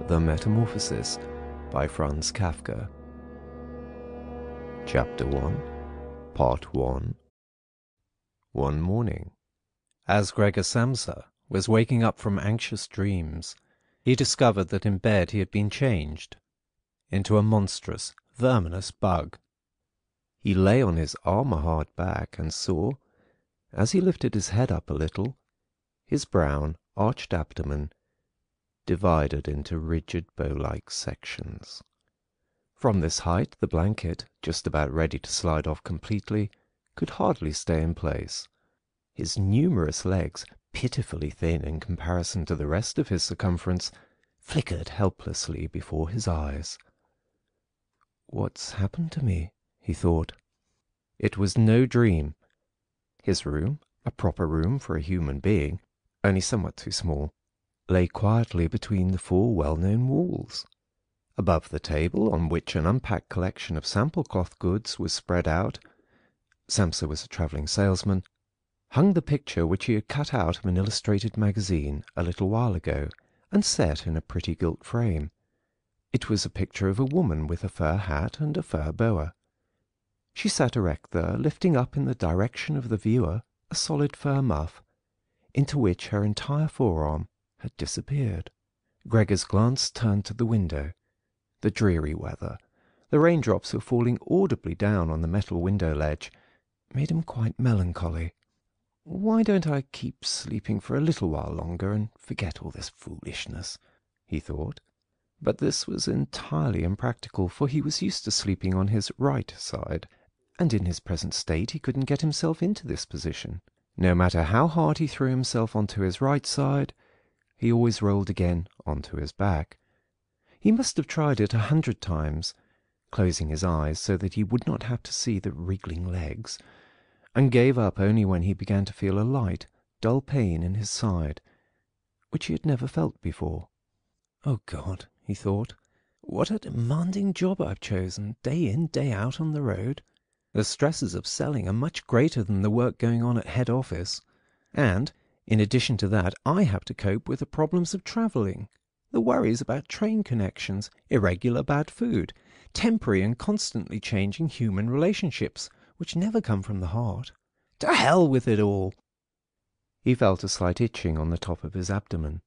The Metamorphosis by Franz Kafka. Chapter 1, Part 1. One morning, as Gregor Samsa was waking up from anxious dreams, he discovered that in bed he had been changed into a monstrous, verminous bug. He lay on his armour-hard back and saw, as he lifted his head up a little, his brown, arched abdomen divided into rigid bow-like sections. From this height the blanket, just about ready to slide off completely, could hardly stay in place. His numerous legs, pitifully thin in comparison to the rest of his circumference, flickered helplessly before his eyes. "What's happened to me?" he thought. It was no dream. His room, a proper room for a human being, only somewhat too small, lay quietly between the four well-known walls. Above the table, on which an unpacked collection of sample cloth goods was spread out — Samsa was a travelling salesman — hung the picture which he had cut out of an illustrated magazine a little while ago, and set in a pretty gilt frame. It was a picture of a woman with a fur hat and a fur boa. She sat erect there, lifting up in the direction of the viewer a solid fur muff, into which her entire forearm had disappeared. Gregor's glance turned to the window. The dreary weather, the raindrops were falling audibly down on the metal window ledge, made him quite melancholy. "Why don't I keep sleeping for a little while longer and forget all this foolishness?" he thought. But this was entirely impractical, for he was used to sleeping on his right side, and in his present state he couldn't get himself into this position. No matter how hard he threw himself onto his right side, he always rolled again onto his back. He must have tried it 100 times, closing his eyes so that he would not have to see the wriggling legs, and gave up only when he began to feel a light, dull pain in his side, which he had never felt before. "Oh God," he thought, "what a demanding job I've chosen, day in, day out on the road. The stresses of selling are much greater than the work going on at head office, and, in addition to that, I have to cope with the problems of travelling, the worries about train connections, irregular bad food, temporary and constantly changing human relationships, which never come from the heart. To hell with it all!" He felt a slight itching on the top of his abdomen.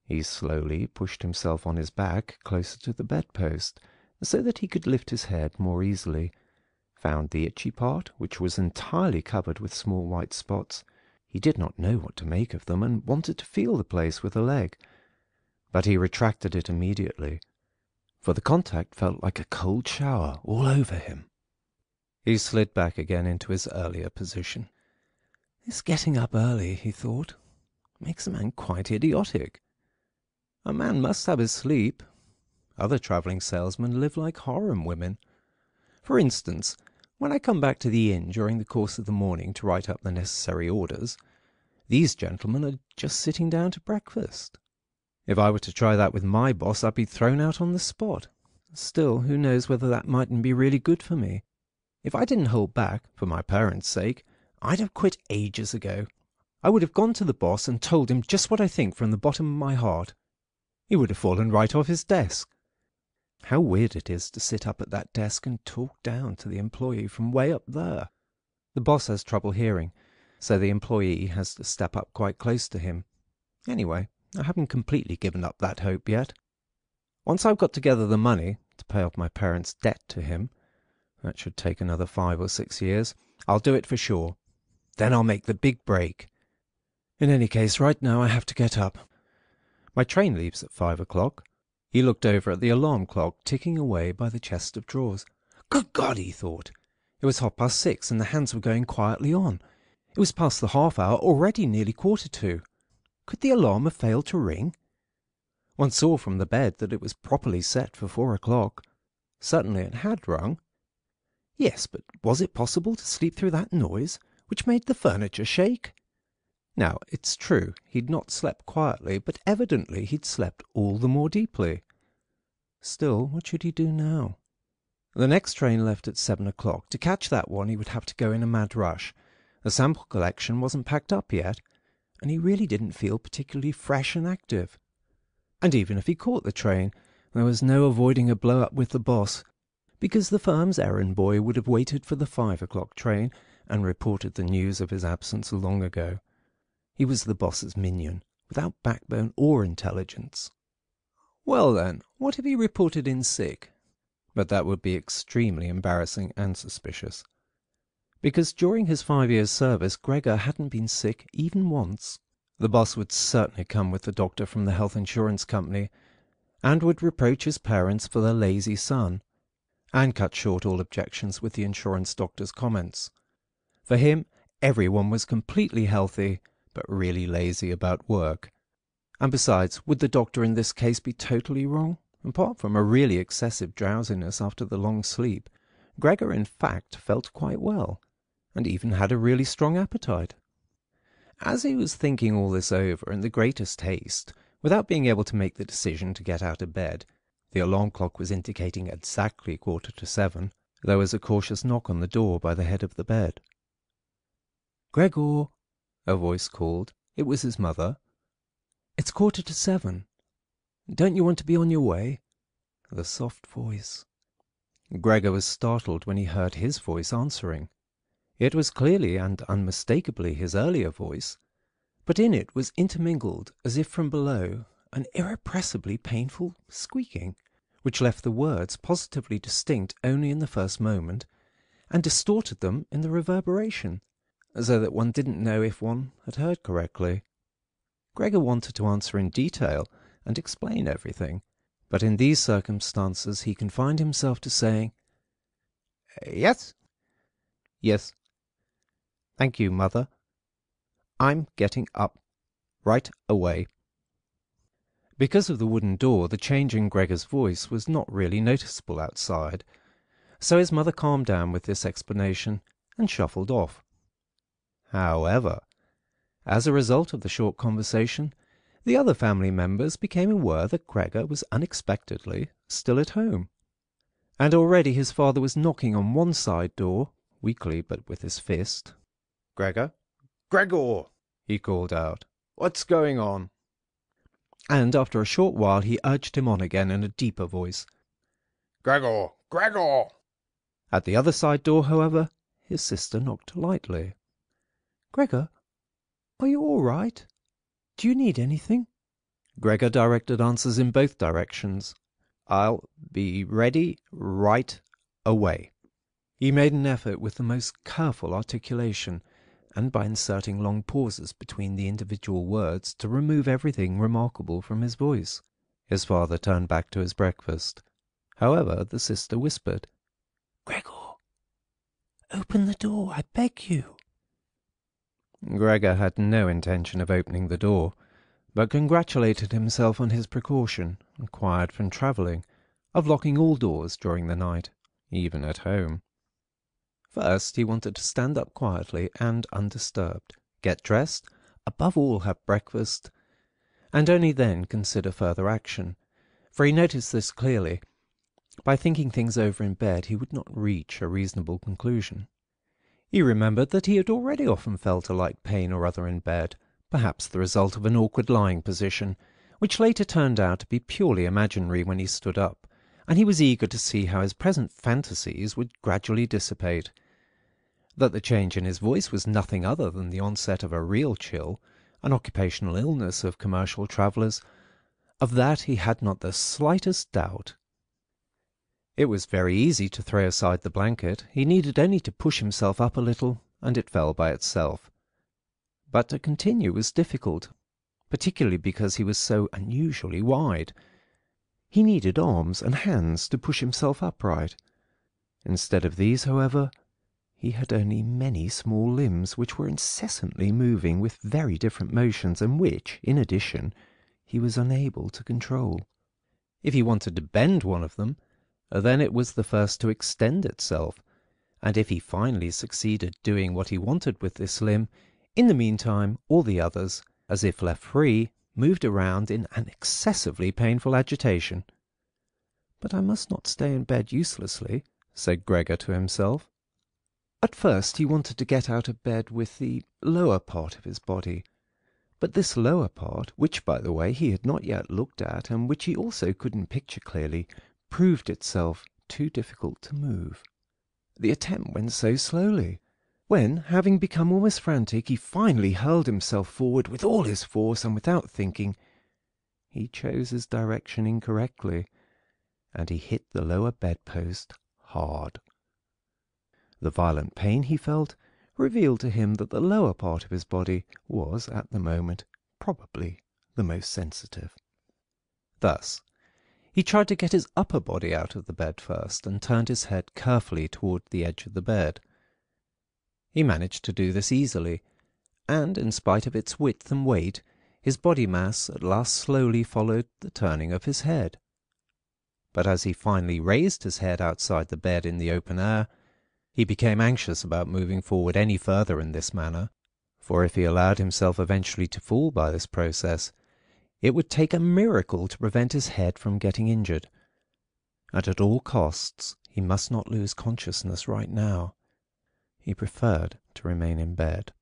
He slowly pushed himself on his back closer to the bedpost, so that he could lift his head more easily, found the itchy part, which was entirely covered with small white spots. He did not know what to make of them, and wanted to feel the place with a leg. But he retracted it immediately, for the contact felt like a cold shower all over him. He slid back again into his earlier position. "This getting up early," he thought, "makes a man quite idiotic. A man must have his sleep. Other travelling salesmen live like harem women. For instance, when I come back to the inn during the course of the morning to write up the necessary orders, these gentlemen are just sitting down to breakfast. If I were to try that with my boss, I'd be thrown out on the spot. Still, who knows whether that mightn't be really good for me? If I didn't hold back, for my parents' sake, I'd have quit ages ago. I would have gone to the boss and told him just what I think from the bottom of my heart. He would have fallen right off his desk. How weird it is to sit up at that desk and talk down to the employee from way up there. The boss has trouble hearing, so the employee has to step up quite close to him. Anyway, I haven't completely given up that hope yet. Once I've got together the money to pay off my parents' debt to him — that should take another 5 or 6 years — I'll do it for sure. Then I'll make the big break. In any case, right now I have to get up. My train leaves at 5 o'clock. He looked over at the alarm clock ticking away by the chest of drawers. Good God, he thought. It was 6:30 and the hands were going quietly on. It was past the half hour, already nearly 1:45. Could the alarm have failed to ring? One saw from the bed that it was properly set for 4 o'clock. Certainly it had rung. Yes, but was it possible to sleep through that noise, which made the furniture shake? Now, it's true, he'd not slept quietly, but evidently he'd slept all the more deeply. Still, what should he do now? The next train left at 7 o'clock. To catch that one, he would have to go in a mad rush. The sample collection wasn't packed up yet, and he really didn't feel particularly fresh and active. And even if he caught the train, there was no avoiding a blow-up with the boss, because the firm's errand boy would have waited for the 5 o'clock train and reported the news of his absence long ago. He was the boss's minion, without backbone or intelligence. Well then, what if he reported in sick? But that would be extremely embarrassing and suspicious. Because during his 5 years' service, Gregor hadn't been sick even once. The boss would certainly come with the doctor from the health insurance company, and would reproach his parents for their lazy son, and cut short all objections with the insurance doctor's comments. For him, everyone was completely healthy, but really lazy about work. And besides, would the doctor in this case be totally wrong? Apart from a really excessive drowsiness after the long sleep, Gregor in fact felt quite well, and even had a really strong appetite. As he was thinking all this over in the greatest haste, without being able to make the decision to get out of bed, the alarm clock was indicating exactly 7:15, there was a cautious knock on the door by the head of the bed. "Gregor," a voice called. It was his mother. "It's 7:15. Don't you want to be on your way?" The soft voice. Gregor was startled when he heard his voice answering. It was clearly and unmistakably his earlier voice, but in it was intermingled, as if from below, an irrepressibly painful squeaking, which left the words positively distinct only in the first moment, and distorted them in the reverberation, so that one didn't know if one had heard correctly. Gregor wanted to answer in detail and explain everything, but in these circumstances he confined himself to saying, "Yes? Yes. Thank you, Mother. I'm getting up right away." Because of the wooden door, the change in Gregor's voice was not really noticeable outside, so his mother calmed down with this explanation and shuffled off. However, as a result of the short conversation, the other family members became aware that Gregor was unexpectedly still at home, and already his father was knocking on one side door, weakly but with his fist. "Gregor? Gregor!" he called out. "What's going on?" And after a short while he urged him on again in a deeper voice. "Gregor! Gregor!" At the other side door, however, his sister knocked lightly. "Gregor, are you all right? Do you need anything?" Gregor directed answers in both directions. "I'll be ready right away." He made an effort with the most careful articulation, and by inserting long pauses between the individual words to remove everything remarkable from his voice. His father turned back to his breakfast. However, the sister whispered, "Gregor, open the door, I beg you." Gregor had no intention of opening the door, but congratulated himself on his precaution, acquired from travelling, of locking all doors during the night, even at home. First, he wanted to stand up quietly and undisturbed, get dressed, above all have breakfast, and only then consider further action, for he noticed this clearly. By thinking things over in bed, he would not reach a reasonable conclusion. He remembered that he had already often felt a like pain or other in bed, perhaps the result of an awkward lying position, which later turned out to be purely imaginary when he stood up, and he was eager to see how his present fantasies would gradually dissipate. That the change in his voice was nothing other than the onset of a real chill, an occupational illness of commercial travellers, of that he had not the slightest doubt. It was very easy to throw aside the blanket. He needed only to push himself up a little, and it fell by itself. But to continue was difficult, particularly because he was so unusually wide. He needed arms and hands to push himself upright. Instead of these, however, he had only many small limbs which were incessantly moving with very different motions, and which, in addition, he was unable to control. If he wanted to bend one of them, then it was the first to extend itself, and if he finally succeeded doing what he wanted with this limb, in the meantime all the others, as if left free, moved around in an excessively painful agitation. "But I must not stay in bed uselessly," said Gregor to himself. At first he wanted to get out of bed with the lower part of his body, But this lower part, which, by the way, he had not yet looked at, and which he also couldn't picture clearly, proved itself too difficult to move. The attempt went so slowly. When, having become almost frantic, he finally hurled himself forward with all his force and without thinking, he chose his direction incorrectly, and he hit the lower bedpost hard. The violent pain he felt revealed to him that the lower part of his body was, at the moment, probably the most sensitive. Thus, he tried to get his upper body out of the bed first, and turned his head carefully toward the edge of the bed. He managed to do this easily, and, in spite of its width and weight, his body mass at last slowly followed the turning of his head. But as he finally raised his head outside the bed in the open air, he became anxious about moving forward any further in this manner, for if he allowed himself eventually to fall by this process, it would take a miracle to prevent his head from getting injured. And at all costs, he must not lose consciousness right now. He preferred to remain in bed.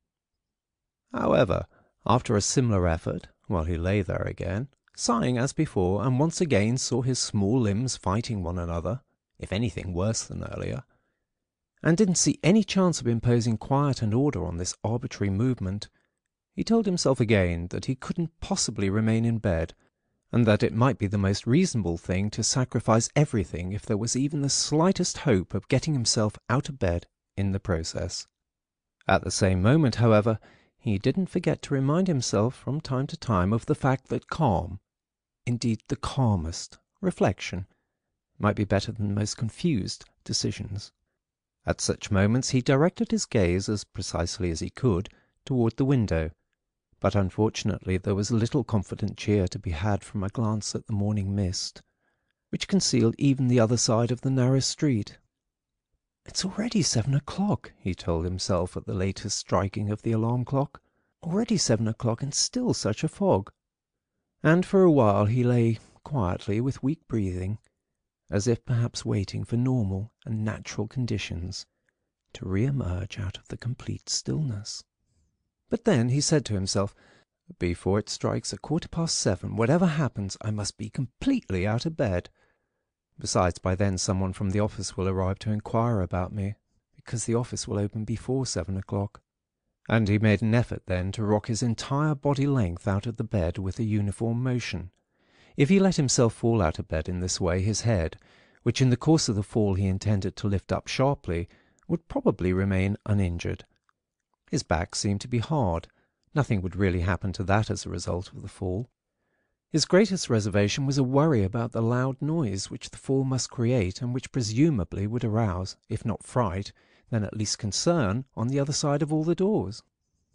However, after a similar effort, while he lay there again, sighing as before, and once again saw his small limbs fighting one another, if anything worse than earlier, and didn't see any chance of imposing quiet and order on this arbitrary movement, he told himself again that he couldn't possibly remain in bed, and that it might be the most reasonable thing to sacrifice everything if there was even the slightest hope of getting himself out of bed in the process. At the same moment, however, he didn't forget to remind himself from time to time of the fact that calm, indeed the calmest, reflection might be better than the most confused decisions. At such moments he directed his gaze as precisely as he could toward the window, but unfortunately there was little confident cheer to be had from a glance at the morning mist, which concealed even the other side of the narrow street. "It's already 7 o'clock," he told himself at the latest striking of the alarm clock. "Already 7 o'clock, and still such a fog." And for a while he lay quietly with weak breathing, as if perhaps waiting for normal and natural conditions to re-emerge out of the complete stillness. But then he said to himself, "Before it strikes 7:15, whatever happens, I must be completely out of bed. Besides, by then someone from the office will arrive to inquire about me, because the office will open before 7 o'clock. And he made an effort then to rock his entire body length out of the bed with a uniform motion. If he let himself fall out of bed in this way, his head, which in the course of the fall he intended to lift up sharply, would probably remain uninjured. His back seemed to be hard. Nothing would really happen to that as a result of the fall. His greatest reservation was a worry about the loud noise which the fall must create, and which presumably would arouse, if not fright, then at least concern, on the other side of all the doors.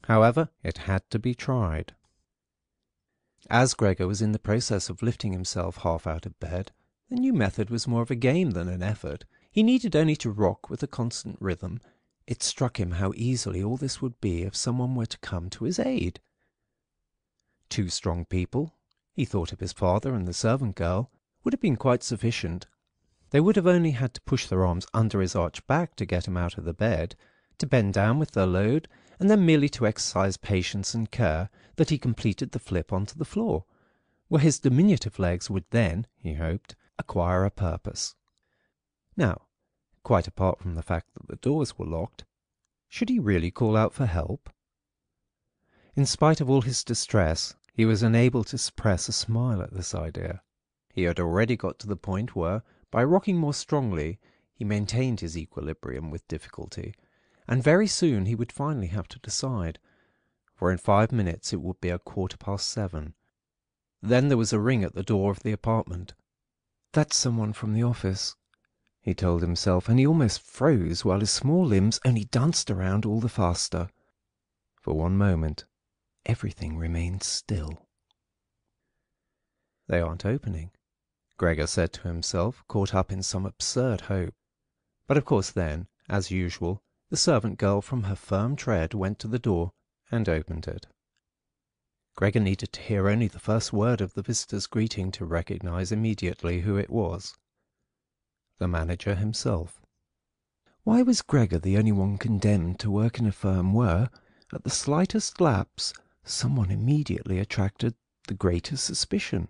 However, it had to be tried. As Gregor was in the process of lifting himself half out of bed, the new method was more of a game than an effort. He needed only to rock with a constant rhythm. It struck him how easily all this would be if someone were to come to his aid. 2 strong people, he thought of his father and the servant girl, would have been quite sufficient. They would have only had to push their arms under his arched back to get him out of the bed, to bend down with their load, and then merely to exercise patience and care that he completed the flip onto the floor, where his diminutive legs would then, he hoped, acquire a purpose. Now, quite apart from the fact that the doors were locked, should he really call out for help? In spite of all his distress, he was unable to suppress a smile at this idea. He had already got to the point where, by rocking more strongly, he maintained his equilibrium with difficulty, and very soon he would finally have to decide, for in 5 minutes it would be 7:15. Then there was a ring at the door of the apartment. "That's someone from the office," he told himself, and he almost froze while his small limbs only danced around all the faster. For one moment, everything remained still. "They aren't opening," Gregor said to himself, caught up in some absurd hope. But of course then, as usual, the servant girl from her firm tread went to the door and opened it. Gregor needed to hear only the first word of the visitor's greeting to recognize immediately who it was. The manager himself. Why was Gregor the only one condemned to work in a firm where, at the slightest lapse, someone immediately attracted the greatest suspicion.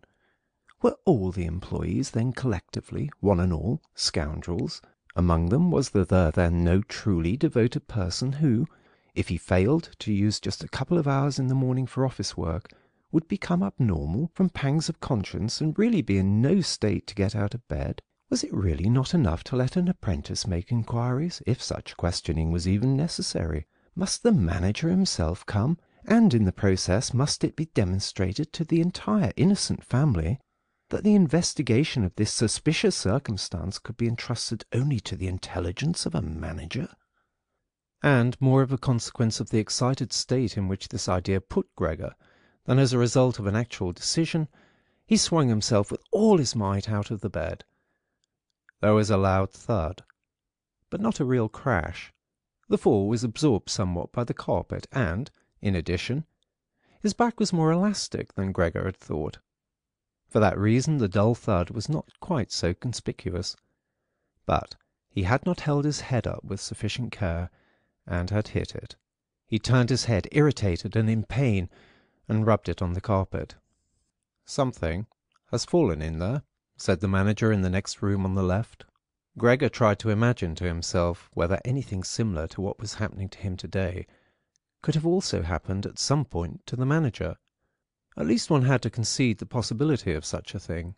Were all the employees then collectively, one and all, scoundrels? Among them was there then no truly devoted person who, if he failed to use just a couple of hours in the morning for office work, would become abnormal from pangs of conscience and really be in no state to get out of bed? Was it really not enough to let an apprentice make inquiries, if such questioning was even necessary? Must the manager himself come, and in the process must it be demonstrated to the entire innocent family that the investigation of this suspicious circumstance could be entrusted only to the intelligence of a manager? And more of a consequence of the excited state in which this idea put Gregor than as a result of an actual decision, he swung himself with all his might out of the bed. There was a loud thud, but not a real crash. The fall was absorbed somewhat by the carpet, and, in addition, his back was more elastic than Gregor had thought. For that reason the dull thud was not quite so conspicuous. But he had not held his head up with sufficient care, and had hit it. He turned his head, irritated and in pain, and rubbed it on the carpet. "Something has fallen in there," said the manager in the next room on the left. Gregor tried to imagine to himself whether anything similar to what was happening to him today could have also happened at some point to the manager. At least one had to concede the possibility of such a thing.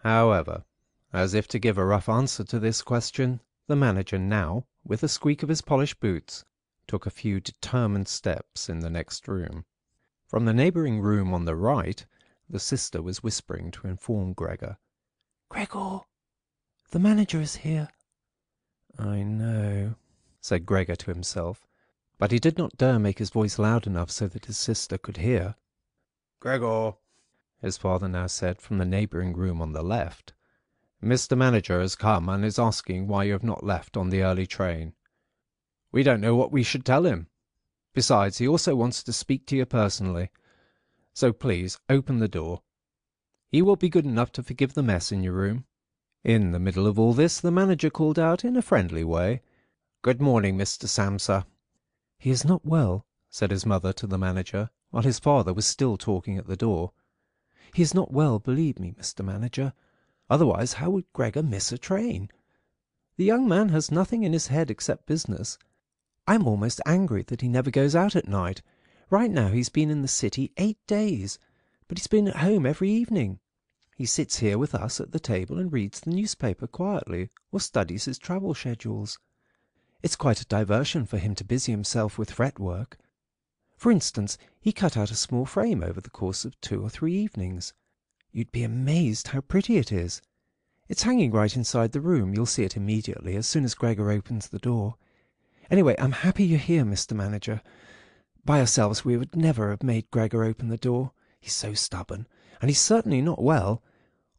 However, as if to give a rough answer to this question, the manager now, with a squeak of his polished boots, took a few determined steps in the next room. From the neighbouring room on the right, the sister was whispering to inform Gregor. "Gregor, the manager is here." "I know," said Gregor to himself, but he did not dare make his voice loud enough so that his sister could hear. "Gregor," his father now said from the neighbouring room on the left, "Mr. Manager has come and is asking why you have not left on the early train. We don't know what we should tell him. Besides, he also wants to speak to you personally. So please open the door. He will be good enough to forgive the mess in your room." In the middle of all this the manager called out in a friendly way, "Good morning, Mr. Samsa." "He is not well," said his mother to the manager, while his father was still talking at the door. "He is not well, believe me, Mr. Manager. Otherwise how would Gregor miss a train? The young man has nothing in his head except business. I'm almost angry that he never goes out at night. Right now he's been in the city 8 days, but he's been at home every evening. He sits here with us at the table and reads the newspaper quietly, or studies his travel schedules. It's quite a diversion for him to busy himself with fretwork. For instance, he cut out a small frame over the course of 2 or 3 evenings. You'd be amazed how pretty it is. It's hanging right inside the room. You'll see it immediately, as soon as Gregor opens the door. Anyway, I'm happy you're here, Mr. Manager. By ourselves we would never have made Gregor open the door. He's so stubborn, and he's certainly not well,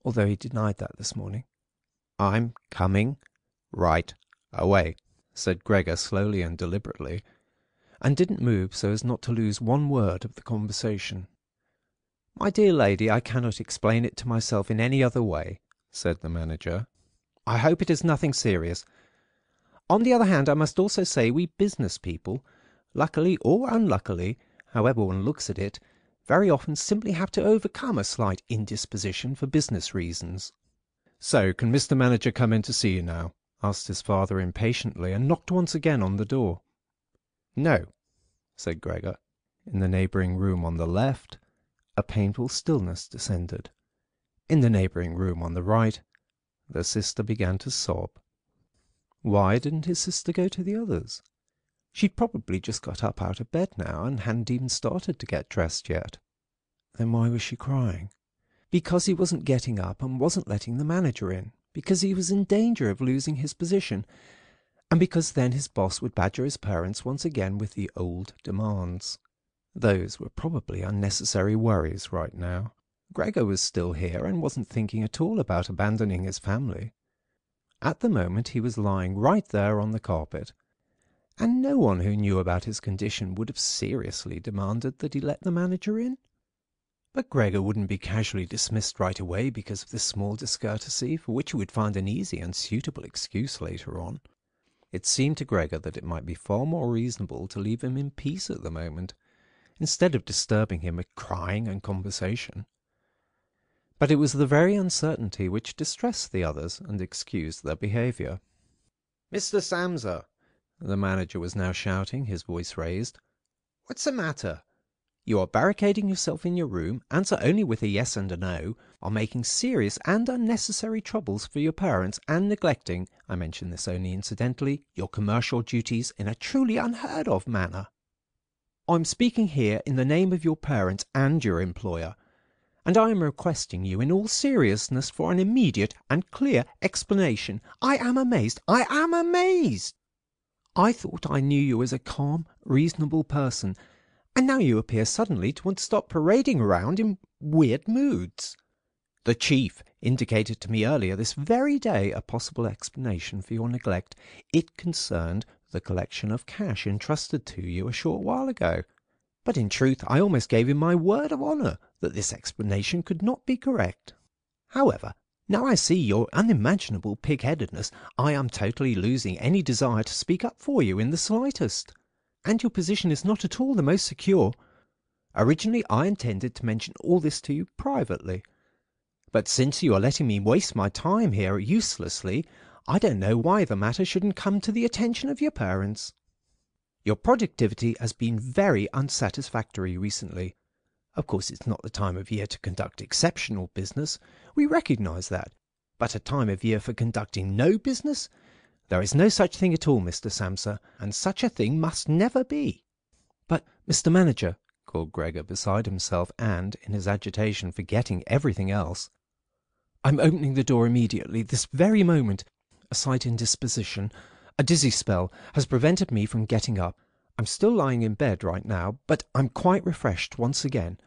although he denied that this morning." "I'm coming right away," said Gregor slowly and deliberately, and didn't move so as not to lose one word of the conversation. "My dear lady, I cannot explain it to myself in any other way," said the manager. "I hope it is nothing serious. On the other hand, I must also say we business people, luckily or unluckily, however one looks at it, very often simply have to overcome a slight indisposition for business reasons." "So, can Mr. Manager come in to see you now?" asked his father impatiently, and knocked once again on the door. "No," said Gregor. In the neighbouring room on the left, a painful stillness descended. In the neighbouring room on the right, the sister began to sob. Why didn't his sister go to the others? She'd probably just got up out of bed now, and hadn't even started to get dressed yet. Then why was she crying? Because he wasn't getting up and wasn't letting the manager in, because he was in danger of losing his position, and because then his boss would badger his parents once again with the old demands. Those were probably unnecessary worries right now. Gregor was still here and wasn't thinking at all about abandoning his family. At the moment he was lying right there on the carpet, and no one who knew about his condition would have seriously demanded that he let the manager in. But Gregor wouldn't be casually dismissed right away because of this small discourtesy, for which he would find an easy and suitable excuse later on. It seemed to Gregor that it might be far more reasonable to leave him in peace at the moment, instead of disturbing him with crying and conversation. But it was the very uncertainty which distressed the others and excused their behaviour. "Mr. Samsa," the manager was now shouting, his voice raised, "what's the matter? You are barricading yourself in your room, answer only with a yes and a no, are making serious and unnecessary troubles for your parents, and neglecting, I mention this only incidentally, your commercial duties in a truly unheard of manner. I'm speaking here in the name of your parents and your employer, and I am requesting you in all seriousness for an immediate and clear explanation. I am amazed! I am amazed! I thought I knew you as a calm, reasonable person, and now you appear suddenly to want to stop parading around in weird moods. The chief indicated to me earlier this very day a possible explanation for your neglect. It concerned the collection of cash entrusted to you a short while ago. But in truth I almost gave him my word of honour that this explanation could not be correct. However, now I see your unimaginable pig-headedness, I am totally losing any desire to speak up for you in the slightest. And your position is not at all the most secure. Originally I intended to mention all this to you privately. But since you are letting me waste my time here uselessly, I don't know why the matter shouldn't come to the attention of your parents. Your productivity has been very unsatisfactory recently. Of course, it's not the time of year to conduct exceptional business. We recognise that. But a time of year for conducting no business? There is no such thing at all, Mr. Samsa, and such a thing must never be. But, Mr. Manager, called Gregor beside himself and, in his agitation, forgetting everything else, I'm opening the door immediately, this very moment. A slight indisposition, a dizzy spell, has prevented me from getting up. I'm still lying in bed right now, but I'm quite refreshed once again.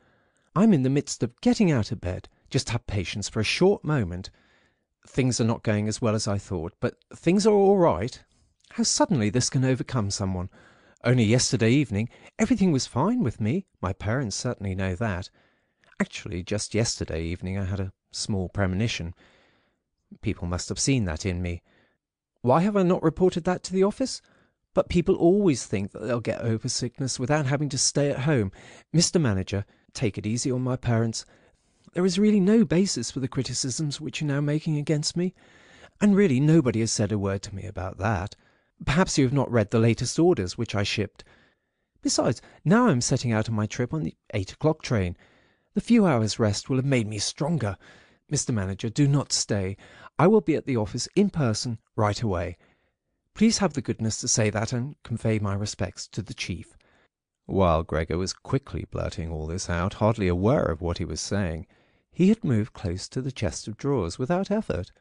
I'm in the midst of getting out of bed. Just have patience for a short moment. Things are not going as well as I thought, but things are all right. How suddenly this can overcome someone. Only yesterday evening everything was fine with me. My parents certainly know that. Actually, just yesterday evening I had a small premonition. People must have seen that in me. Why have I not reported that to the office? But people always think that they'll get over sickness without having to stay at home. Mr. Manager, take it easy on my parents. There is really no basis for the criticisms which you're now making against me, and really nobody has said a word to me about that. Perhaps you have not read the latest orders which I shipped. Besides, now I am setting out on my trip on the 8 o'clock train. The few hours' rest will have made me stronger. Mr. Manager, do not stay. I will be at the office in person right away. Please have the goodness to say that and convey my respects to the chief. While Gregor was quickly blurting all this out, hardly aware of what he was saying, he had moved close to the chest of drawers without effort,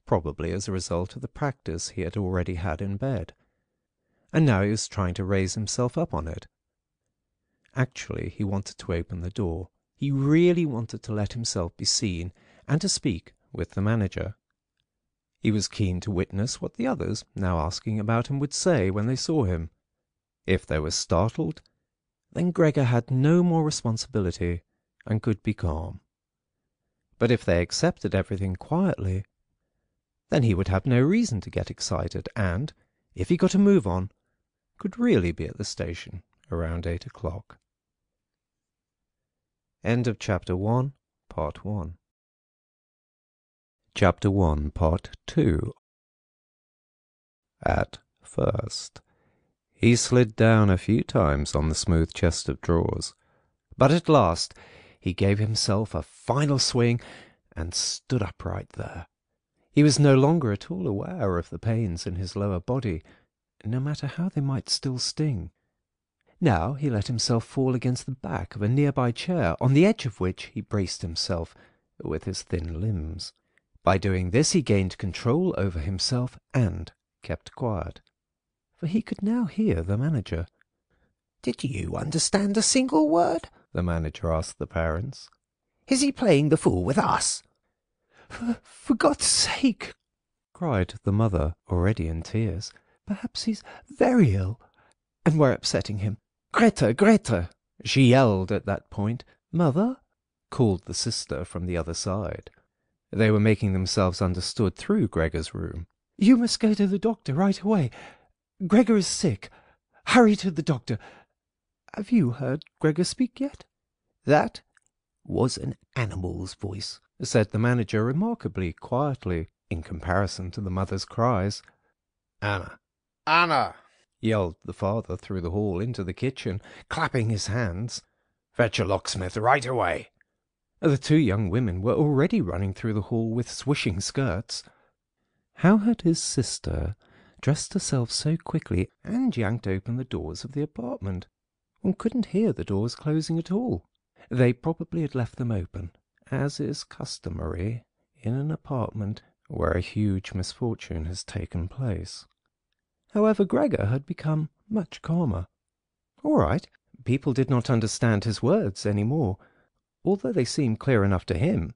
probably as a result of the practice he had already had in bed. And now he was trying to raise himself up on it. Actually, he wanted to open the door. He really wanted to let himself be seen and to speak with the manager. He was keen to witness what the others, now asking about him, would say when they saw him. If they were startled, then Gregor had no more responsibility and could be calm. But if they accepted everything quietly, then he would have no reason to get excited and, if he got a move on, could really be at the station around 8 o'clock. End of Chapter 1, Part 1. Chapter 1, Part 2. At first, he slid down a few times on the smooth chest of drawers, but at last he gave himself a final swing and stood upright there. He was no longer at all aware of the pains in his lower body, no matter how they might still sting. Now he let himself fall against the back of a nearby chair, on the edge of which he braced himself with his thin limbs. By doing this he gained control over himself and kept quiet, for he could now hear the manager. "Did you understand a single word?" the manager asked the parents. "Is he playing the fool with us?" For God's sake!" cried the mother, already in tears. "Perhaps he's very ill, and we're upsetting him. Greta, Greta!" she yelled at that point. "Mother?" called the sister from the other side. They were making themselves understood through Gregor's room. "You must go to the doctor right away. Gregor is sick. Hurry to the doctor. Have you heard Gregor speak yet?" "That was an animal's voice," said the manager remarkably quietly in comparison to the mother's cries. "Anna! Anna!" yelled the father through the hall into the kitchen, clapping his hands. "Fetch a locksmith right away." The two young women were already running through the hall with swishing skirts. How had his sister dressed herself so quickly and yanked open the doors of the apartment? One couldn't hear the doors closing at all. They probably had left them open, as is customary in an apartment where a huge misfortune has taken place. However, Gregor had become much calmer. All right, people did not understand his words any more, although they seemed clear enough to him,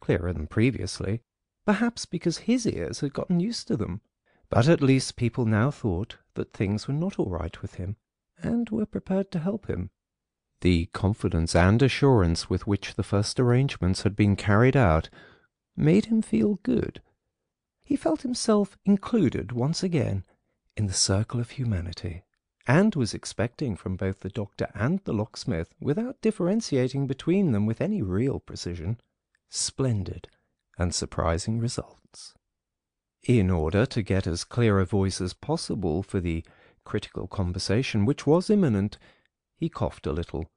clearer than previously, perhaps because his ears had gotten used to them. But at least people now thought that things were not all right with him, and were prepared to help him. The confidence and assurance with which the first arrangements had been carried out made him feel good. He felt himself included once again in the circle of humanity, and was expecting from both the doctor and the locksmith, without differentiating between them with any real precision, splendid and surprising results. In order to get as clear a voice as possible for the critical conversation which was imminent, he coughed a little,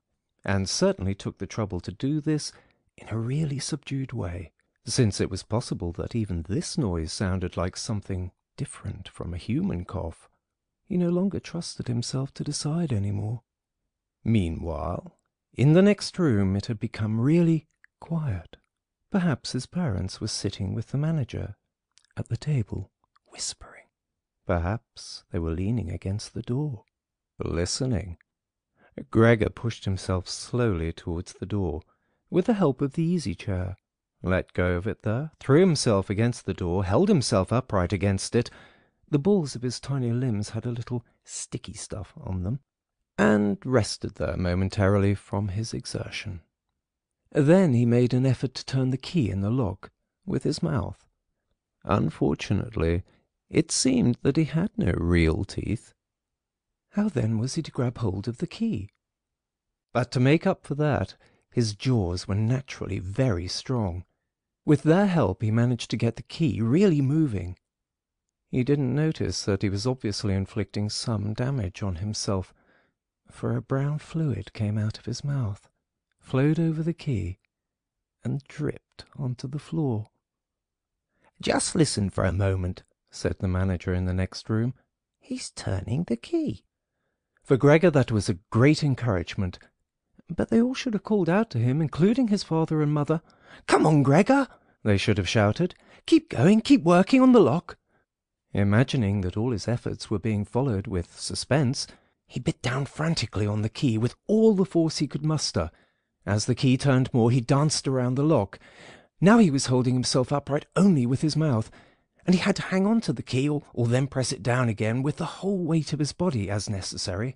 and certainly took the trouble to do this in a really subdued way, since it was possible that even this noise sounded like something different from a human cough. He no longer trusted himself to decide any more. Meanwhile, in the next room it had become really quiet. Perhaps his parents were sitting with the manager at the table, whispering. Perhaps they were leaning against the door, listening. Gregor pushed himself slowly towards the door, with the help of the easy-chair, let go of it there, threw himself against the door, held himself upright against it. The balls of his tiny limbs had a little sticky stuff on them, and rested there momentarily from his exertion. Then he made an effort to turn the key in the lock with his mouth. Unfortunately, it seemed that he had no real teeth. How then was he to grab hold of the key? But to make up for that, his jaws were naturally very strong. With their help he managed to get the key really moving. He didn't notice that he was obviously inflicting some damage on himself, for a brown fluid came out of his mouth, flowed over the key, and dripped onto the floor. "Just listen for a moment," said the manager in the next room. "He's turning the key." For Gregor that was a great encouragement, but they all should have called out to him, including his father and mother. "Come on, Gregor," they should have shouted. "Keep going, keep working on the lock." Imagining that all his efforts were being followed with suspense, he bit down frantically on the key with all the force he could muster. As the key turned more, he danced around the lock. Now he was holding himself upright only with his mouth, and he had to hang on to the key or then press it down again with the whole weight of his body as necessary.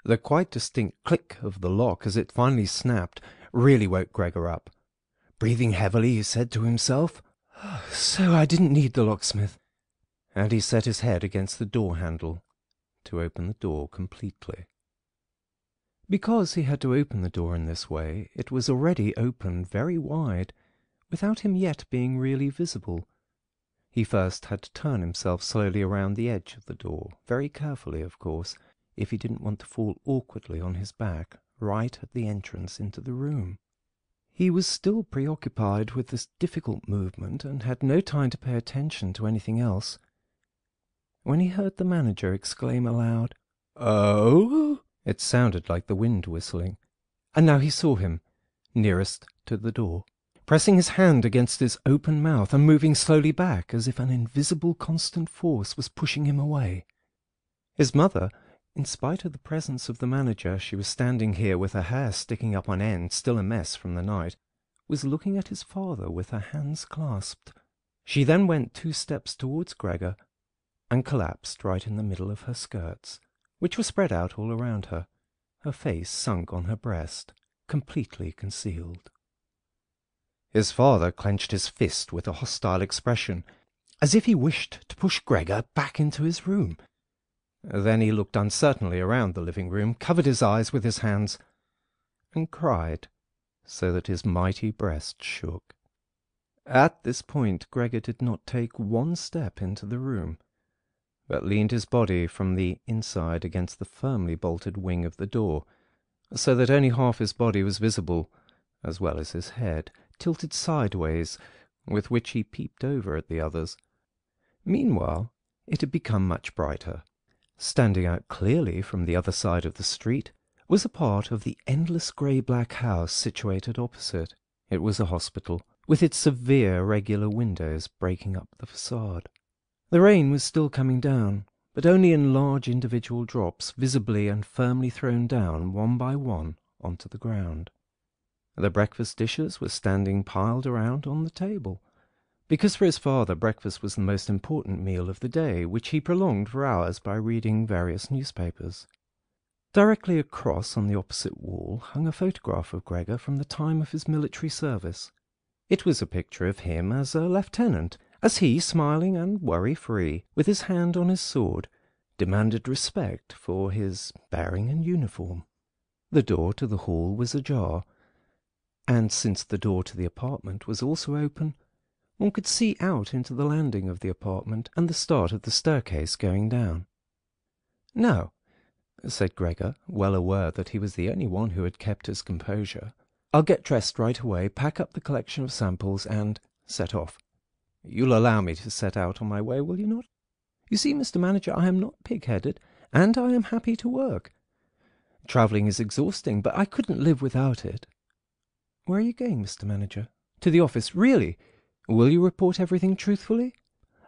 The quite distinct click of the lock as it finally snapped really woke Gregor up. Breathing heavily, he said to himself, "So I didn't need the locksmith," and he set his head against the door handle to open the door completely. Because he had to open the door in this way, it was already open very wide, without him yet being really visible. He first had to turn himself slowly around the edge of the door, very carefully, of course, if he didn't want to fall awkwardly on his back right at the entrance into the room. He was still preoccupied with this difficult movement and had no time to pay attention to anything else, when he heard the manager exclaim aloud, "Oh!" It sounded like the wind whistling, and now he saw him, nearest to the door, pressing his hand against his open mouth and moving slowly back as if an invisible constant force was pushing him away. His mother, in spite of the presence of the manager, she was standing here with her hair sticking up on end, still a mess from the night, was looking at his father with her hands clasped. She then went 2 steps towards Gregor and collapsed right in the middle of her skirts, which were spread out all around her, her face sunk on her breast, completely concealed. His father clenched his fist with a hostile expression, as if he wished to push Gregor back into his room. Then he looked uncertainly around the living room, covered his eyes with his hands, and cried, so that his mighty breast shook. At this point Gregor did not take one step into the room, but leaned his body from the inside against the firmly bolted wing of the door, so that only half his body was visible, as well as his head, tilted sideways, with which he peeped over at the others. Meanwhile it had become much brighter. Standing out clearly from the other side of the street was a part of the endless grey-black house situated opposite. It was a hospital, with its severe regular windows breaking up the facade. The rain was still coming down, but only in large individual drops, visibly and firmly thrown down one by one onto the ground. The breakfast dishes were standing piled around on the table, because for his father breakfast was the most important meal of the day, which he prolonged for hours by reading various newspapers. Directly across on the opposite wall hung a photograph of Gregor from the time of his military service. It was a picture of him as a lieutenant, as he, smiling and worry-free, with his hand on his sword, demanded respect for his bearing and uniform. The door to the hall was ajar, and since the door to the apartment was also open, one could see out into the landing of the apartment and the start of the staircase going down. "Now," said Gregor, well aware that he was the only one who had kept his composure, "I'll get dressed right away, pack up the collection of samples, and set off. You'll allow me to set out on my way, will you not? You see, Mr. Manager, I am not pig-headed, and I am happy to work. Travelling is exhausting, but I couldn't live without it." "Where are you going, Mr. Manager?" "To the office. Really? Will you report everything truthfully?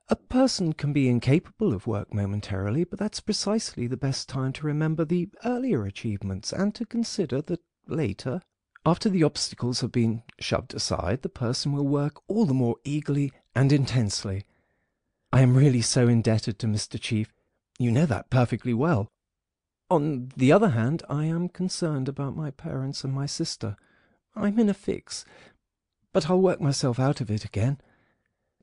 A person can be incapable of work momentarily, but that's precisely the best time to remember the earlier achievements, and to consider that later, after the obstacles have been shoved aside, the person will work all the more eagerly and intensely. I am really so indebted to Mr. Chief. You know that perfectly well. On the other hand, I am concerned about my parents and my sister. I'm in a fix, but I'll work myself out of it again.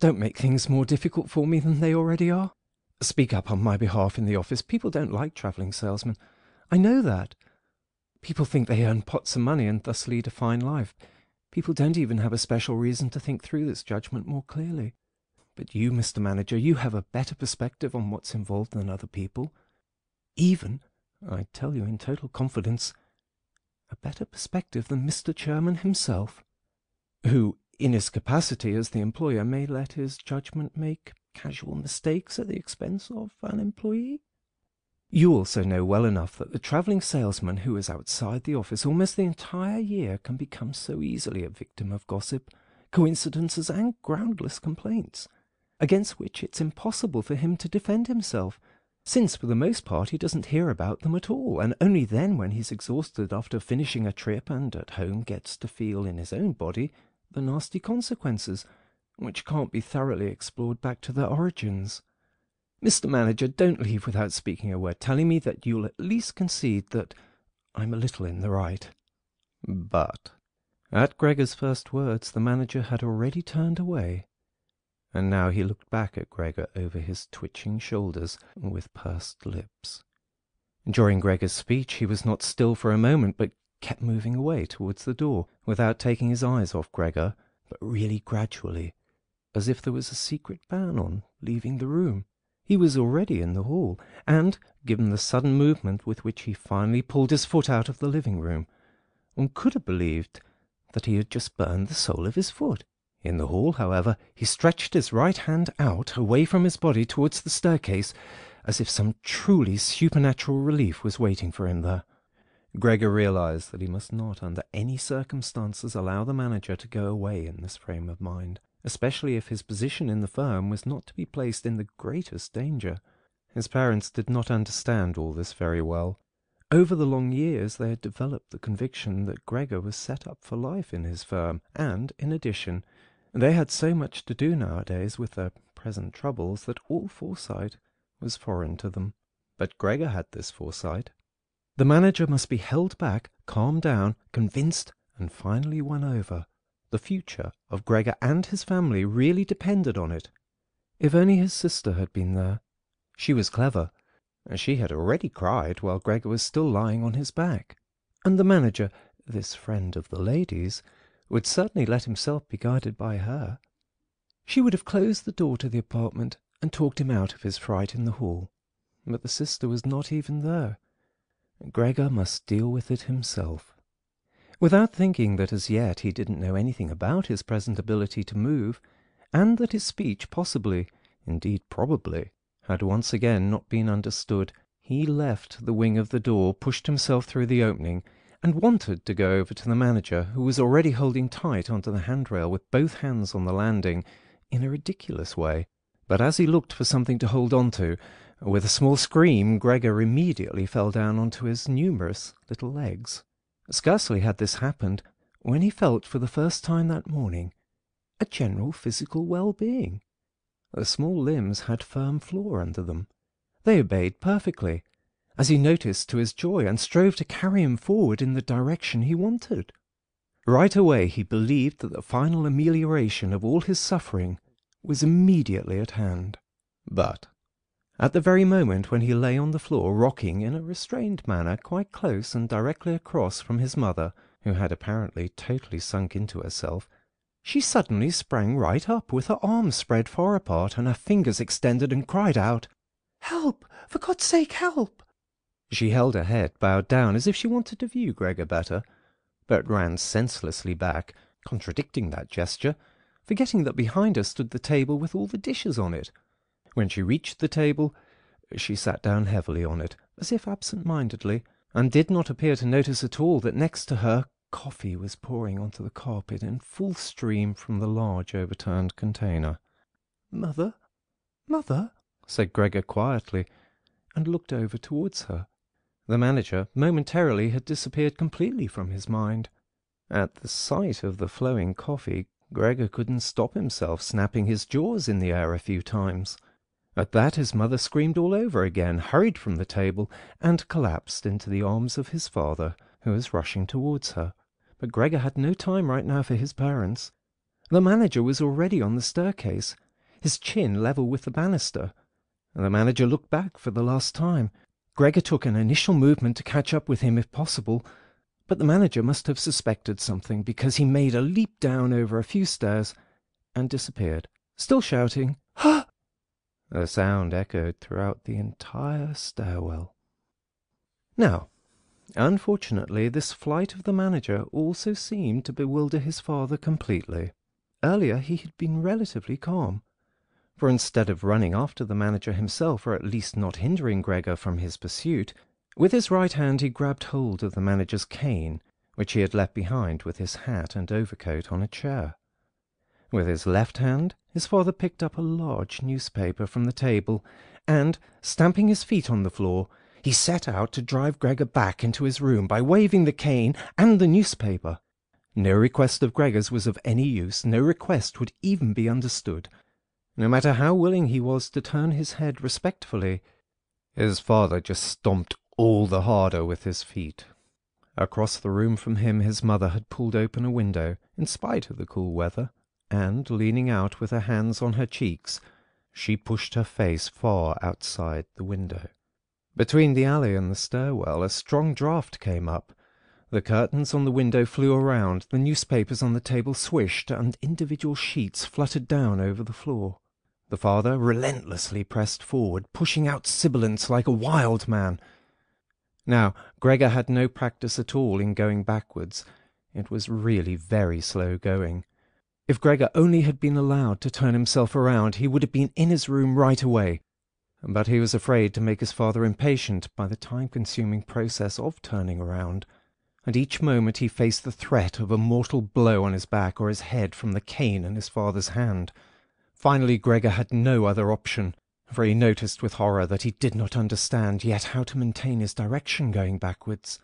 Don't make things more difficult for me than they already are. Speak up on my behalf in the office. People don't like travelling salesmen. I know that. People think they earn pots of money and thus lead a fine life. People don't even have a special reason to think through this judgment more clearly. But you, Mr. Manager, you have a better perspective on what's involved than other people. Even, I tell you in total confidence, a better perspective than Mr. Chairman himself, who, in his capacity as the employer, may let his judgment make casual mistakes at the expense of an employee. You also know well enough that the travelling salesman who is outside the office almost the entire year can become so easily a victim of gossip, coincidences, and groundless complaints, against which it's impossible for him to defend himself, since for the most part he doesn't hear about them at all, and only then, when he's exhausted after finishing a trip and at home, gets to feel in his own body the nasty consequences, which can't be thoroughly explored back to their origins. Mr. Manager, don't leave without speaking a word, telling me that you'll at least concede that I'm a little in the right." But at Gregor's first words the manager had already turned away, and now he looked back at Gregor over his twitching shoulders with pursed lips. During Gregor's speech he was not still for a moment, but kept moving away towards the door, without taking his eyes off Gregor, but really gradually, as if there was a secret ban on leaving the room. He was already in the hall, and, given the sudden movement with which he finally pulled his foot out of the living room, one could have believed that he had just burned the sole of his foot. In the hall, however, he stretched his right hand out, away from his body, towards the staircase, as if some truly supernatural relief was waiting for him there. Gregor realized that he must not, under any circumstances, allow the manager to go away in this frame of mind, especially if his position in the firm was not to be placed in the greatest danger. His parents did not understand all this very well. Over the long years they had developed the conviction that Gregor was set up for life in his firm, and, in addition, they had so much to do nowadays with their present troubles that all foresight was foreign to them. But Gregor had this foresight. The manager must be held back, calmed down, convinced, and finally won over. The future of Gregor and his family really depended on it. If only his sister had been there. She was clever, She had already cried while Gregor was still lying on his back, and the manager, this friend of the lady's, would certainly let himself be guided by her. She would have closed the door to the apartment and talked him out of his fright in the hall, but the sister was not even there. Gregor must deal with it himself. Without thinking that as yet he didn't know anything about his present ability to move, and that his speech possibly, indeed probably, had once again not been understood, he left the wing of the door, pushed himself through the opening, and wanted to go over to the manager, who was already holding tight onto the handrail with both hands on the landing, in a ridiculous way. But as he looked for something to hold on to, with a small scream, Gregor immediately fell down onto his numerous little legs. Scarcely had this happened when he felt for the first time that morning a general physical well-being. The small limbs had firm floor under them. They obeyed perfectly, as he noticed to his joy, and strove to carry him forward in the direction he wanted. Right away he believed that the final amelioration of all his suffering was immediately at hand. But at the very moment when he lay on the floor, rocking in a restrained manner quite close and directly across from his mother, who had apparently totally sunk into herself, she suddenly sprang right up with her arms spread far apart and her fingers extended, and cried out, "Help! For God's sake, help!" She held her head bowed down as if she wanted to view Gregor better, but ran senselessly back, contradicting that gesture, forgetting that behind her stood the table with all the dishes on it. When she reached the table, she sat down heavily on it, as if absent-mindedly, and did not appear to notice at all that next to her coffee was pouring onto the carpet in full stream from the large overturned container. "Mother, mother," said Gregor quietly, and looked over towards her. The manager momentarily had disappeared completely from his mind. At the sight of the flowing coffee, Gregor couldn't stop himself snapping his jaws in the air a few times. At that his mother screamed all over again, hurried from the table, and collapsed into the arms of his father, who was rushing towards her. But Gregor had no time right now for his parents. The manager was already on the staircase, his chin level with the banister. The manager looked back for the last time. Gregor took an initial movement to catch up with him if possible, but the manager must have suspected something, because he made a leap down over a few stairs and disappeared, still shouting, "Ha!" The sound echoed throughout the entire stairwell. Now, unfortunately, this flight of the manager also seemed to bewilder his father completely. Earlier he had been relatively calm, for instead of running after the manager himself, or at least not hindering Gregor from his pursuit, with his right hand he grabbed hold of the manager's cane, which he had left behind with his hat and overcoat on a chair. With his left hand his father picked up a large newspaper from the table, and, stamping his feet on the floor, he set out to drive Gregor back into his room by waving the cane and the newspaper. No request of Gregor's was of any use, no request would even be understood. No matter how willing he was to turn his head respectfully, his father just stomped all the harder with his feet. Across the room from him his mother had pulled open a window, in spite of the cool weather, and, leaning out with her hands on her cheeks, she pushed her face far outside the window. Between the alley and the stairwell a strong draught came up. The curtains on the window flew around, the newspapers on the table swished, and individual sheets fluttered down over the floor. The father relentlessly pressed forward, pushing out sibilants like a wild man. Now, Gregor had no practice at all in going backwards. It was really very slow going. If Gregor only had been allowed to turn himself around, he would have been in his room right away. But he was afraid to make his father impatient by the time-consuming process of turning around, and each moment he faced the threat of a mortal blow on his back or his head from the cane in his father's hand. Finally Gregor had no other option, for he noticed with horror that he did not understand yet how to maintain his direction going backwards.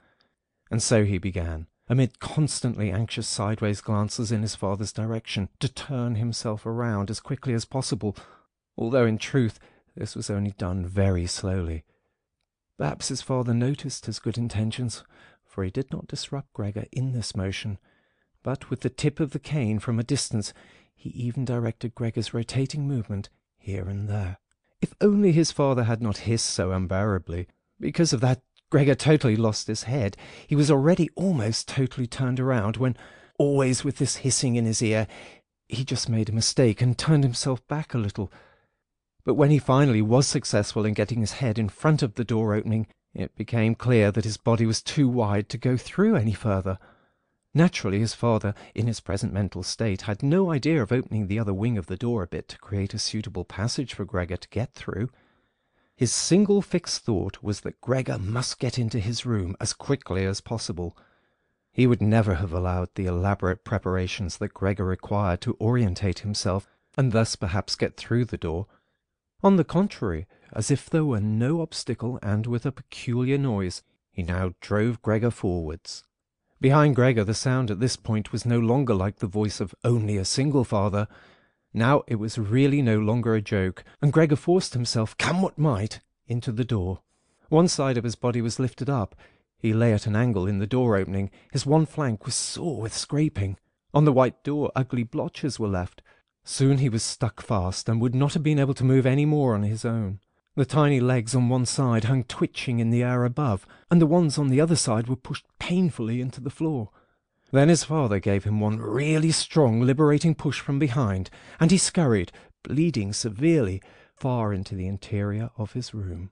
And so he began, amid constantly anxious sideways glances in his father's direction, to turn himself around as quickly as possible, although in truth this was only done very slowly. Perhaps his father noticed his good intentions, for he did not disrupt Gregor in this motion, but with the tip of the cane from a distance he even directed Gregor's rotating movement here and there, If only his father had not hissed so unbearably. Because of that, Gregor totally lost his head. He was already almost totally turned around when, always with this hissing in his ear, he just made a mistake and turned himself back a little. But when he finally was successful in getting his head in front of the door opening, it became clear that his body was too wide to go through any further. Naturally, his father, in his present mental state, had no idea of opening the other wing of the door a bit to create a suitable passage for Gregor to get through. His single fixed thought was that Gregor must get into his room as quickly as possible. He would never have allowed the elaborate preparations that Gregor required to orientate himself and thus perhaps get through the door. On the contrary, as if there were no obstacle and with a peculiar noise, he now drove Gregor forwards. Behind Gregor the sound at this point was no longer like the voice of only a single father. Now it was really no longer a joke, and Gregor forced himself, come what might, into the door. One side of his body was lifted up. He lay at an angle in the door opening. His one flank was sore with scraping. On the white door ugly blotches were left. Soon he was stuck fast, and would not have been able to move any more on his own. The tiny legs on one side hung twitching in the air above, and the ones on the other side were pushed painfully into the floor. Then his father gave him one really strong, liberating push from behind, and he scurried, bleeding severely, far into the interior of his room.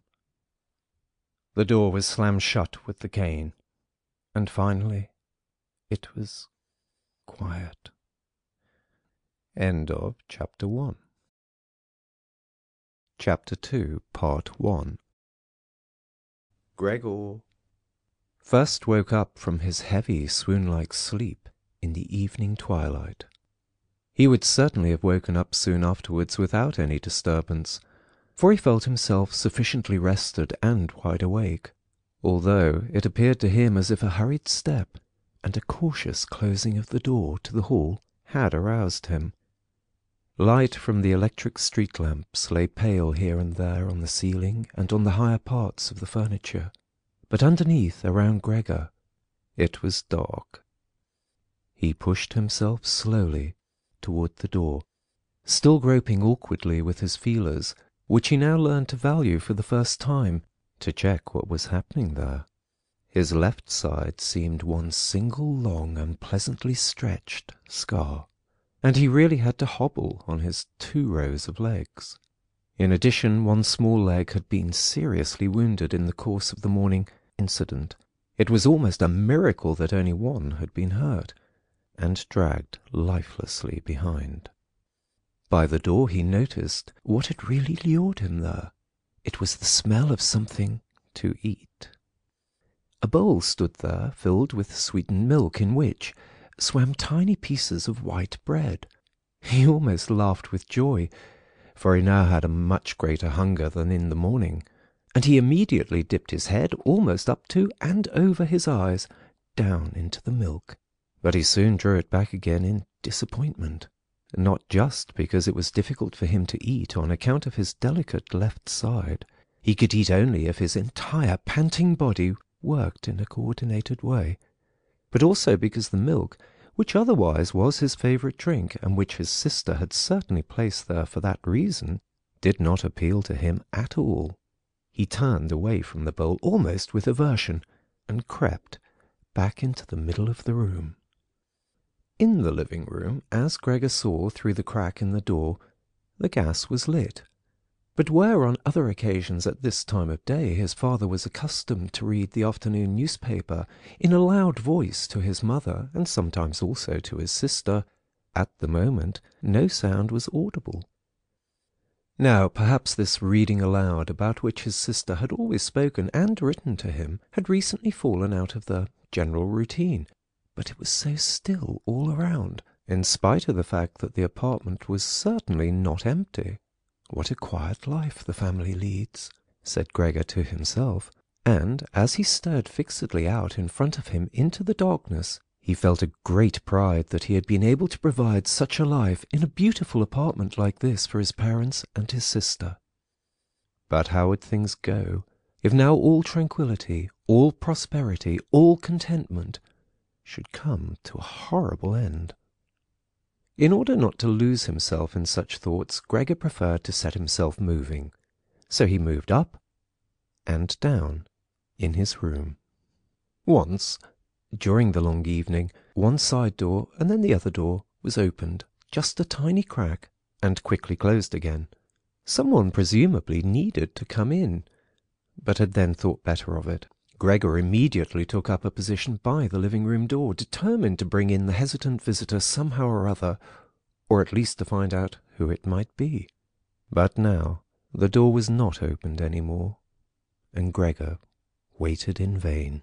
The door was slammed shut with the cane, and finally it was quiet. End of Chapter 1. Chapter 2, Part 1. Gregor first woke up from his heavy, swoon-like sleep in the evening twilight. He would certainly have woken up soon afterwards without any disturbance, for he felt himself sufficiently rested and wide awake, although it appeared to him as if a hurried step and a cautious closing of the door to the hall had aroused him. Light from the electric street lamps lay pale here and there on the ceiling and on the higher parts of the furniture, but underneath, around Gregor, it was dark. He pushed himself slowly toward the door, still groping awkwardly with his feelers, which he now learned to value for the first time, to check what was happening there. His left side seemed one single long, unpleasantly stretched scar, and he really had to hobble on his 2 rows of legs. In addition, one small leg had been seriously wounded in the course of the morning incident. It was almost a miracle that only one had been hurt, and dragged lifelessly behind. By the door he noticed what had really lured him there. It was the smell of something to eat. A bowl stood there filled with sweetened milk in which swam tiny pieces of white bread. He almost laughed with joy, for he now had a much greater hunger than in the morning, and he immediately dipped his head almost up to and over his eyes down into the milk. But he soon drew it back again in disappointment, not just because it was difficult for him to eat on account of his delicate left side. He could eat only if his entire panting body worked in a coordinated way, but also because the milk, which otherwise was his favourite drink, and which his sister had certainly placed there for that reason, did not appeal to him at all. He turned away from the bowl almost with aversion, and crept back into the middle of the room. In the living room, as Gregor saw through the crack in the door, the gas was lit. But where on other occasions at this time of day his father was accustomed to read the afternoon newspaper in a loud voice to his mother, and sometimes also to his sister, at the moment no sound was audible. Now, perhaps this reading aloud, about which his sister had always spoken and written to him, had recently fallen out of the general routine, but it was so still all around, in spite of the fact that the apartment was certainly not empty. What a quiet life the family leads, said Gregor to himself, and as he stared fixedly out in front of him into the darkness, he felt a great pride that he had been able to provide such a life in a beautiful apartment like this for his parents and his sister. But how would things go if now all tranquillity, all prosperity, all contentment should come to a horrible end? In order not to lose himself in such thoughts, Gregor preferred to set himself moving. so he moved up and down in his room. Once, during the long evening, one side door and then the other door was opened, just a tiny crack, and quickly closed again. Someone presumably needed to come in, but had then thought better of it. Gregor immediately took up a position by the living-room door, determined to bring in the hesitant visitor somehow or other, or at least to find out who it might be. But now the door was not opened any more, and Gregor waited in vain.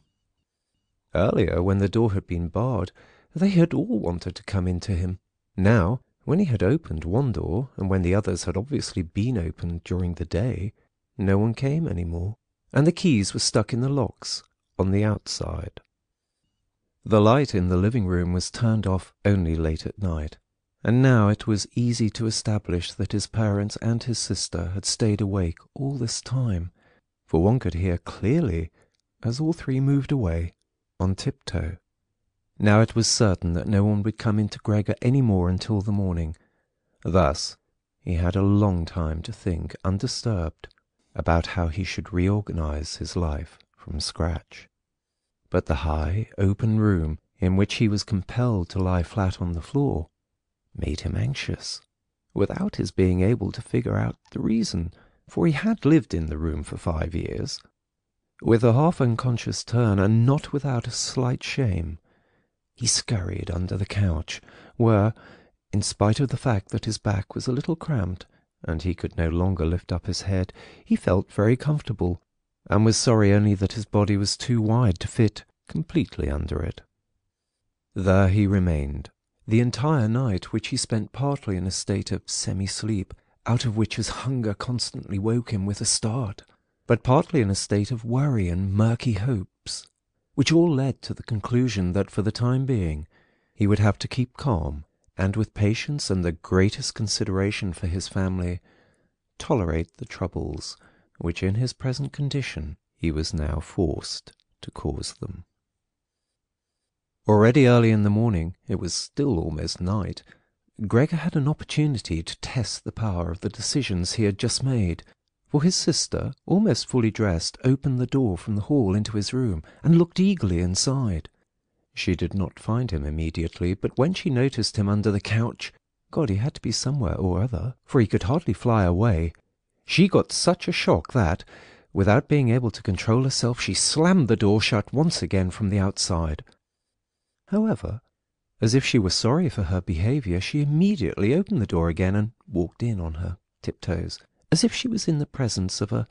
Earlier, when the door had been barred, they had all wanted to come in to him. Now, when he had opened one door, and when the others had obviously been opened during the day, no one came any more, and the keys were stuck in the locks on the outside. The light in the living-room was turned off only late at night, and now it was easy to establish that his parents and his sister had stayed awake all this time, for one could hear clearly as all three moved away on tiptoe. Now it was certain that no one would come into Gregor any more until the morning. Thus he had a long time to think, undisturbed, about how he should reorganize his life from scratch. But the high, open room in which he was compelled to lie flat on the floor made him anxious, without his being able to figure out the reason, for he had lived in the room for 5 years. With a half-unconscious turn, and not without a slight shame, he scurried under the couch, where, in spite of the fact that his back was a little cramped, and he could no longer lift up his head, he felt very comfortable, and was sorry only that his body was too wide to fit completely under it. There he remained, the entire night, which he spent partly in a state of semi-sleep, out of which his hunger constantly woke him with a start, but partly in a state of worry and murky hopes, which all led to the conclusion that for the time being he would have to keep calm, and with patience and the greatest consideration for his family, tolerate the troubles which in his present condition he was now forced to cause them. Already early in the morning, it was still almost night, Gregor had an opportunity to test the power of the decisions he had just made, for his sister, almost fully dressed, opened the door from the hall into his room and looked eagerly inside. She did not find him immediately, but when she noticed him under the couch, God, he had to be somewhere or other, for he could hardly fly away, she got such a shock that, without being able to control herself, she slammed the door shut once again from the outside. However, as if she were sorry for her behaviour, she immediately opened the door again and walked in on her tiptoes, as if she was in the presence of a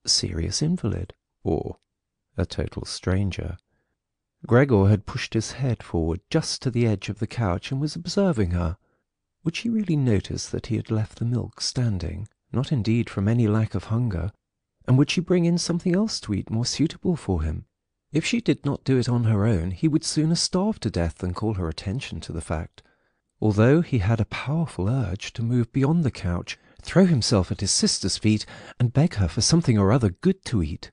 serious invalid, or a total stranger. Gregor had pushed his head forward just to the edge of the couch and was observing her. Would she really notice that he had left the milk standing, not indeed from any lack of hunger, and would she bring in something else to eat more suitable for him? If she did not do it on her own, he would sooner starve to death than call her attention to the fact, although he had a powerful urge to move beyond the couch, throw himself at his sister's feet, and beg her for something or other good to eat.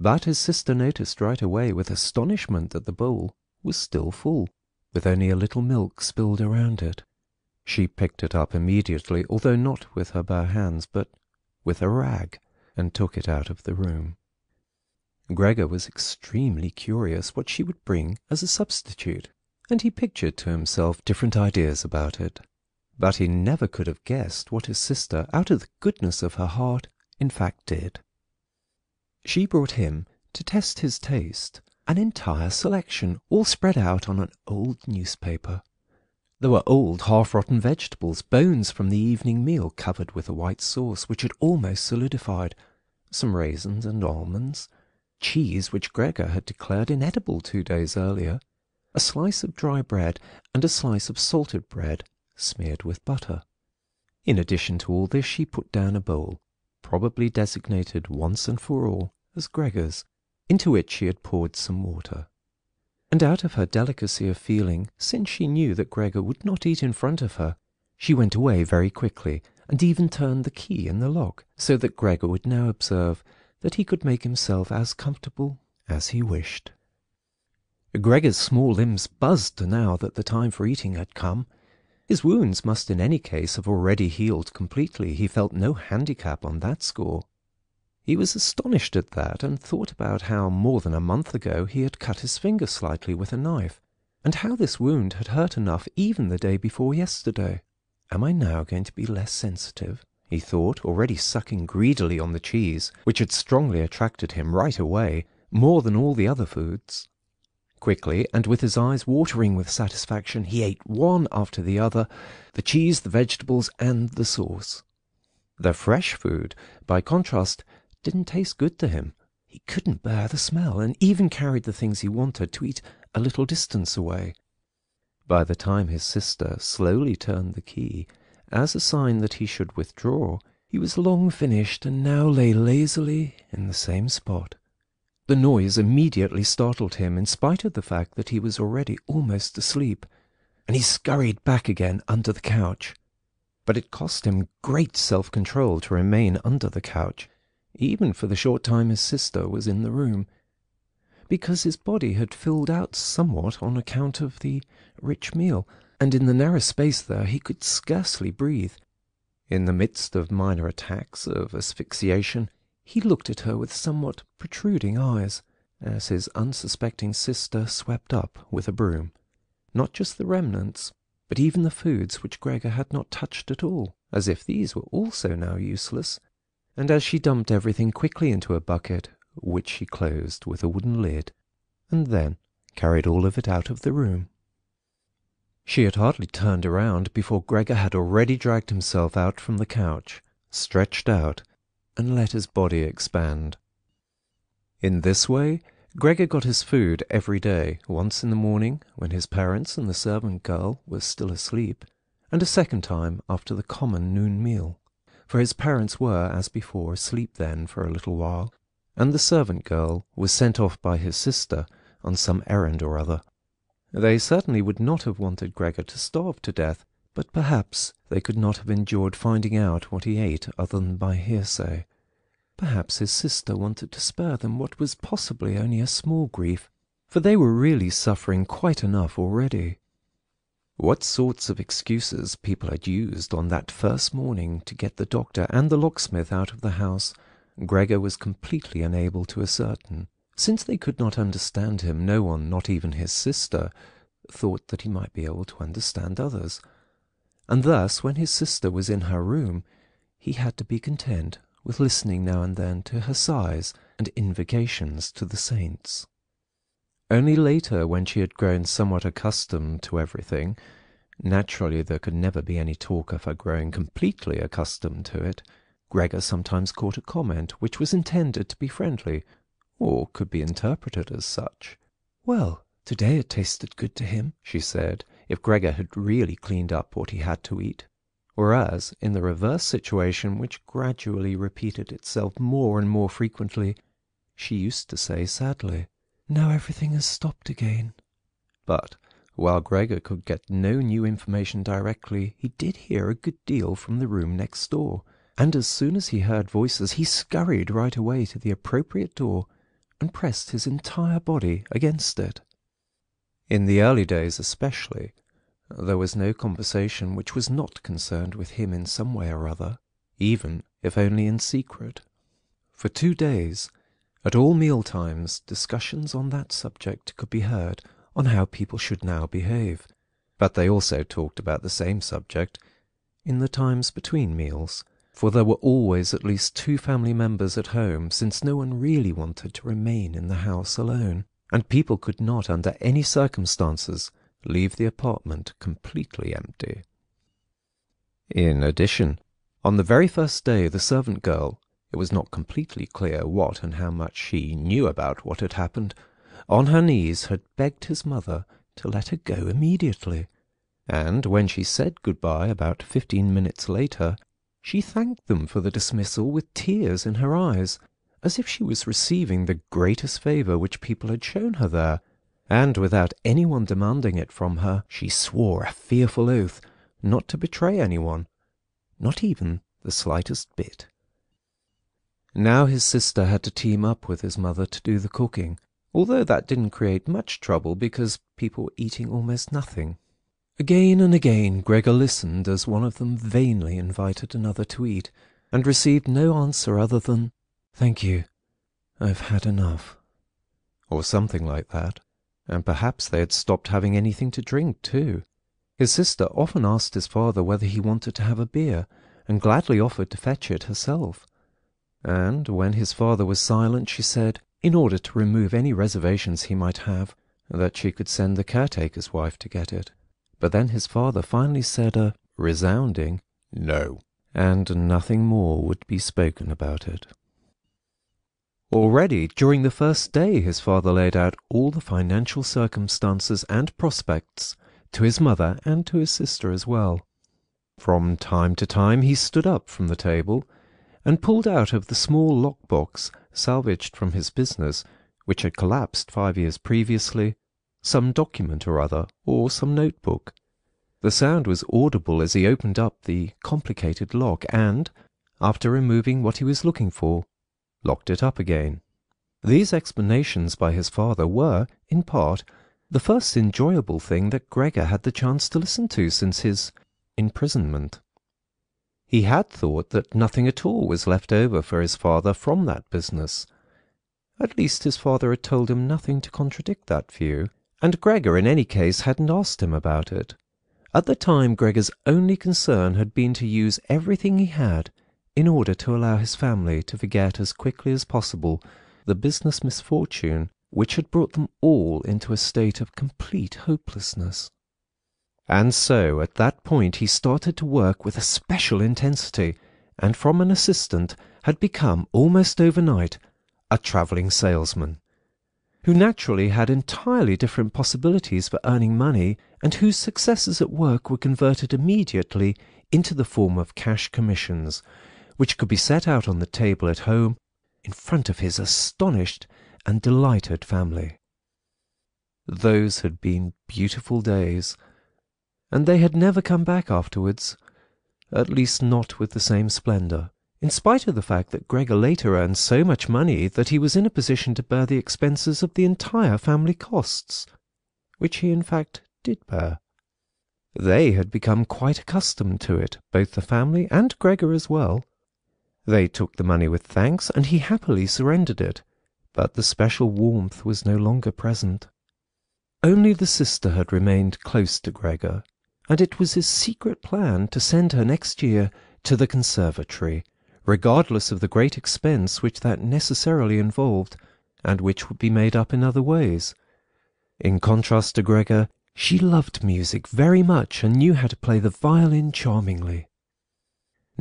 But his sister noticed right away with astonishment that the bowl was still full, with only a little milk spilled around it. She picked it up immediately, although not with her bare hands, but with a rag, and took it out of the room. Gregor was extremely curious what she would bring as a substitute, and he pictured to himself different ideas about it. But he never could have guessed what his sister, out of the goodness of her heart, in fact did. She brought him, to test his taste, an entire selection, all spread out on an old newspaper. There were old half-rotten vegetables, bones from the evening meal covered with a white sauce which had almost solidified, some raisins and almonds, cheese which Gregor had declared inedible 2 days earlier, a slice of dry bread, and a slice of salted bread smeared with butter. In addition to all this, she put down a bowl, probably designated once and for all as Gregor's, into which she had poured some water. And out of her delicacy of feeling, since she knew that Gregor would not eat in front of her, she went away very quickly, and even turned the key in the lock, so that Gregor would now observe that he could make himself as comfortable as he wished. Gregor's small limbs buzzed now that the time for eating had come. His wounds must in any case have already healed completely. He felt no handicap on that score. He was astonished at that, and thought about how more than a month ago he had cut his finger slightly with a knife, and how this wound had hurt enough even the day before yesterday. Am I now going to be less sensitive? He thought, already sucking greedily on the cheese, which had strongly attracted him right away, more than all the other foods. Quickly, and with his eyes watering with satisfaction, he ate one after the other, the cheese, the vegetables, and the sauce. The fresh food, by contrast, didn't taste good to him. He couldn't bear the smell, and even carried the things he wanted to eat a little distance away. By the time his sister slowly turned the key, as a sign that he should withdraw, he was long finished and now lay lazily in the same spot. The noise immediately startled him, in spite of the fact that he was already almost asleep, and he scurried back again under the couch. But it cost him great self-control to remain under the couch, even for the short time his sister was in the room, because his body had filled out somewhat on account of the rich meal, and in the narrow space there he could scarcely breathe. In the midst of minor attacks of asphyxiation, he looked at her with somewhat protruding eyes, as his unsuspecting sister swept up with a broom, not just the remnants, but even the foods which Gregor had not touched at all, as if these were also now useless, and as she dumped everything quickly into a bucket, which she closed with a wooden lid, and then carried all of it out of the room. She had hardly turned around before Gregor had already dragged himself out from the couch, stretched out, and let his body expand. In this way, Gregor got his food every day, once in the morning, when his parents and the servant girl were still asleep, and a second time after the common noon meal, for his parents were, as before, asleep then for a little while, and the servant girl was sent off by his sister on some errand or other. They certainly would not have wanted Gregor to starve to death, but perhaps they could not have endured finding out what he ate other than by hearsay. Perhaps his sister wanted to spare them what was possibly only a small grief, for they were really suffering quite enough already. What sorts of excuses people had used on that first morning to get the doctor and the locksmith out of the house, Gregor was completely unable to ascertain. Since they could not understand him, no one, not even his sister, thought that he might be able to understand others. And thus, when his sister was in her room, he had to be content with listening now and then to her sighs and invocations to the saints. Only later, when she had grown somewhat accustomed to everything, naturally there could never be any talk of her growing completely accustomed to it, Gregor sometimes caught a comment which was intended to be friendly, or could be interpreted as such. "Well, today it tasted good to him," she said, if Gregor had really cleaned up what he had to eat. Whereas, in the reverse situation, which gradually repeated itself more and more frequently, she used to say sadly, "Now everything has stopped again." But, while Gregor could get no new information directly, he did hear a good deal from the room next door, and as soon as he heard voices he scurried right away to the appropriate door and pressed his entire body against it. In the early days especially, there was no conversation which was not concerned with him in some way or other, even if only in secret. For 2 days, at all meal-times, discussions on that subject could be heard, on how people should now behave, but they also talked about the same subject in the times between meals, for there were always at least 2 family members at home, since no one really wanted to remain in the house alone, and people could not under any circumstances leave the apartment completely empty. In addition, on the very first day the servant girl, it was not completely clear what and how much she knew about what had happened, on her knees had begged his mother to let her go immediately, and when she said good-bye about 15 minutes later, she thanked them for the dismissal with tears in her eyes, as if she was receiving the greatest favour which people had shown her there, and without anyone demanding it from her, she swore a fearful oath not to betray anyone, not even the slightest bit. Now his sister had to team up with his mother to do the cooking, although that didn't create much trouble because people were eating almost nothing. Again and again Gregor listened as one of them vainly invited another to eat, and received no answer other than, "Thank you. I've had enough." Or something like that. And perhaps they had stopped having anything to drink, too. His sister often asked his father whether he wanted to have a beer, and gladly offered to fetch it herself. And when his father was silent, she said, in order to remove any reservations he might have, that she could send the caretaker's wife to get it. But then his father finally said a resounding no, and nothing more would be spoken about it. Already, during the first day, his father laid out all the financial circumstances and prospects to his mother and to his sister as well. From time to time he stood up from the table and pulled out of the small lock-box salvaged from his business, which had collapsed 5 years previously, some document or other, or some notebook. The sound was audible as he opened up the complicated lock and, after removing what he was looking for, locked it up again. These explanations by his father were, in part, the first enjoyable thing that Gregor had the chance to listen to since his imprisonment. He had thought that nothing at all was left over for his father from that business. At least his father had told him nothing to contradict that view, and Gregor in any case hadn't asked him about it. At the time Gregor's only concern had been to use everything he had in order to allow his family to forget as quickly as possible the business misfortune which had brought them all into a state of complete hopelessness. And so at that point he started to work with a special intensity, and from an assistant had become, almost overnight, a travelling salesman, who naturally had entirely different possibilities for earning money, and whose successes at work were converted immediately into the form of cash commissions, which could be set out on the table at home in front of his astonished and delighted family. Those had been beautiful days, and they had never come back afterwards, at least not with the same splendour, in spite of the fact that Gregor later earned so much money that he was in a position to bear the expenses of the entire family costs, which he in fact did bear. They had become quite accustomed to it, both the family and Gregor as well. They took the money with thanks, and he happily surrendered it, but the special warmth was no longer present. Only the sister had remained close to Gregor, and it was his secret plan to send her next year to the conservatory, regardless of the great expense which that necessarily involved, and which would be made up in other ways. In contrast to Gregor, she loved music very much and knew how to play the violin charmingly.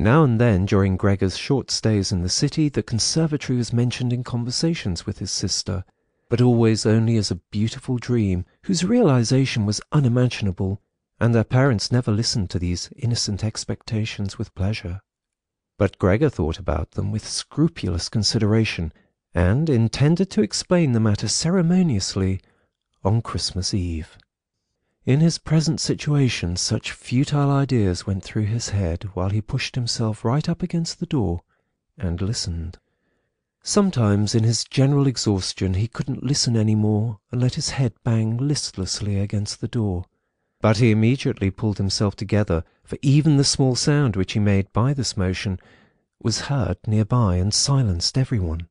Now and then during Gregor's short stays in the city, the conservatory was mentioned in conversations with his sister, but always only as a beautiful dream whose realization was unimaginable, and their parents never listened to these innocent expectations with pleasure. But Gregor thought about them with scrupulous consideration, and intended to explain the matter ceremoniously on Christmas Eve. In his present situation, such futile ideas went through his head while he pushed himself right up against the door and listened. Sometimes, in his general exhaustion, he couldn't listen any more and let his head bang listlessly against the door. But he immediately pulled himself together, for even the small sound which he made by this motion was heard nearby and silenced everyone.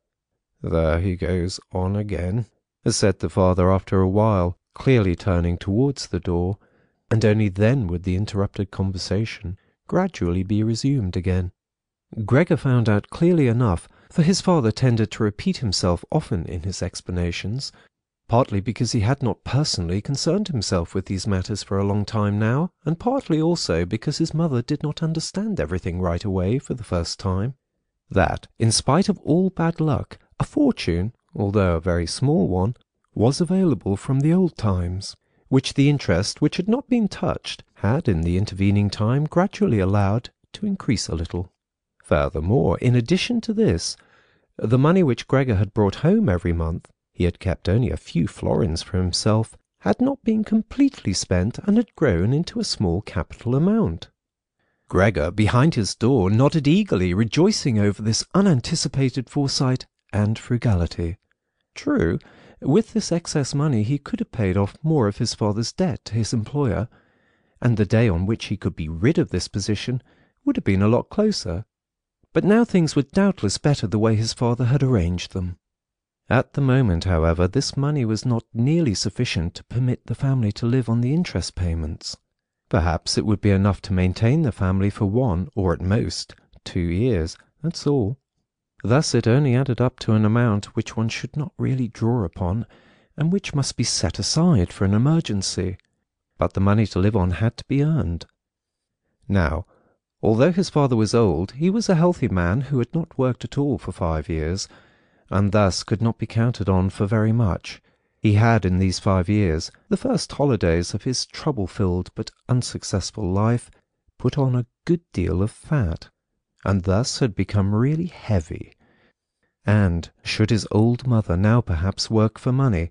"There he goes on again," said the father after a while, clearly turning towards the door, and only then would the interrupted conversation gradually be resumed again. Gregor found out clearly enough, for his father tended to repeat himself often in his explanations, partly because he had not personally concerned himself with these matters for a long time now, and partly also because his mother did not understand everything right away for the first time, that, in spite of all bad luck, a fortune, although a very small one, was available from the old times, which the interest, which had not been touched, had in the intervening time gradually allowed to increase a little. Furthermore, in addition to this, the money which Gregor had brought home every month, he had kept only a few florins for himself, had not been completely spent and had grown into a small capital amount. Gregor, behind his door, nodded eagerly, rejoicing over this unanticipated foresight and frugality. True, with this excess money he could have paid off more of his father's debt to his employer, and the day on which he could be rid of this position would have been a lot closer. But now things were doubtless better the way his father had arranged them. At the moment, however, this money was not nearly sufficient to permit the family to live on the interest payments. Perhaps it would be enough to maintain the family for 1, or at most 2 years, that's all. Thus it only added up to an amount which one should not really draw upon, and which must be set aside for an emergency. But the money to live on had to be earned. Now, although his father was old, he was a healthy man who had not worked at all for 5 years, and thus could not be counted on for very much. He had in these 5 years, the first holidays of his trouble-filled but unsuccessful life, put on a good deal of fat, and thus had become really heavy. And should his old mother now perhaps work for money,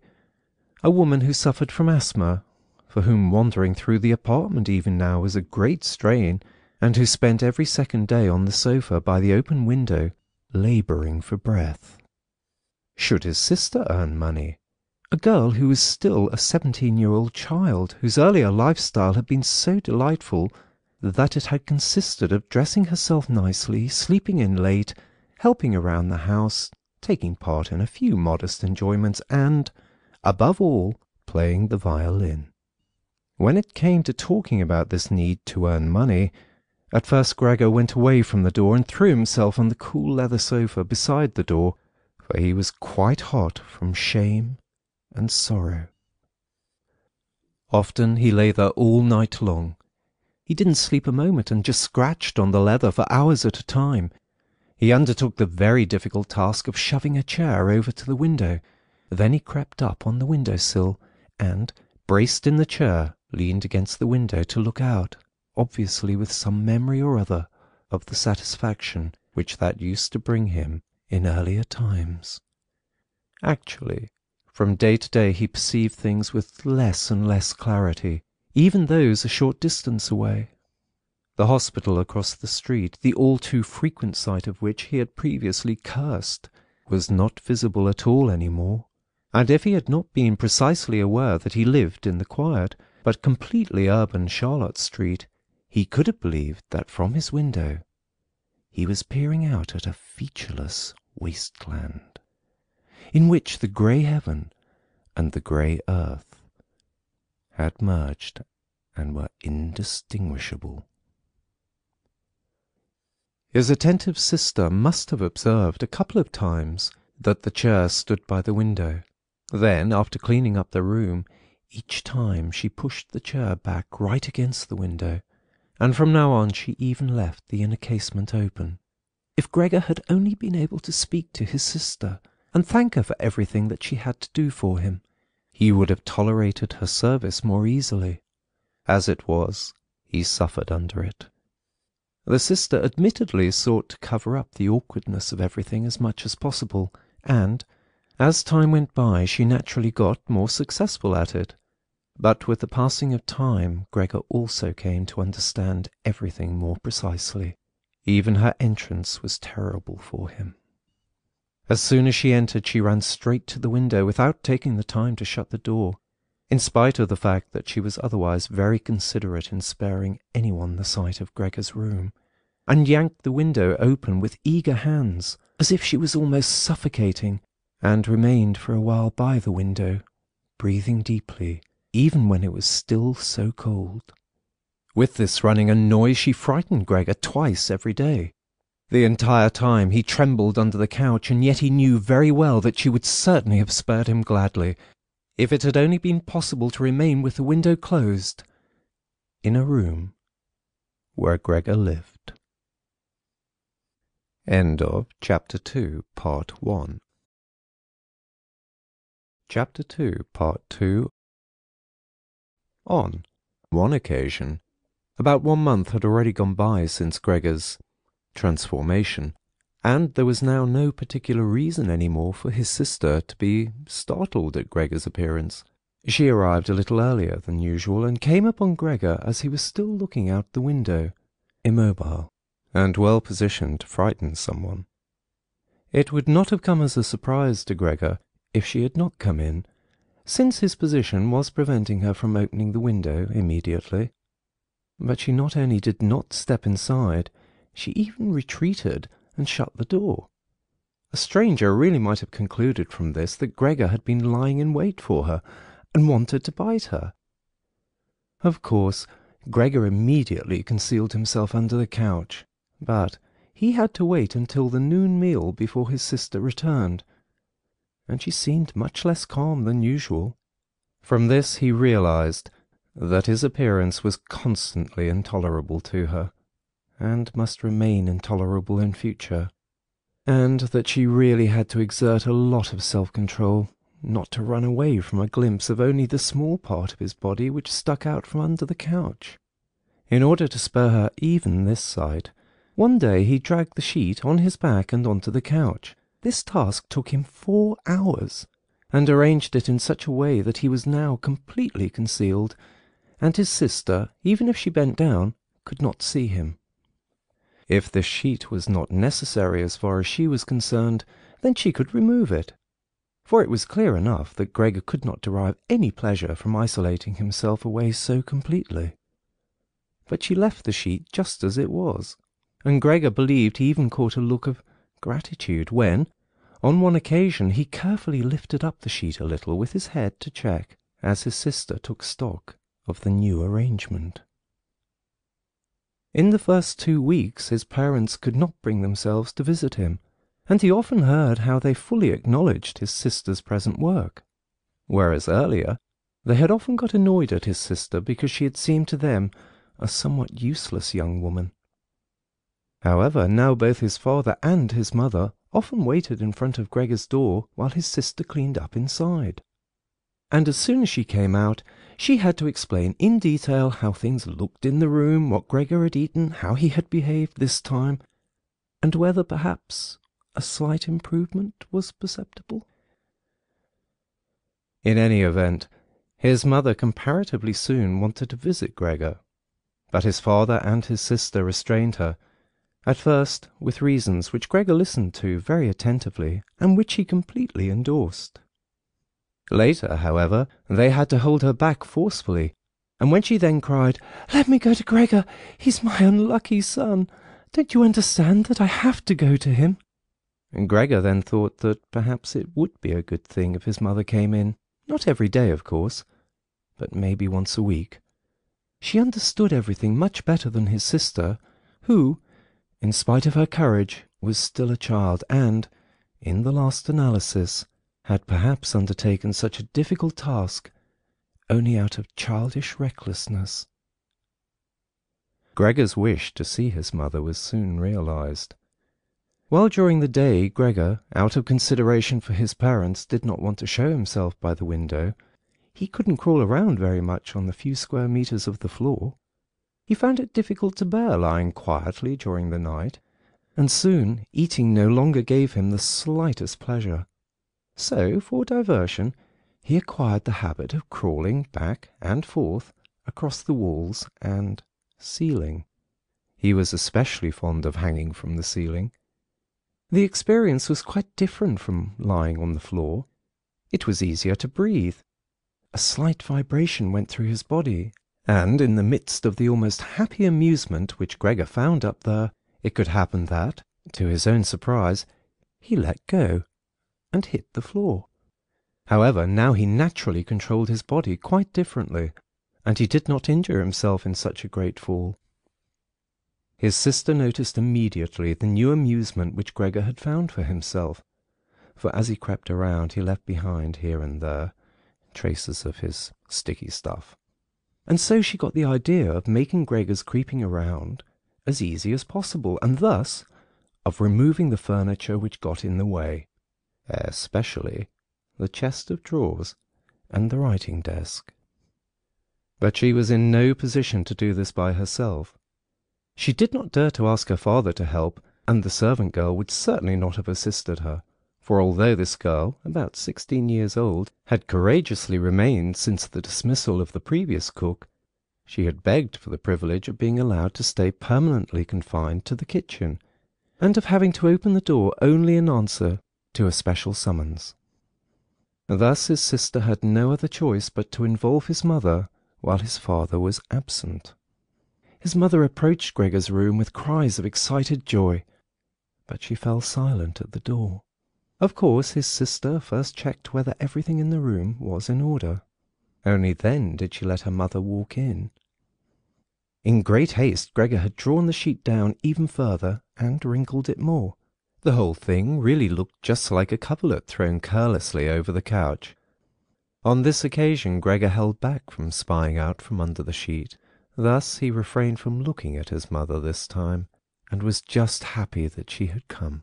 a woman who suffered from asthma, for whom wandering through the apartment even now was a great strain, and who spent every second day on the sofa by the open window, labouring for breath? Should his sister earn money? A girl who was still a 17-year-old child, whose earlier lifestyle had been so delightful that it had consisted of dressing herself nicely, sleeping in late, helping around the house, taking part in a few modest enjoyments, and, above all, playing the violin. When it came to talking about this need to earn money, at first Gregor went away from the door and threw himself on the cool leather sofa beside the door, for he was quite hot from shame and sorrow. Often he lay there all night long. He didn't sleep a moment and just scratched on the leather for hours at a time. He undertook the very difficult task of shoving a chair over to the window. Then he crept up on the window-sill and, braced in the chair, leaned against the window to look out, obviously with some memory or other of the satisfaction which that used to bring him in earlier times. Actually, from day to day he perceived things with less and less clarity, even those a short distance away. The hospital across the street, the all-too-frequent sight of which he had previously cursed, was not visible at all any more, and if he had not been precisely aware that he lived in the quiet but completely urban Charlotte Street, he could have believed that from his window he was peering out at a featureless wasteland, in which the grey heaven and the grey earth had merged and were indistinguishable. His attentive sister must have observed a couple of times that the chair stood by the window. Then, after cleaning up the room, each time she pushed the chair back right against the window, and from now on she even left the inner casement open. If Gregor had only been able to speak to his sister and thank her for everything that she had to do for him, he would have tolerated her service more easily. As it was, he suffered under it. The sister admittedly sought to cover up the awkwardness of everything as much as possible, and, as time went by, she naturally got more successful at it. But with the passing of time, Gregor also came to understand everything more precisely. Even her entrance was terrible for him. As soon as she entered, she ran straight to the window without taking the time to shut the door, in spite of the fact that she was otherwise very considerate in sparing anyone the sight of Gregor's room, and yanked the window open with eager hands, as if she was almost suffocating, and remained for a while by the window, breathing deeply, even when it was still so cold. With this running and noise she frightened Gregor twice every day. The entire time he trembled under the couch, and yet he knew very well that she would certainly have spared him gladly, if it had only been possible to remain with the window closed, in a room where Gregor lived. End of Chapter 2, Part 1. Chapter 2, Part 2. On one occasion, about 1 month had already gone by since Gregor's transformation, and there was now no particular reason any more for his sister to be startled at Gregor's appearance. She arrived a little earlier than usual, and came upon Gregor as he was still looking out the window, immobile, and well positioned to frighten someone. It would not have come as a surprise to Gregor if she had not come in, since his position was preventing her from opening the window immediately. But she not only did not step inside, she even retreated and shut the door. A stranger really might have concluded from this that Gregor had been lying in wait for her and wanted to bite her. Of course, Gregor immediately concealed himself under the couch, but he had to wait until the noon meal before his sister returned, and she seemed much less calm than usual. From this he realized that his appearance was constantly intolerable to her, and must remain intolerable in future, and that she really had to exert a lot of self-control not to run away from a glimpse of only the small part of his body which stuck out from under the couch. In order to spare her even this sight, one day he dragged the sheet on his back and onto the couch. This task took him 4 hours, and arranged it in such a way that he was now completely concealed, and his sister, even if she bent down, could not see him. If this sheet was not necessary as far as she was concerned, then she could remove it, for it was clear enough that Gregor could not derive any pleasure from isolating himself away so completely. But she left the sheet just as it was, and Gregor believed he even caught a look of gratitude when, on one occasion, he carefully lifted up the sheet a little with his head to check, as his sister took stock of the new arrangement. In the first 2 weeks his parents could not bring themselves to visit him, and he often heard how they fully acknowledged his sister's present work, whereas earlier they had often got annoyed at his sister because she had seemed to them a somewhat useless young woman. However, now both his father and his mother often waited in front of Gregor's door while his sister cleaned up inside. And as soon as she came out, she had to explain in detail how things looked in the room, what Gregor had eaten, how he had behaved this time, and whether perhaps a slight improvement was perceptible. In any event, his mother comparatively soon wanted to visit Gregor, but his father and his sister restrained her, at first with reasons which Gregor listened to very attentively and which he completely endorsed. Later, however, they had to hold her back forcefully, and when she then cried, "Let me go to Gregor, he's my unlucky son. Don't you understand that I have to go to him?" And Gregor then thought that perhaps it would be a good thing if his mother came in, not every day, of course, but maybe once a week. She understood everything much better than his sister, who, in spite of her courage, was still a child, and, in the last analysis, had perhaps undertaken such a difficult task only out of childish recklessness. Gregor's wish to see his mother was soon realized. While during the day Gregor, out of consideration for his parents, did not want to show himself by the window, he couldn't crawl around very much on the few square meters of the floor. He found it difficult to bear lying quietly during the night, and soon eating no longer gave him the slightest pleasure. So, for diversion, he acquired the habit of crawling back and forth across the walls and ceiling. He was especially fond of hanging from the ceiling. The experience was quite different from lying on the floor. It was easier to breathe. A slight vibration went through his body, and in the midst of the almost happy amusement which Gregor found up there, it could happen that, to his own surprise, he let go and hit the floor. However, now he naturally controlled his body quite differently, and he did not injure himself in such a great fall. His sister noticed immediately the new amusement which Gregor had found for himself, for as he crept around he left behind here and there traces of his sticky stuff. And so she got the idea of making Gregor's creeping around as easy as possible, and thus of removing the furniture which got in the way, especially the chest of drawers and the writing desk. But she was in no position to do this by herself. She did not dare to ask her father to help, and the servant girl would certainly not have assisted her, for although this girl, about 16 years old, had courageously remained since the dismissal of the previous cook, she had begged for the privilege of being allowed to stay permanently confined to the kitchen, and of having to open the door only in answer to a special summons. Thus his sister had no other choice but to involve his mother while his father was absent. His mother approached Gregor's room with cries of excited joy, but she fell silent at the door. Of course, his sister first checked whether everything in the room was in order. Only then did she let her mother walk in. In great haste, Gregor had drawn the sheet down even further and wrinkled it more. The whole thing really looked just like a coverlet thrown carelessly over the couch. On this occasion Gregor held back from spying out from under the sheet. Thus he refrained from looking at his mother this time, and was just happy that she had come.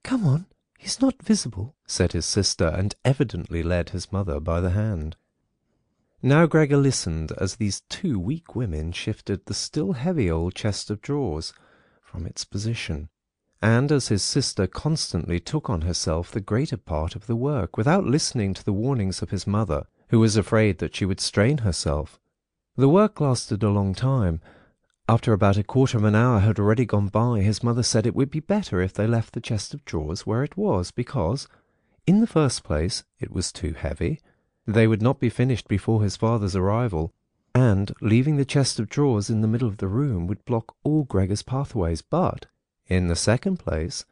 "Come on, he's not visible," said his sister, and evidently led his mother by the hand. Now Gregor listened as these two weak women shifted the still heavy old chest of drawers from its position, and as his sister constantly took on herself the greater part of the work, without listening to the warnings of his mother, who was afraid that she would strain herself. The work lasted a long time. After about a quarter of an hour had already gone by, his mother said it would be better if they left the chest of drawers where it was, because, in the first place, it was too heavy, they would not be finished before his father's arrival, and leaving the chest of drawers in the middle of the room would block all Gregor's pathways, but, in the second place,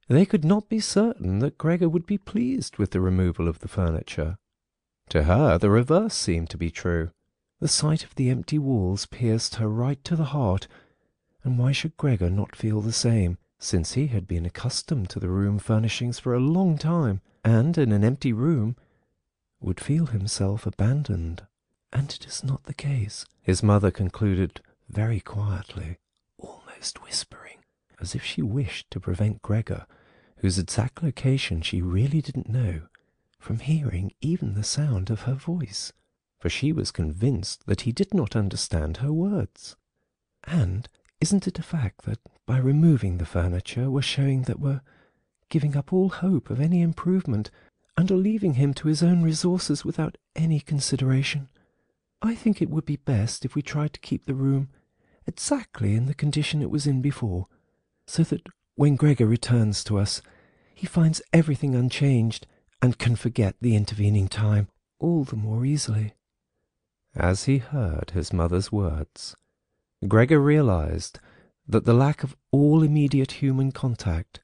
they could not be certain that Gregor would be pleased with the removal of the furniture. To her the reverse seemed to be true. The sight of the empty walls pierced her right to the heart, and why should Gregor not feel the same, since he had been accustomed to the room furnishings for a long time, and in an empty room would feel himself abandoned? And it is not the case, his mother concluded very quietly, almost whispering, as if she wished to prevent Gregor, whose exact location she really didn't know, from hearing even the sound of her voice, for she was convinced that he did not understand her words. And isn't it a fact that by removing the furniture we're showing that we're giving up all hope of any improvement, and are leaving him to his own resources without any consideration? I think it would be best if we tried to keep the room exactly in the condition it was in before, so that when Gregor returns to us, he finds everything unchanged and can forget the intervening time all the more easily." As he heard his mother's words, Gregor realized that the lack of all immediate human contact,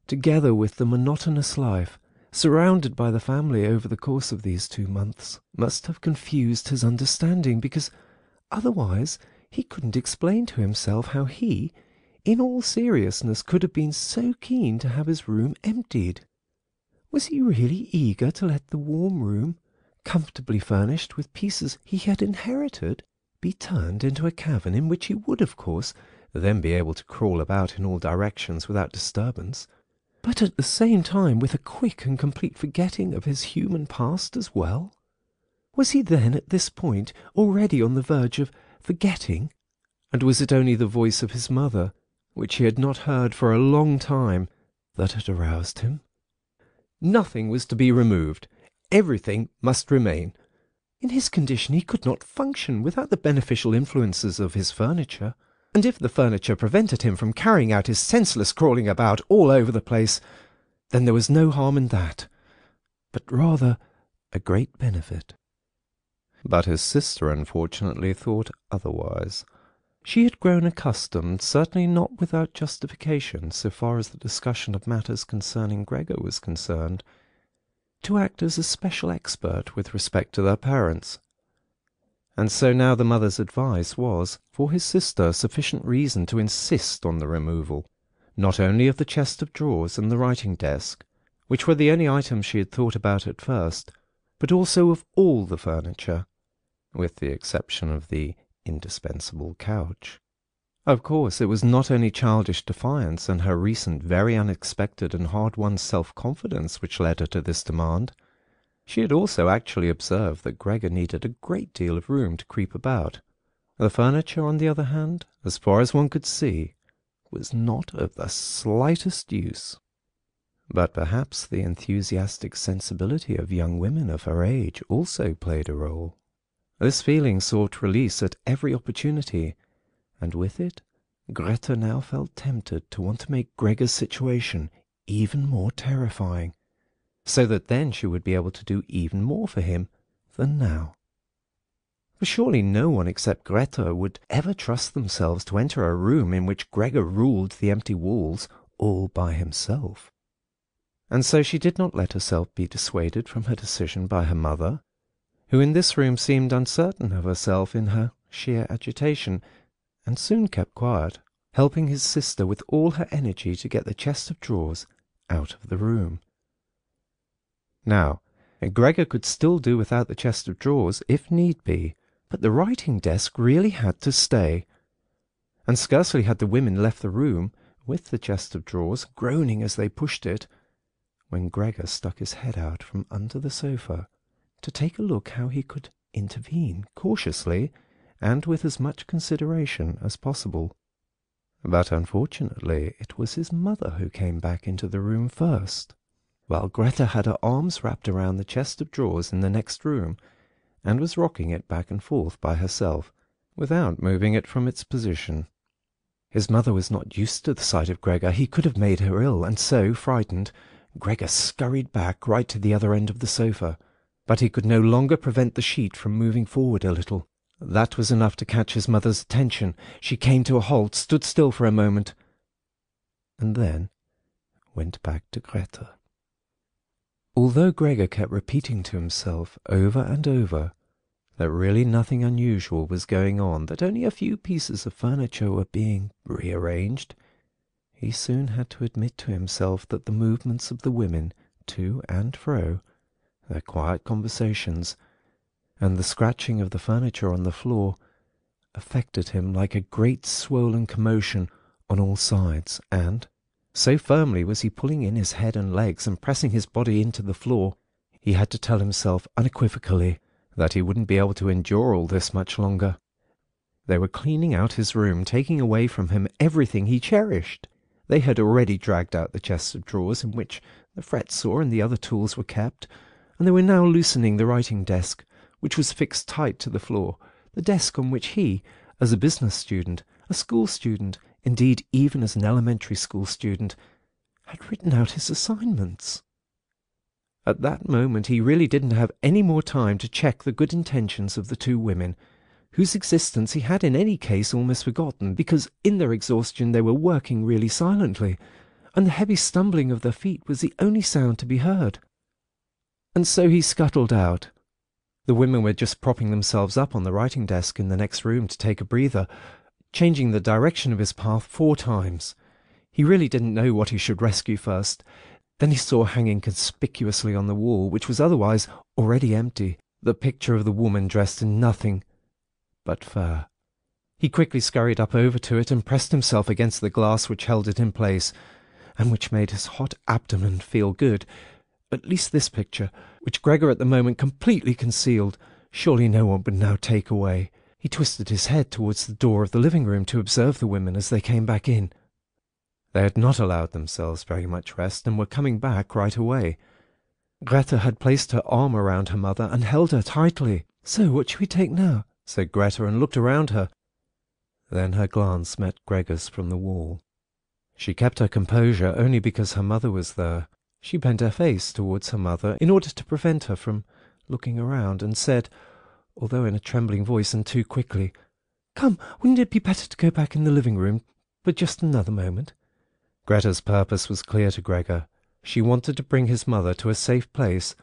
together with the monotonous life surrounded by the family over the course of these 2 months, must have confused his understanding, because otherwise he couldn't explain to himself how he, in all seriousness, could have been so keen to have his room emptied. Was he really eager to let the warm room, comfortably furnished with pieces he had inherited, be turned into a cavern in which he would, of course, then be able to crawl about in all directions without disturbance, but at the same time with a quick and complete forgetting of his human past as well? Was he then at this point already on the verge of forgetting? And was it only the voice of his mother, which he had not heard for a long time, that had aroused him? Nothing was to be removed. Everything must remain. In his condition he could not function without the beneficial influences of his furniture, and if the furniture prevented him from carrying out his senseless crawling about all over the place, then there was no harm in that, but rather a great benefit. But his sister unfortunately thought otherwise. She had grown accustomed, certainly not without justification so far as the discussion of matters concerning Gregor was concerned, to act as a special expert with respect to their parents. And so now the mother's advice was, for his sister, sufficient reason to insist on the removal, not only of the chest of drawers and the writing desk, which were the only items she had thought about at first, but also of all the furniture, with the exception of the indispensable couch. Of course, it was not only childish defiance and her recent very unexpected and hard-won self-confidence which led her to this demand. She had also actually observed that Gregor needed a great deal of room to creep about. The furniture, on the other hand, as far as one could see, was not of the slightest use. But perhaps the enthusiastic sensibility of young women of her age also played a role. This feeling sought release at every opportunity, and with it, Greta now felt tempted to want to make Gregor's situation even more terrifying, so that then she would be able to do even more for him than now. For surely no one except Greta would ever trust themselves to enter a room in which Gregor ruled the empty walls all by himself. And so she did not let herself be dissuaded from her decision by her mother, who in this room seemed uncertain of herself in her sheer agitation, and soon kept quiet, helping his sister with all her energy to get the chest of drawers out of the room. Now, Gregor could still do without the chest of drawers, if need be, but the writing desk really had to stay. And scarcely had the women left the room, with the chest of drawers, groaning as they pushed it, when Gregor stuck his head out from under the sofa to take a look how he could intervene cautiously and with as much consideration as possible. But unfortunately it was his mother who came back into the room first, while Greta had her arms wrapped around the chest of drawers in the next room, and was rocking it back and forth by herself, without moving it from its position. His mother was not used to the sight of Gregor. He could have made her ill, and so, frightened, Gregor scurried back right to the other end of the sofa. But he could no longer prevent the sheet from moving forward a little. That was enough to catch his mother's attention. She came to a halt, stood still for a moment, and then went back to Greta. Although Gregor kept repeating to himself over and over that really nothing unusual was going on, that only a few pieces of furniture were being rearranged, he soon had to admit to himself that the movements of the women to and fro, their quiet conversations, and the scratching of the furniture on the floor affected him like a great swollen commotion on all sides, and so firmly was he pulling in his head and legs and pressing his body into the floor, he had to tell himself unequivocally that he wouldn't be able to endure all this much longer. They were cleaning out his room, taking away from him everything he cherished. They had already dragged out the chest of drawers in which the fret-saw and the other tools were kept, and they were now loosening the writing desk, which was fixed tight to the floor, the desk on which he, as a business student, a school student, indeed even as an elementary school student, had written out his assignments. At that moment he really didn't have any more time to check the good intentions of the two women, whose existence he had in any case almost forgotten, because in their exhaustion they were working really silently, and the heavy stumbling of their feet was the only sound to be heard. And so he scuttled out. The women were just propping themselves up on the writing desk in the next room to take a breather, changing the direction of his path 4 times. He really didn't know what he should rescue first. Then he saw hanging conspicuously on the wall, which was otherwise already empty, the picture of the woman dressed in nothing but fur. He quickly scurried up over to it and pressed himself against the glass which held it in place, and which made his hot abdomen feel good. At least this picture, which Gregor at the moment completely concealed, surely no one would now take away. He twisted his head towards the door of the living room to observe the women as they came back in. They had not allowed themselves very much rest, and were coming back right away. Greta had placed her arm around her mother and held her tightly. "So what shall we take now?" said Greta, and looked around her. Then her glance met Gregor's from the wall. She kept her composure only because her mother was there. She bent her face towards her mother in order to prevent her from looking around, and said, although in a trembling voice and too quickly, "Come, wouldn't it be better to go back in the living room for just another moment?" Greta's purpose was clear to Gregor. She wanted to bring his mother to a safe place,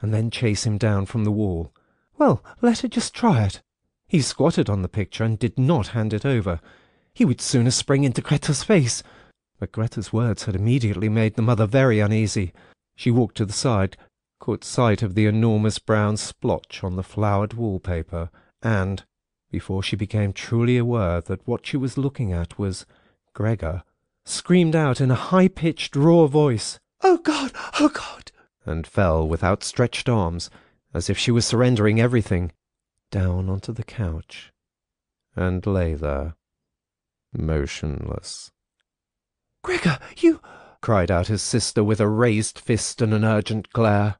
and then chase him down from the wall. Well, let her just try it. He squatted on the picture and did not hand it over. He would sooner spring into Greta's face. But Greta's words had immediately made the mother very uneasy. She walked to the side, caught sight of the enormous brown splotch on the flowered wallpaper, and, before she became truly aware that what she was looking at was Gregor, screamed out in a high-pitched, raw voice, "Oh God! Oh God!" and fell with outstretched arms, as if she was surrendering everything, down onto the couch, and lay there, motionless. "Gregor, you—" cried out his sister with a raised fist and an urgent glare.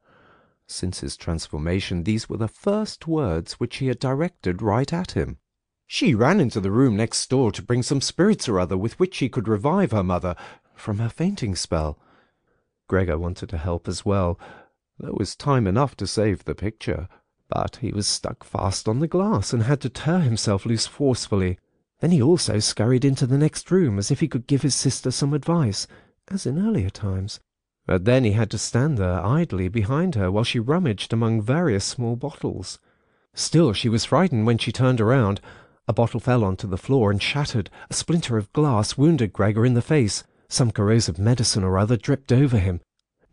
Since his transformation, these were the first words which he had directed right at him. She ran into the room next door to bring some spirits or other with which she could revive her mother from her fainting spell. Gregor wanted to help as well. There was time enough to save the picture, but he was stuck fast on the glass and had to tear himself loose forcefully. Then he also scurried into the next room as if he could give his sister some advice, as in earlier times. But then he had to stand there idly behind her while she rummaged among various small bottles. Still, she was frightened when she turned around. A bottle fell onto the floor and shattered. A splinter of glass wounded Gregor in the face. Some corrosive medicine or other dripped over him.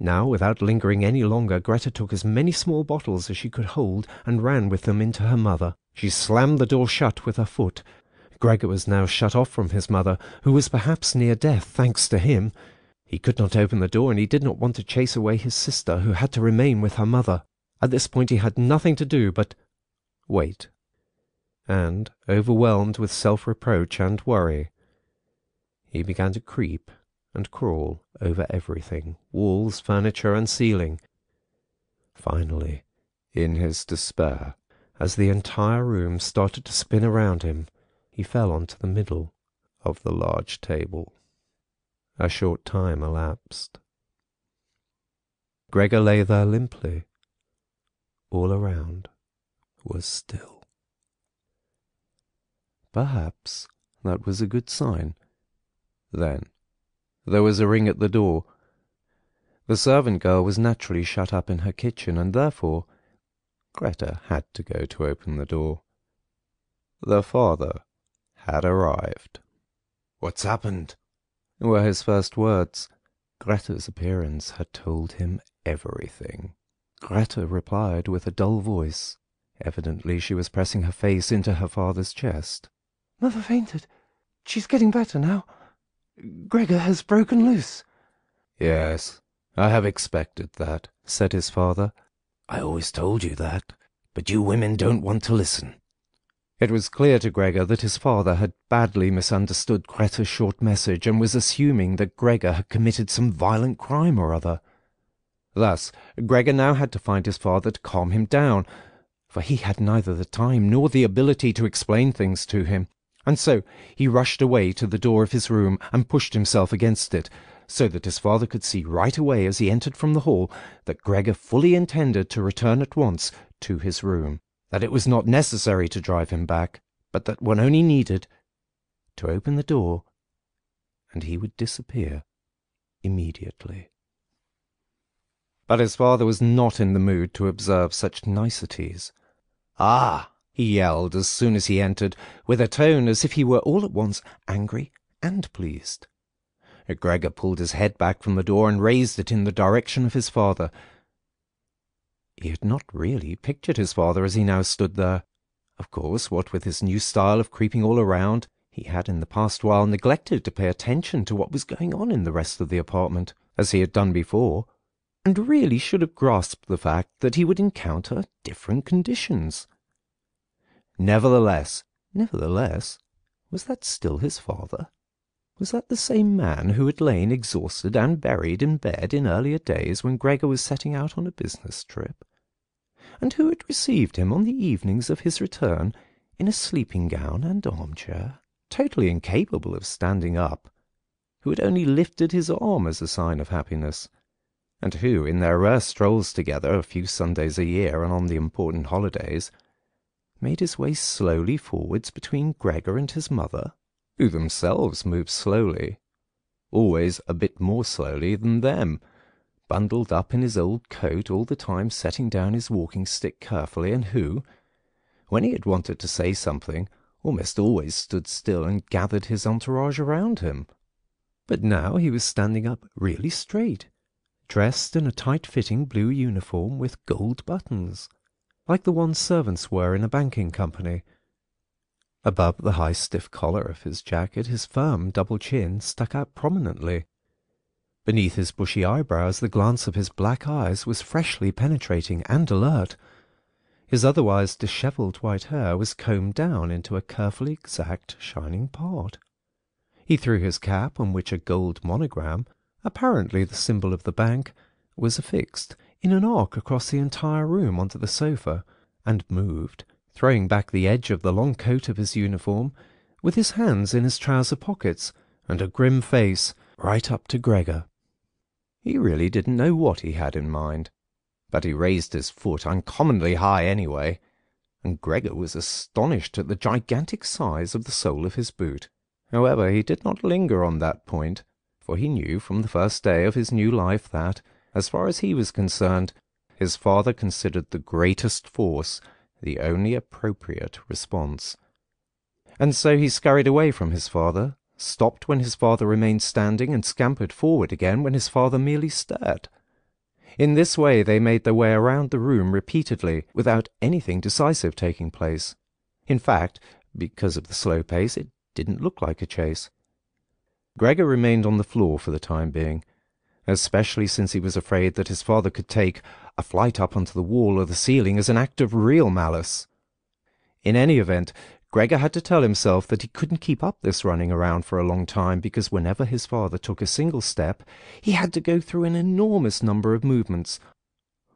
Now, without lingering any longer, Greta took as many small bottles as she could hold and ran with them into her mother. She slammed the door shut with her foot. Gregor was now shut off from his mother, who was perhaps near death, thanks to him. He could not open the door, and he did not want to chase away his sister, who had to remain with her mother. At this point he had nothing to do but wait. And, overwhelmed with self-reproach and worry, he began to creep and crawl over everything, walls, furniture, and ceiling. Finally, in his despair, as the entire room started to spin around him, he fell onto the middle of the large table. A short time elapsed. Gregor lay there limply. All around was still. Perhaps that was a good sign. Then there was a ring at the door. The servant girl was naturally shut up in her kitchen, and therefore Greta had to go to open the door. The father had arrived. "What's happened?" were his first words. Greta's appearance had told him everything. Greta replied with a dull voice. Evidently she was pressing her face into her father's chest. "Mother fainted. She's getting better now. Gregor has broken loose." "Yes, I have expected that," said his father. "I always told you that, but you women don't want to listen." It was clear to Gregor that his father had badly misunderstood Greta's short message and was assuming that Gregor had committed some violent crime or other. Thus, Gregor now had to find his father to calm him down, for he had neither the time nor the ability to explain things to him, and so he rushed away to the door of his room and pushed himself against it, so that his father could see right away as he entered from the hall that Gregor fully intended to return at once to his room, that it was not necessary to drive him back, but that one only needed to open the door, and he would disappear immediately. But his father was not in the mood to observe such niceties. "Ah!" he yelled as soon as he entered, with a tone as if he were all at once angry and pleased. Gregor pulled his head back from the door and raised it in the direction of his father. He had not really pictured his father as he now stood there. Of course, what with his new style of creeping all around, he had in the past while neglected to pay attention to what was going on in the rest of the apartment, as he had done before, and really should have grasped the fact that he would encounter different conditions. Nevertheless, was that still his father? Was that the same man who had lain exhausted and buried in bed in earlier days when Gregor was setting out on a business trip, and who had received him on the evenings of his return in a sleeping-gown and armchair, totally incapable of standing up, who had only lifted his arm as a sign of happiness, and who, in their rare strolls together a few Sundays a year and on the important holidays, made his way slowly forwards between Gregor and his mother, who themselves moved slowly, always a bit more slowly than them, bundled up in his old coat all the time setting down his walking-stick carefully, and who, when he had wanted to say something, almost always stood still and gathered his entourage around him. But now he was standing up really straight, dressed in a tight-fitting blue uniform with gold buttons, like the ones servants wear in a banking company. Above the high stiff collar of his jacket his firm double chin stuck out prominently. Beneath his bushy eyebrows the glance of his black eyes was freshly penetrating and alert. His otherwise dishevelled white hair was combed down into a carefully exact shining part. He threw his cap, on which a gold monogram, apparently the symbol of the bank, was affixed in an arc across the entire room onto the sofa, and moved, throwing back the edge of the long coat of his uniform, with his hands in his trouser pockets, and a grim face, right up to Gregor. He really didn't know what he had in mind, but he raised his foot uncommonly high anyway, and Gregor was astonished at the gigantic size of the sole of his boot. However, he did not linger on that point, for he knew from the first day of his new life that, as far as he was concerned, his father considered the greatest force the only appropriate response. And so he scurried away from his father, stopped when his father remained standing, and scampered forward again when his father merely stared. In this way they made their way around the room repeatedly, without anything decisive taking place. In fact, because of the slow pace, it didn't look like a chase. Gregor remained on the floor for the time being, especially since he was afraid that his father could take a flight up onto the wall or the ceiling as an act of real malice. In any event, Gregor had to tell himself that he couldn't keep up this running around for a long time, because whenever his father took a single step, he had to go through an enormous number of movements.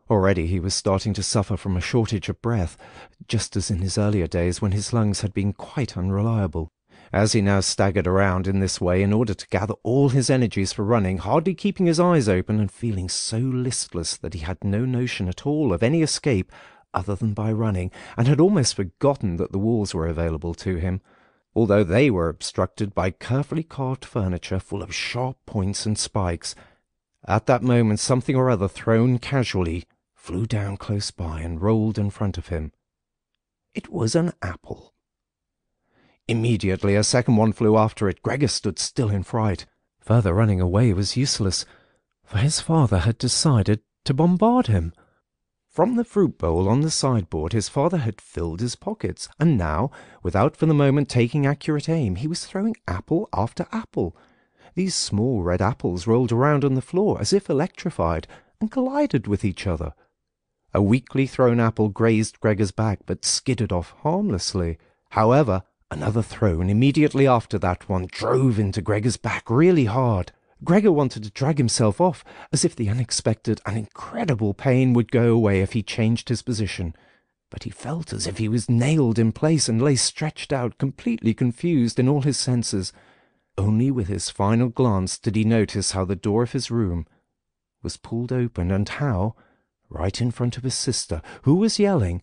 Already he was starting to suffer from a shortage of breath, just as in his earlier days when his lungs had been quite unreliable. As he now staggered around in this way in order to gather all his energies for running, hardly keeping his eyes open and feeling so listless that he had no notion at all of any escape other than by running, and had almost forgotten that the walls were available to him, although they were obstructed by carefully carved furniture full of sharp points and spikes. At that moment something or other thrown casually flew down close by and rolled in front of him. It was an apple. Immediately a second one flew after it. Gregor stood still in fright. Further running away was useless, for his father had decided to bombard him. From the fruit bowl on the sideboard his father had filled his pockets, and now, without for the moment taking accurate aim, he was throwing apple after apple. These small red apples rolled around on the floor as if electrified, and collided with each other. A weakly thrown apple grazed Gregor's back, but skidded off harmlessly. However, another thrown immediately after that one drove into Gregor's back really hard. Gregor wanted to drag himself off, as if the unexpected and incredible pain would go away if he changed his position. But he felt as if he was nailed in place and lay stretched out, completely confused in all his senses. Only with his final glance did he notice how the door of his room was pulled open, and how, right in front of his sister, who was yelling,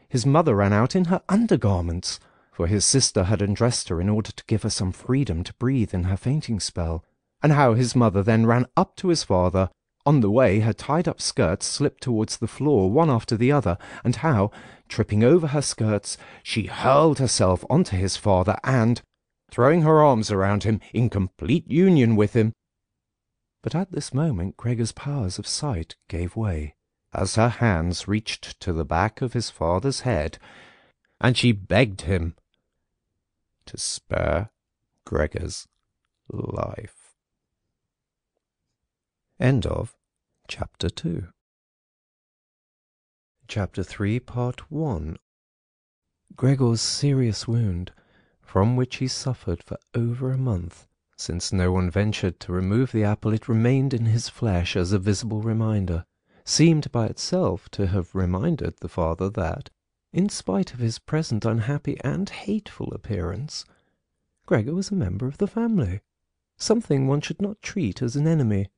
his mother ran out in her undergarments, for his sister had undressed her in order to give her some freedom to breathe in her fainting spell, and how his mother then ran up to his father, on the way her tied-up skirts slipped towards the floor one after the other, and how, tripping over her skirts, she hurled herself onto his father and, throwing her arms around him in complete union with him. But at this moment Gregor's powers of sight gave way, as her hands reached to the back of his father's head, and she begged him to spare Gregor's life. End of Chapter 2. Chapter 3, Part 1. Gregor's serious wound, from which he suffered for over a month. Since no one ventured to remove the apple, it remained in his flesh as a visible reminder, seemed by itself to have reminded the father that, in spite of his present unhappy and hateful appearance, Gregor was a member of the family, something one should not treat as an enemy,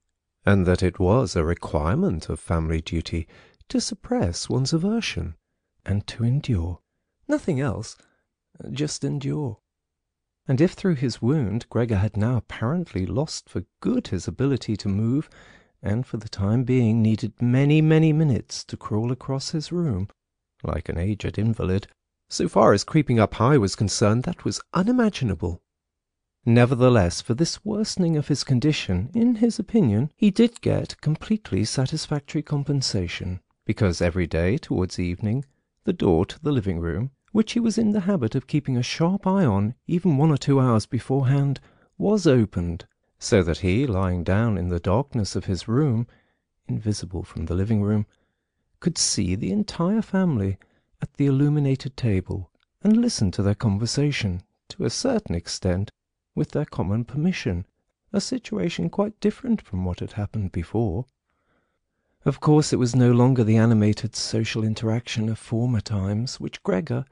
and that it was a requirement of family duty to suppress one's aversion, and to endure. Nothing else, just endure. And if through his wound Gregor had now apparently lost for good his ability to move, and for the time being needed many, many minutes to crawl across his room, like an aged invalid, so far as creeping up high was concerned, that was unimaginable. Nevertheless, for this worsening of his condition, in his opinion, he did get completely satisfactory compensation, because every day, towards evening, the door to the living-room, which he was in the habit of keeping a sharp eye on even 1 or 2 hours beforehand, was opened, so that he, lying down in the darkness of his room, invisible from the living-room, could see the entire family at the illuminated table, and listen to their conversation, to a certain extent, with their common permission, a situation quite different from what had happened before. Of course, it was no longer the animated social interaction of former times, which Gregor,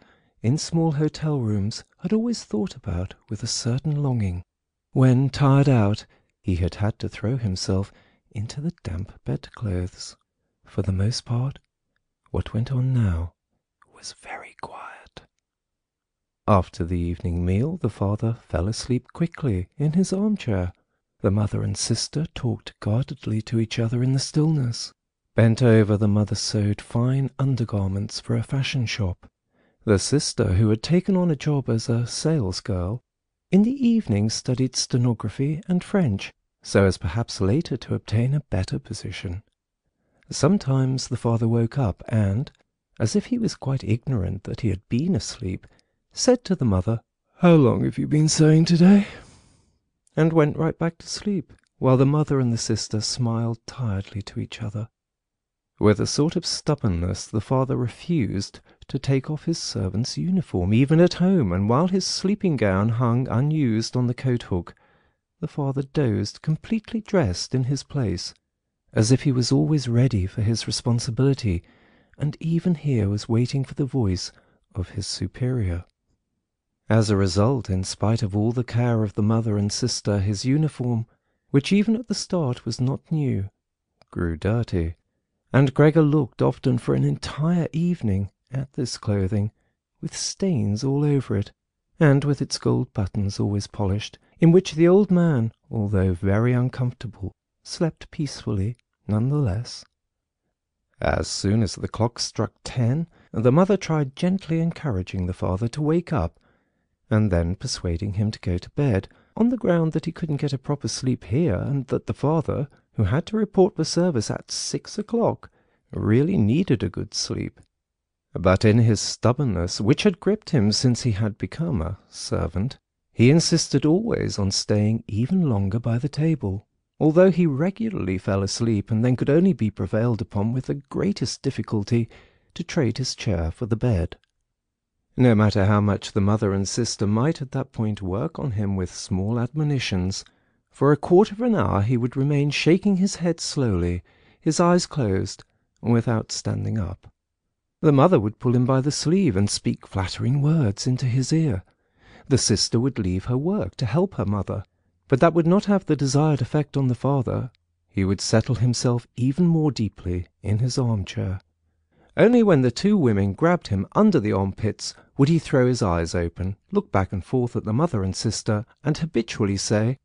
in small hotel rooms, had always thought about with a certain longing, when, tired out, he had had to throw himself into the damp bedclothes. For the most part, what went on now was very quiet. After the evening meal, the father fell asleep quickly in his armchair, The mother and sister talked guardedly to each other in the stillness. Bent over, the mother sewed fine undergarments for a fashion shop. The sister, who had taken on a job as a sales girl, in the evening studied stenography and French, so as perhaps later to obtain a better position. Sometimes the father woke up and, as if he was quite ignorant that he had been asleep, said to the mother, "How long have you been sewing today?" and went right back to sleep, while the mother and the sister smiled tiredly to each other. With a sort of stubbornness, the father refused to take off his servant's uniform, even at home, and while his sleeping gown hung unused on the coat-hook, the father dozed, completely dressed in his place, as if he was always ready for his responsibility, and even here was waiting for the voice of his superior. As a result, in spite of all the care of the mother and sister, his uniform, which even at the start was not new, grew dirty, and Gregor looked often for an entire evening at this clothing, with stains all over it, and with its gold buttons always polished, in which the old man, although very uncomfortable, slept peacefully none the less. As soon as the clock struck 10, the mother tried gently encouraging the father to wake up, and then persuading him to go to bed, on the ground that he couldn't get a proper sleep here, and that the father, who had to report for service at 6 o'clock, really needed a good sleep. But in his stubbornness, which had gripped him since he had become a servant, he insisted always on staying even longer by the table, although he regularly fell asleep and then could only be prevailed upon with the greatest difficulty to trade his chair for the bed. No matter how much the mother and sister might at that point work on him with small admonitions, for a quarter of an hour he would remain shaking his head slowly, his eyes closed, without standing up. The mother would pull him by the sleeve and speak flattering words into his ear. The sister would leave her work to help her mother, but that would not have the desired effect on the father. He would settle himself even more deeply in his armchair. Only when the two women grabbed him under the armpits would he throw his eyes open, look back and forth at the mother and sister, and habitually say,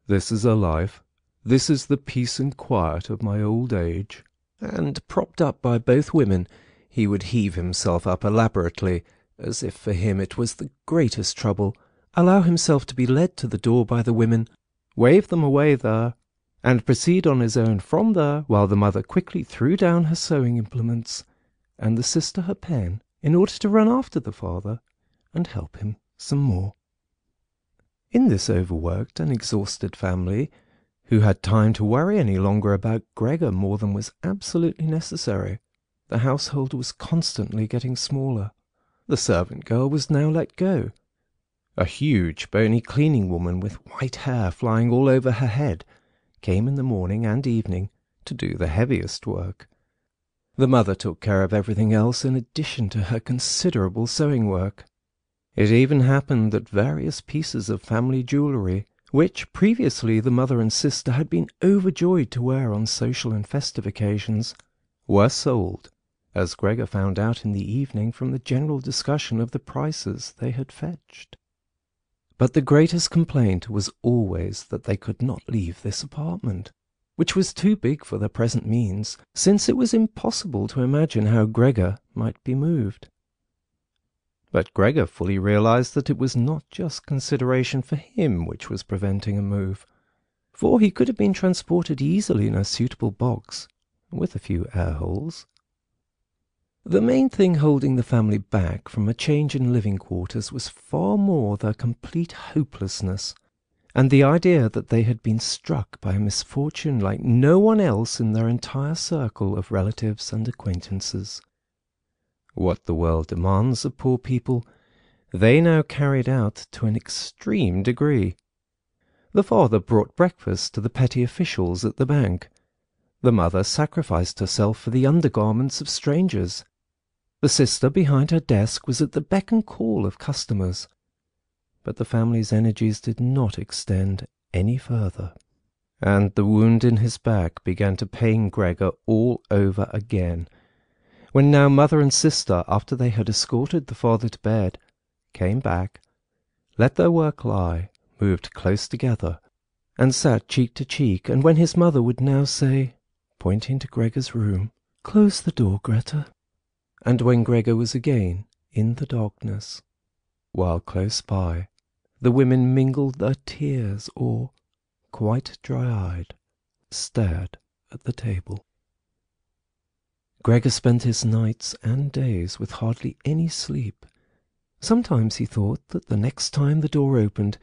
"This is a life. This is the peace and quiet of my old age." And, propped up by both women, he would heave himself up elaborately, as if for him it was the greatest trouble, allow himself to be led to the door by the women, wave them away there, and proceed on his own from there, while the mother quickly threw down her sewing implements, and the sister her pen, in order to run after the father and help him some more. In this overworked and exhausted family, who had time to worry any longer about Gregor more than was absolutely necessary, the household was constantly getting smaller. The servant girl was now let go. A huge, bony cleaning woman with white hair flying all over her head came in the morning and evening to do the heaviest work. The mother took care of everything else in addition to her considerable sewing work. It even happened that various pieces of family jewellery, which previously the mother and sister had been overjoyed to wear on social and festive occasions, were sold, as Gregor found out in the evening from the general discussion of the prices they had fetched. But the greatest complaint was always that they could not leave this apartment, which was too big for their present means, since it was impossible to imagine how Gregor might be moved. But Gregor fully realized that it was not just consideration for him which was preventing a move, for he could have been transported easily in a suitable box, with a few air-holes. The main thing holding the family back from a change in living quarters was far more their complete hopelessness, and the idea that they had been struck by a misfortune like no one else in their entire circle of relatives and acquaintances. What the world demands of poor people, they now carried out to an extreme degree. The father brought breakfast to the petty officials at the bank. The mother sacrificed herself for the undergarments of strangers. The sister behind her desk was at the beck and call of customers. But the family's energies did not extend any further, and the wound in his back began to pain Gregor all over again, when now mother and sister, after they had escorted the father to bed, came back, let their work lie, moved close together, and sat cheek to cheek, and when his mother would now say, pointing to Gregor's room, "Close the door, Greta," and when Gregor was again in the darkness, while close by the women mingled their tears or, quite dry-eyed, stared at the table. Gregor spent his nights and days with hardly any sleep. Sometimes he thought that the next time the door opened,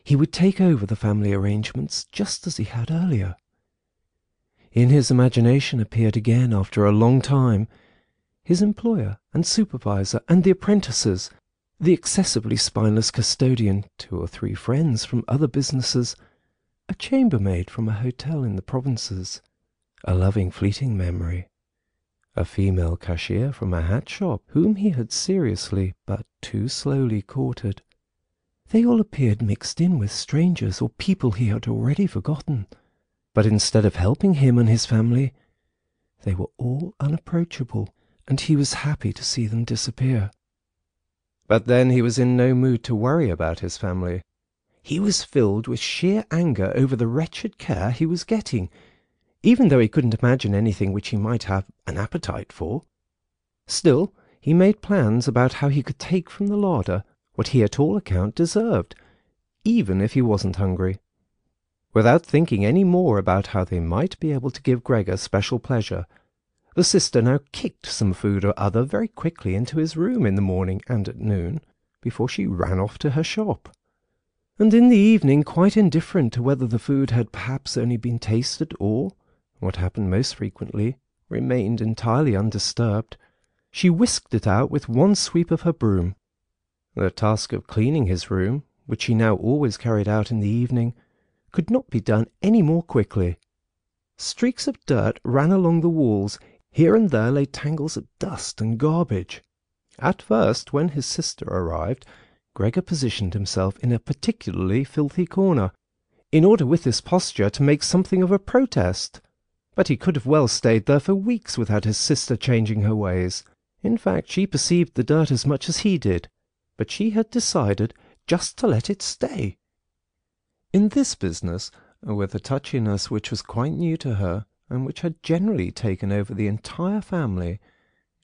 he would take over the family arrangements just as he had earlier. In his imagination appeared again, after a long time, his employer and supervisor and the apprentices, the excessively spineless custodian, 2 or 3 friends from other businesses, a chambermaid from a hotel in the provinces, a loving fleeting memory, a female cashier from a hat shop whom he had seriously but too slowly courted. They all appeared mixed in with strangers or people he had already forgotten, but instead of helping him and his family, they were all unapproachable, and he was happy to see them disappear. But then he was in no mood to worry about his family. He was filled with sheer anger over the wretched care he was getting, even though he couldn't imagine anything which he might have an appetite for. Still, he made plans about how he could take from the larder what he at all account deserved, even if he wasn't hungry. Without thinking any more about how they might be able to give Gregor special pleasure, the sister now kicked some food or other very quickly into his room in the morning and at noon, before she ran off to her shop. And in the evening, quite indifferent to whether the food had perhaps only been tasted or, what happened most frequently, remained entirely undisturbed, she whisked it out with one sweep of her broom. The task of cleaning his room, which she now always carried out in the evening, could not be done any more quickly. Streaks of dirt ran along the walls. Here and there lay tangles of dust and garbage. At first, when his sister arrived, Gregor positioned himself in a particularly filthy corner, in order with this posture to make something of a protest. But he could have well stayed there for weeks without his sister changing her ways. In fact, she perceived the dirt as much as he did, but she had decided just to let it stay. In this business, with a touchiness which was quite new to her, and which had generally taken over the entire family,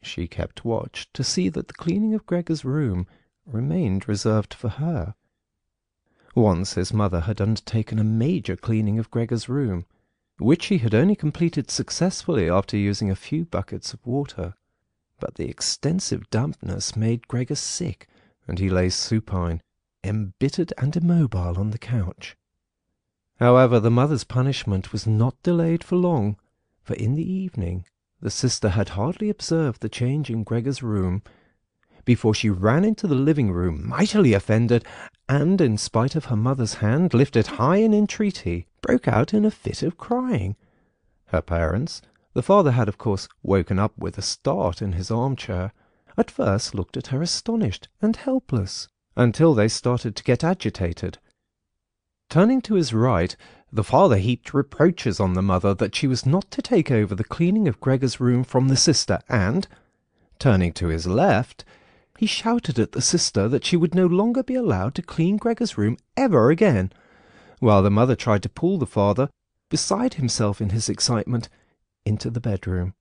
she kept watch to see that the cleaning of Gregor's room remained reserved for her. Once his mother had undertaken a major cleaning of Gregor's room, which she had only completed successfully after using a few buckets of water. But the extensive dampness made Gregor sick, and he lay supine, embittered and immobile on the couch. However, the mother's punishment was not delayed for long, for in the evening the sister had hardly observed the change in Gregor's room before she ran into the living-room, mightily offended, and, in spite of her mother's hand lifted high in entreaty, broke out in a fit of crying. Her parents, the father had of course woken up with a start in his armchair, at first looked at her astonished and helpless, until they started to get agitated. Turning to his right, the father heaped reproaches on the mother that she was not to take over the cleaning of Gregor's room from the sister, and, turning to his left, he shouted at the sister that she would no longer be allowed to clean Gregor's room ever again, while the mother tried to pull the father, beside himself in his excitement, into the bedroom.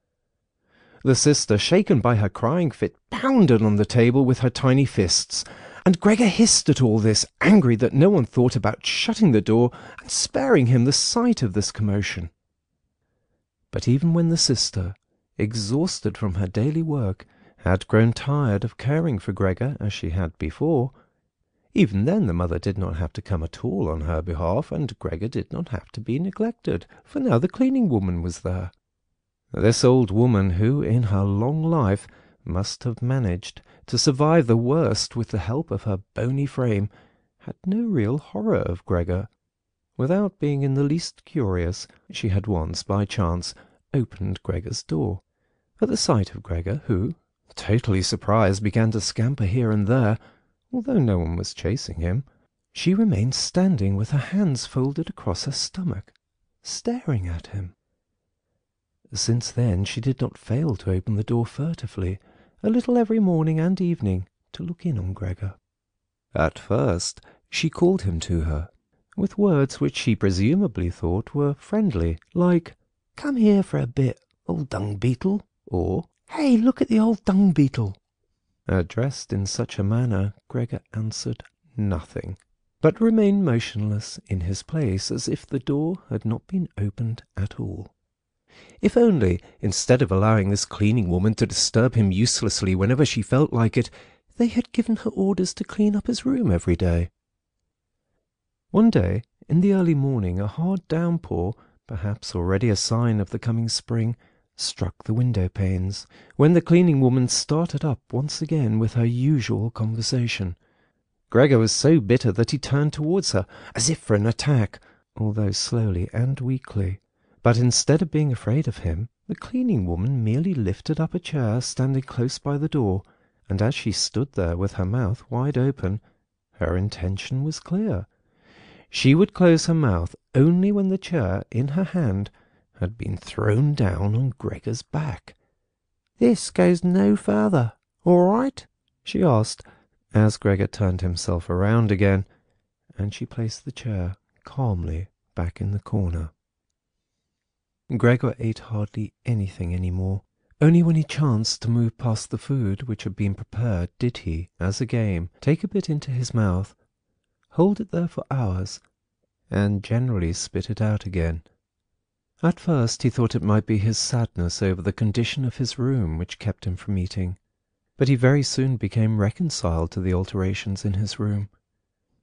The sister, shaken by her crying fit, pounded on the table with her tiny fists, and Gregor hissed at all this, angry that no one thought about shutting the door and sparing him the sight of this commotion. But even when the sister, exhausted from her daily work, had grown tired of caring for Gregor as she had before, even then the mother did not have to come at all on her behalf, and Gregor did not have to be neglected, for now the cleaning woman was there. This old woman, who in her long life must have managed to survive the worst with the help of her bony frame, had no real horror of Gregor. Without being in the least curious, she had once, by chance, opened Gregor's door. At the sight of Gregor, who, totally surprised, began to scamper here and there, although no one was chasing him, she remained standing with her hands folded across her stomach, staring at him. Since then she did not fail to open the door furtively, a little every morning and evening, to look in on Gregor. At first she called him to her, with words which she presumably thought were friendly, like, "Come here for a bit, old dung beetle," or "Hey, look at the old dung beetle." Addressed in such a manner, Gregor answered nothing, but remained motionless in his place, as if the door had not been opened at all. If only, instead of allowing this cleaning woman to disturb him uselessly whenever she felt like it, they had given her orders to clean up his room every day. One day, in the early morning, a hard downpour, perhaps already a sign of the coming spring, struck the window panes, when the cleaning woman started up once again with her usual conversation. Gregor was so bitter that he turned towards her, as if for an attack, although slowly and weakly. But instead of being afraid of him, the cleaning woman merely lifted up a chair standing close by the door, and as she stood there with her mouth wide open, her intention was clear. She would close her mouth only when the chair in her hand had been thrown down on Gregor's back. "This goes no further, all right?" she asked, as Gregor turned himself around again, and she placed the chair calmly back in the corner. Gregor ate hardly anything any more. Only when he chanced to move past the food which had been prepared did he, as a game, take a bit into his mouth, hold it there for hours, and generally spit it out again. At first he thought it might be his sadness over the condition of his room which kept him from eating, but he very soon became reconciled to the alterations in his room.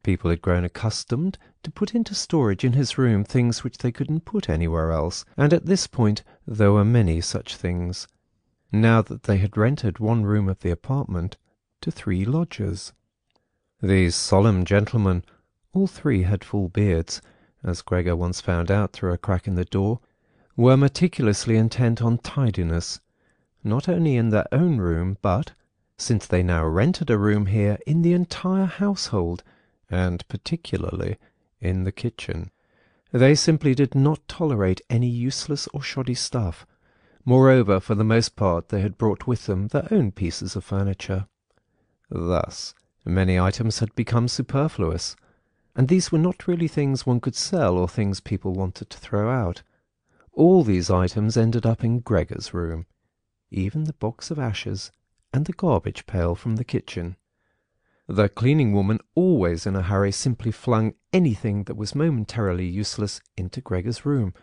People had grown accustomed to put into storage in his room things which they couldn't put anywhere else, and at this point there were many such things, now that they had rented one room of the apartment to 3 lodgers. These solemn gentlemen, all 3 had full beards, as Gregor once found out through a crack in the door, were meticulously intent on tidiness, not only in their own room, but, since they now rented a room here, in the entire household, and particularly in the kitchen. They simply did not tolerate any useless or shoddy stuff. Moreover, for the most part, they had brought with them their own pieces of furniture. Thus, many items had become superfluous, and these were not really things one could sell or things people wanted to throw out. All these items ended up in Gregor's room, even the box of ashes and the garbage pail from the kitchen. The cleaning woman, always in a hurry, simply flung anything that was momentarily useless into Gregor's room.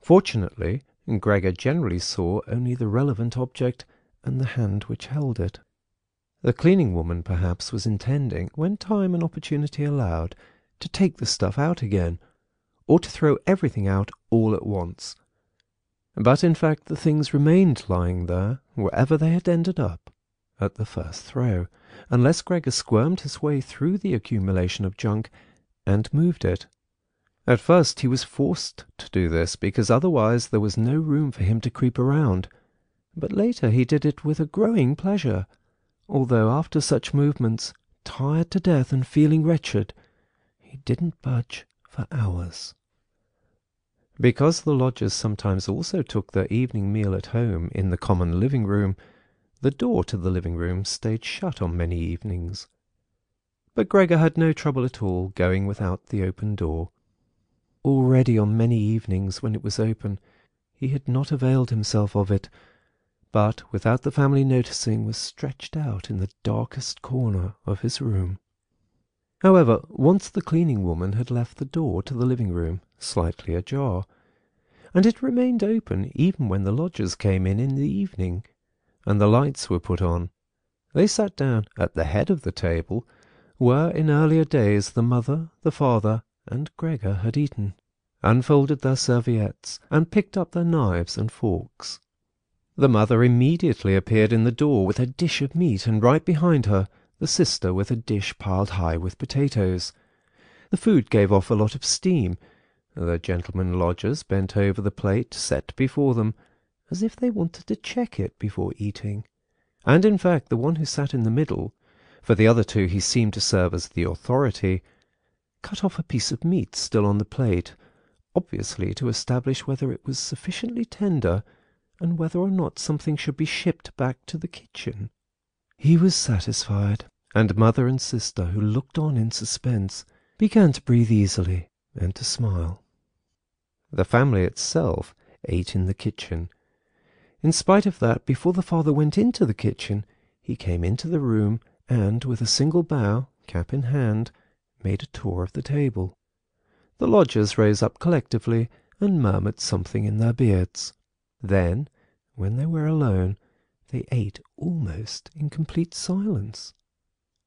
Fortunately, Gregor generally saw only the relevant object and the hand which held it. The cleaning woman perhaps was intending, when time and opportunity allowed, to take the stuff out again, or to throw everything out all at once. But in fact the things remained lying there, wherever they had ended up, at the first throw, unless Gregor squirmed his way through the accumulation of junk and moved it. At first he was forced to do this, because otherwise there was no room for him to creep around, but later he did it with a growing pleasure, although after such movements, tired to death and feeling wretched, he didn't budge for hours. Because the lodgers sometimes also took their evening meal at home in the common living-room, the door to the living-room stayed shut on many evenings. But Gregor had no trouble at all going without the open door. Already on many evenings when it was open, he had not availed himself of it, but, without the family noticing, was stretched out in the darkest corner of his room. However, once the cleaning woman had left the door to the living-room slightly ajar, and it remained open even when the lodgers came in the evening, and the lights were put on. They sat down at the head of the table, where in earlier days the mother, the father, and Gregor had eaten, unfolded their serviettes, and picked up their knives and forks. The mother immediately appeared in the door with a dish of meat, and right behind her the sister with a dish piled high with potatoes. The food gave off a lot of steam. The gentlemen lodgers bent over the plate set before them, as if they wanted to check it before eating, and in fact the one who sat in the middle, for the other 2 he seemed to serve as the authority, cut off a piece of meat still on the plate, obviously to establish whether it was sufficiently tender, and whether or not something should be shipped back to the kitchen. He was satisfied, and mother and sister, who looked on in suspense, began to breathe easily and to smile. The family itself ate in the kitchen. In spite of that, before the father went into the kitchen, he came into the room and, with a single bow, cap in hand, made a tour of the table. The lodgers rose up collectively and murmured something in their beards. Then, when they were alone, they ate almost in complete silence.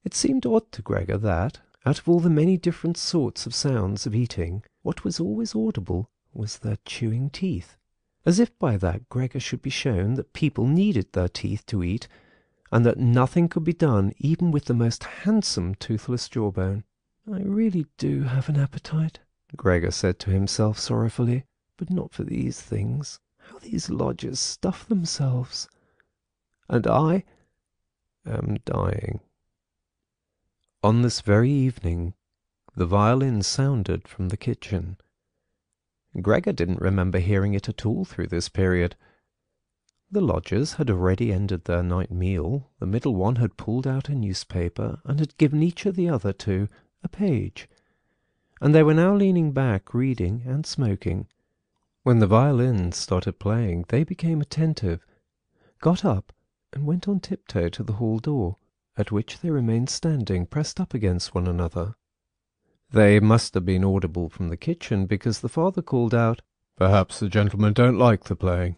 It seemed odd to Gregor that, out of all the many different sorts of sounds of eating, what was always audible was their chewing teeth, as if by that Gregor should be shown that people needed their teeth to eat, and that nothing could be done even with the most handsome toothless jawbone. "I really do have an appetite," Gregor said to himself sorrowfully, "but not for these things. How these lodgers stuff themselves! And I am dying." On this very evening, the violin sounded from the kitchen. Gregor didn't remember hearing it at all through this period. The lodgers had already ended their night meal. The middle one had pulled out a newspaper and had given each of the other two a page, and they were now leaning back, reading and smoking. When the violin started playing, they became attentive, got up, and went on tiptoe to the hall door, at which they remained standing, pressed up against one another. They must have been audible from the kitchen, because the father called out, "Perhaps the gentlemen don't like the playing.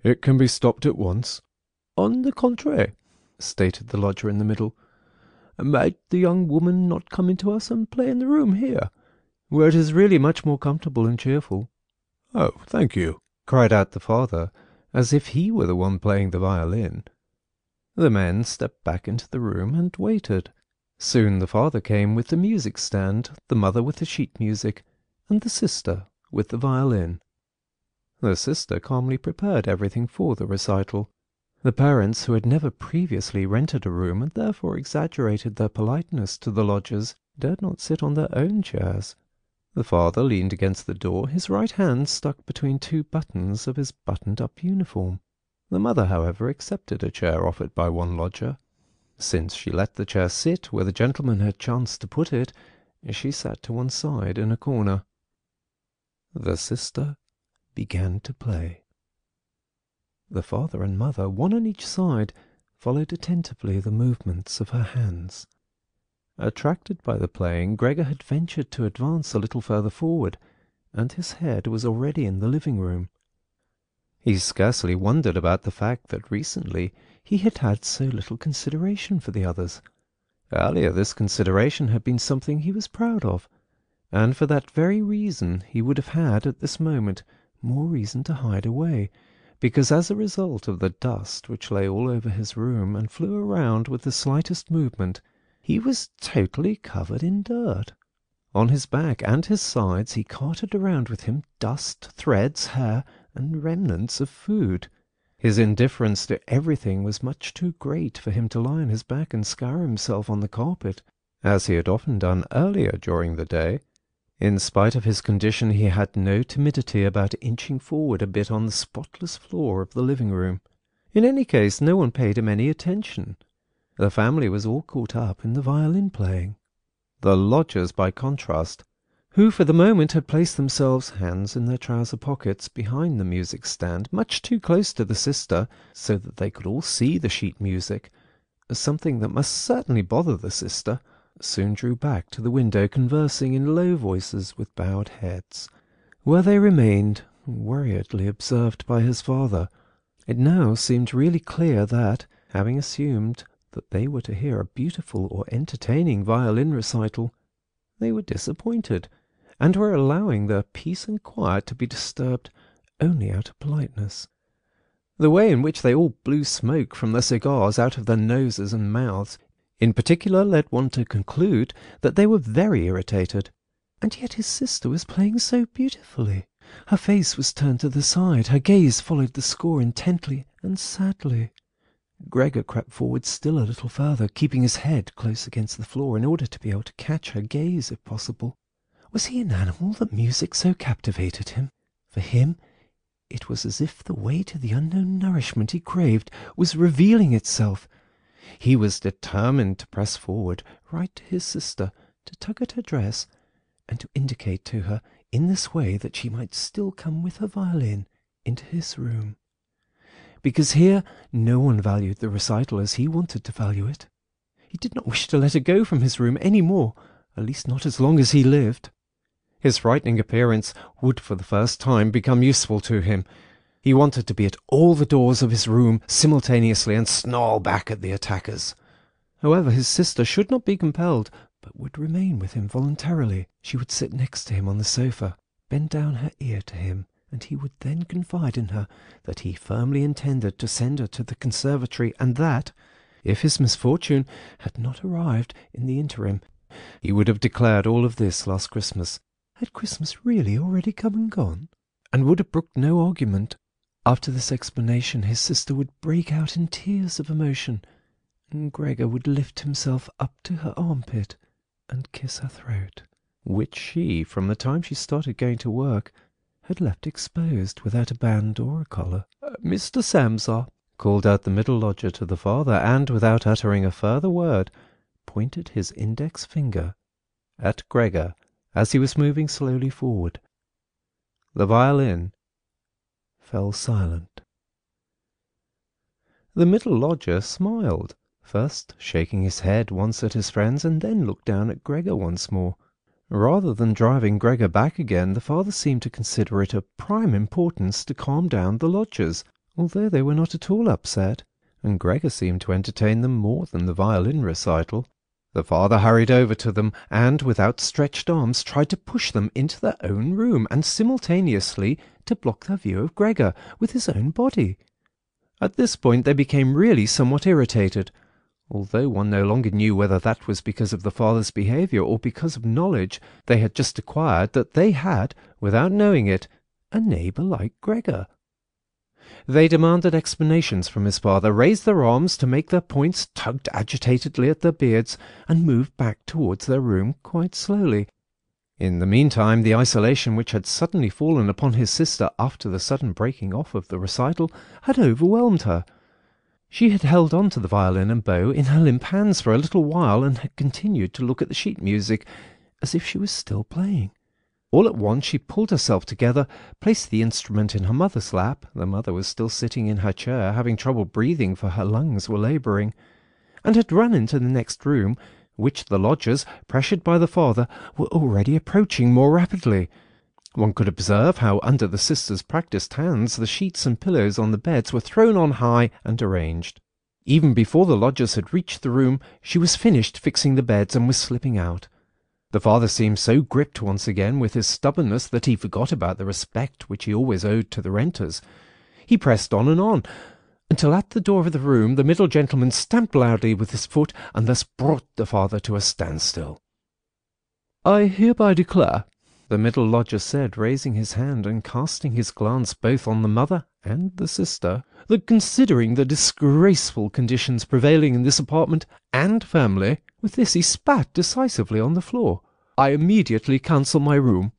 It can be stopped at once." "On the contrary," stated the lodger in the middle, "might the young woman not come into us and play in the room here, where it is really much more comfortable and cheerful?" "Oh, thank you," cried out the father, as if he were the one playing the violin. The men stepped back into the room and waited. Soon the father came with the music stand, the mother with the sheet music, and the sister with the violin. The sister calmly prepared everything for the recital. The parents, who had never previously rented a room and therefore exaggerated their politeness to the lodgers, dared not sit on their own chairs. The father leaned against the door, his right hand stuck between two buttons of his buttoned-up uniform. The mother, however, accepted a chair offered by one lodger. Since she let the chair sit where the gentleman had chanced to put it, she sat to one side in a corner. The sister began to play. The father and mother, one on each side, followed attentively the movements of her hands. Attracted by the playing, Gregor had ventured to advance a little further forward, and his head was already in the living-room. He scarcely wondered about the fact that recently he had had so little consideration for the others. Earlier this consideration had been something he was proud of, and for that very reason he would have had, at this moment, more reason to hide away, because as a result of the dust which lay all over his room and flew around with the slightest movement, he was totally covered in dirt. On his back and his sides he carted around with him dust, threads, hair, and remnants of food. His indifference to everything was much too great for him to lie on his back and scour himself on the carpet, as he had often done earlier during the day. In spite of his condition, he had no timidity about inching forward a bit on the spotless floor of the living-room. In any case, no one paid him any attention. The family was all caught up in the violin playing. The lodgers, by contrast, who for the moment had placed themselves, hands in their trouser pockets, behind the music-stand, much too close to the sister, so that they could all see the sheet music, something that must certainly bother the sister, soon drew back to the window, conversing in low voices with bowed heads, where they remained, worriedly observed by his father. It now seemed really clear that, having assumed that they were to hear a beautiful or entertaining violin recital, they were disappointed, and were allowing their peace and quiet to be disturbed only out of politeness. The way in which they all blew smoke from their cigars out of their noses and mouths, in particular, led one to conclude that they were very irritated. And yet his sister was playing so beautifully. Her face was turned to the side, her gaze followed the score intently and sadly. Gregor crept forward still a little further, keeping his head close against the floor in order to be able to catch her gaze if possible. Was he an animal that music so captivated him? For him, it was as if the way to the unknown nourishment he craved was revealing itself. He was determined to press forward, right to his sister, to tug at her dress, and to indicate to her in this way that she might still come with her violin into his room, because here no one valued the recital as he wanted to value it. He did not wish to let her go from his room any more, at least not as long as he lived. His frightening appearance would for the first time become useful to him. He wanted to be at all the doors of his room simultaneously and snarl back at the attackers. However, his sister should not be compelled, but would remain with him voluntarily. She would sit next to him on the sofa, bend down her ear to him, and he would then confide in her that he firmly intended to send her to the conservatory, and that, if his misfortune had not arrived in the interim, he would have declared all of this last Christmas. Had Christmas really already come and gone? And would have brooked no argument. After this explanation his sister would break out in tears of emotion, and Gregor would lift himself up to her armpit and kiss her throat, which she, from the time she started going to work, had left exposed without a band or a collar. "Mr. Samsa," called out the middle lodger to the father, and, without uttering a further word, pointed his index finger at Gregor as he was moving slowly forward. The violin fell silent. The middle lodger smiled, first shaking his head once at his friends, and then looked down at Gregor once more. Rather than driving Gregor back again, the father seemed to consider it of prime importance to calm down the lodgers, although they were not at all upset, and Gregor seemed to entertain them more than the violin recital. The father hurried over to them, and, with outstretched arms, tried to push them into their own room, and simultaneously to block their view of Gregor with his own body. At this point they became really somewhat irritated, although one no longer knew whether that was because of the father's behaviour or because of knowledge they had just acquired that they had, without knowing it, a neighbour like Gregor. They demanded explanations from his father, raised their arms to make their points, tugged agitatedly at their beards, and moved back towards their room quite slowly. In the meantime, the isolation which had suddenly fallen upon his sister after the sudden breaking off of the recital had overwhelmed her. She had held on to the violin and bow in her limp hands for a little while, and had continued to look at the sheet music as if she was still playing. All at once she pulled herself together, placed the instrument in her mother's lap. The mother was still sitting in her chair, having trouble breathing, for her lungs were labouring, and had run into the next room, which the lodgers, pressured by the father, were already approaching more rapidly. One could observe how, under the sister's practised hands, the sheets and pillows on the beds were thrown on high and arranged. Even before the lodgers had reached the room, she was finished fixing the beds and was slipping out. The father seemed so gripped once again with his stubbornness that he forgot about the respect which he always owed to the renters. He pressed on, until at the door of the room the middle gentleman stamped loudly with his foot, and thus brought the father to a standstill. "I hereby declare," the middle lodger said, raising his hand and casting his glance both on the mother and the sister, "that considering the disgraceful conditions prevailing in this apartment and family," with this he spat decisively on the floor, "I immediately cancel my room.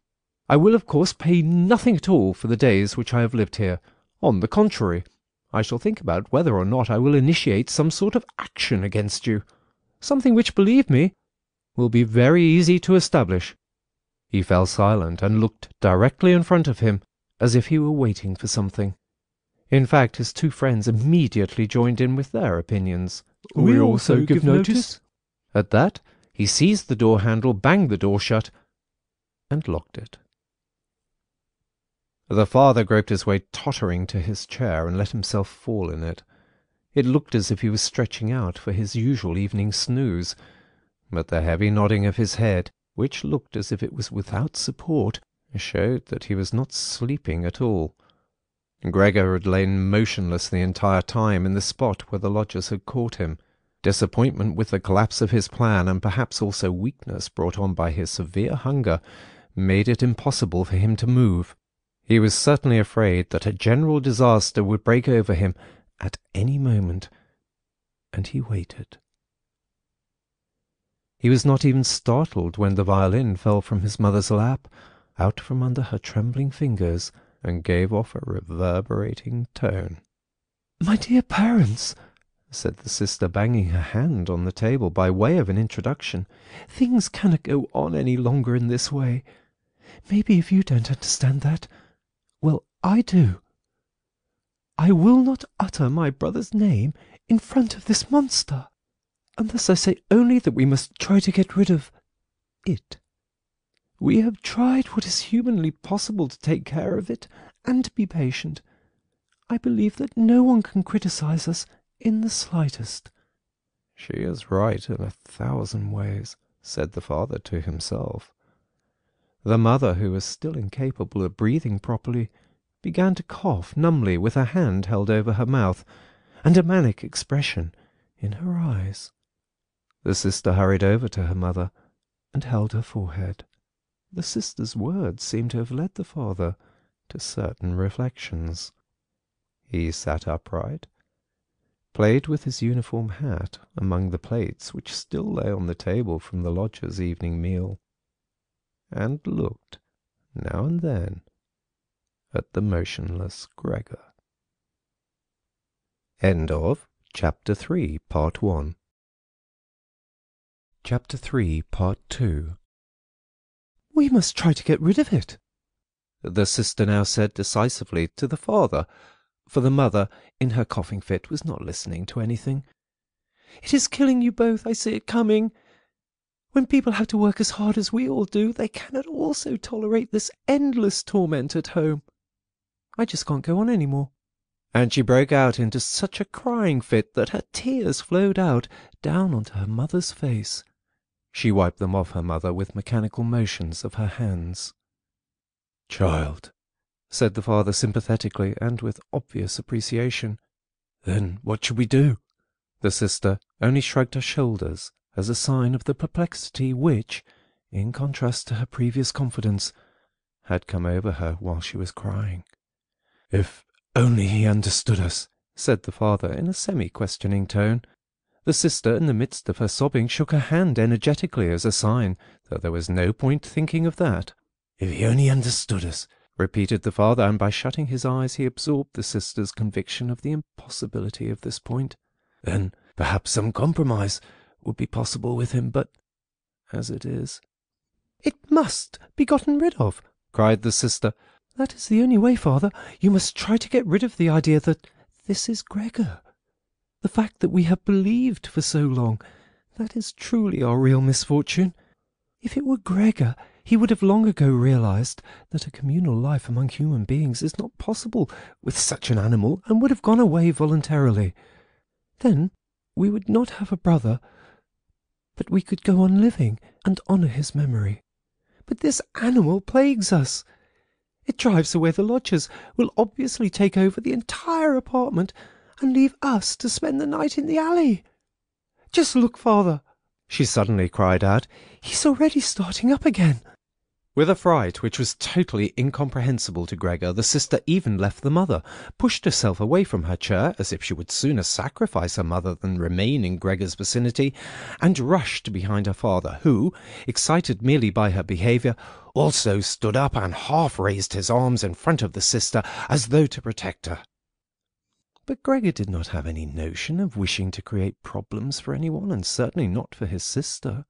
I will, of course, pay nothing at all for the days which I have lived here. On the contrary, I shall think about whether or not I will initiate some sort of action against you, something which, believe me, will be very easy to establish." He fell silent and looked directly in front of him, as if he were waiting for something. In fact, his two friends immediately joined in with their opinions. "We also give notice." At that, he seized the door handle, banged the door shut, and locked it. The father groped his way tottering to his chair and let himself fall in it. It looked as if he was stretching out for his usual evening snooze, but the heavy nodding of his head, which looked as if it was without support, showed that he was not sleeping at all. Gregor had lain motionless the entire time in the spot where the lodgers had caught him. Disappointment with the collapse of his plan, and perhaps also weakness brought on by his severe hunger, made it impossible for him to move. He was certainly afraid that a general disaster would break over him at any moment, and he waited. He was not even startled when the violin fell from his mother's lap, out from under her trembling fingers, and gave off a reverberating tone. "My dear parents," said the sister, banging her hand on the table by way of an introduction. "Things cannot go on any longer in this way. Maybe if you don't understand that, well, I do. I will not utter my brother's name in front of this monster, unless I say only that we must try to get rid of it. We have tried what is humanly possible to take care of it, and to be patient. I believe that no one can criticize us in the slightest." "She is right in 1,000 ways," said the father to himself. The mother, who was still incapable of breathing properly, began to cough numbly with her hand held over her mouth, and a manic expression in her eyes. The sister hurried over to her mother and held her forehead. The sister's words seemed to have led the father to certain reflections. He sat upright, played with his uniform hat among the plates which still lay on the table from the lodger's evening meal, and looked, now and then, at the motionless Gregor. End of Chapter 3, Part 1. Chapter 3, Part 2. "We must try to get rid of it," the sister now said decisively to the father, for the mother, in her coughing fit, was not listening to anything. "It is killing you both. I see it coming. When people have to work as hard as we all do, they cannot also tolerate this endless torment at home. I just can't go on any more." And she broke out into such a crying fit that her tears flowed out down onto her mother's face. She wiped them off her mother with mechanical motions of her hands. "Child," said the father sympathetically and with obvious appreciation. "Then what should we do?" The sister only shrugged her shoulders as a sign of the perplexity which, in contrast to her previous confidence, had come over her while she was crying. "If only he understood us," said the father in a semi-questioning tone. The sister, in the midst of her sobbing, shook her hand energetically as a sign that there was no point thinking of that. "If he only understood us," repeated the father, and by shutting his eyes he absorbed the sister's conviction of the impossibility of this point. "Then perhaps some compromise would be possible with him, but as it is—" "It must be gotten rid of," cried the sister. "That is the only way, father. You must try to get rid of the idea that this is Gregor. The fact that we have believed for so long, that is truly our real misfortune. If it were Gregor, he would have long ago realized that a communal life among human beings is not possible with such an animal, and would have gone away voluntarily. Then we would not have a brother, but we could go on living and honor his memory. But this animal plagues us. It drives away the lodgers, will obviously take over the entire apartment, and leave us to spend the night in the alley. Just look, father," she suddenly cried out. "He's already starting up again." With a fright which was totally incomprehensible to Gregor, the sister even left the mother, pushed herself away from her chair, as if she would sooner sacrifice her mother than remain in Gregor's vicinity, and rushed behind her father, who, excited merely by her behaviour, also stood up and half raised his arms in front of the sister as though to protect her. But Gregor did not have any notion of wishing to create problems for anyone, and certainly not for his sister.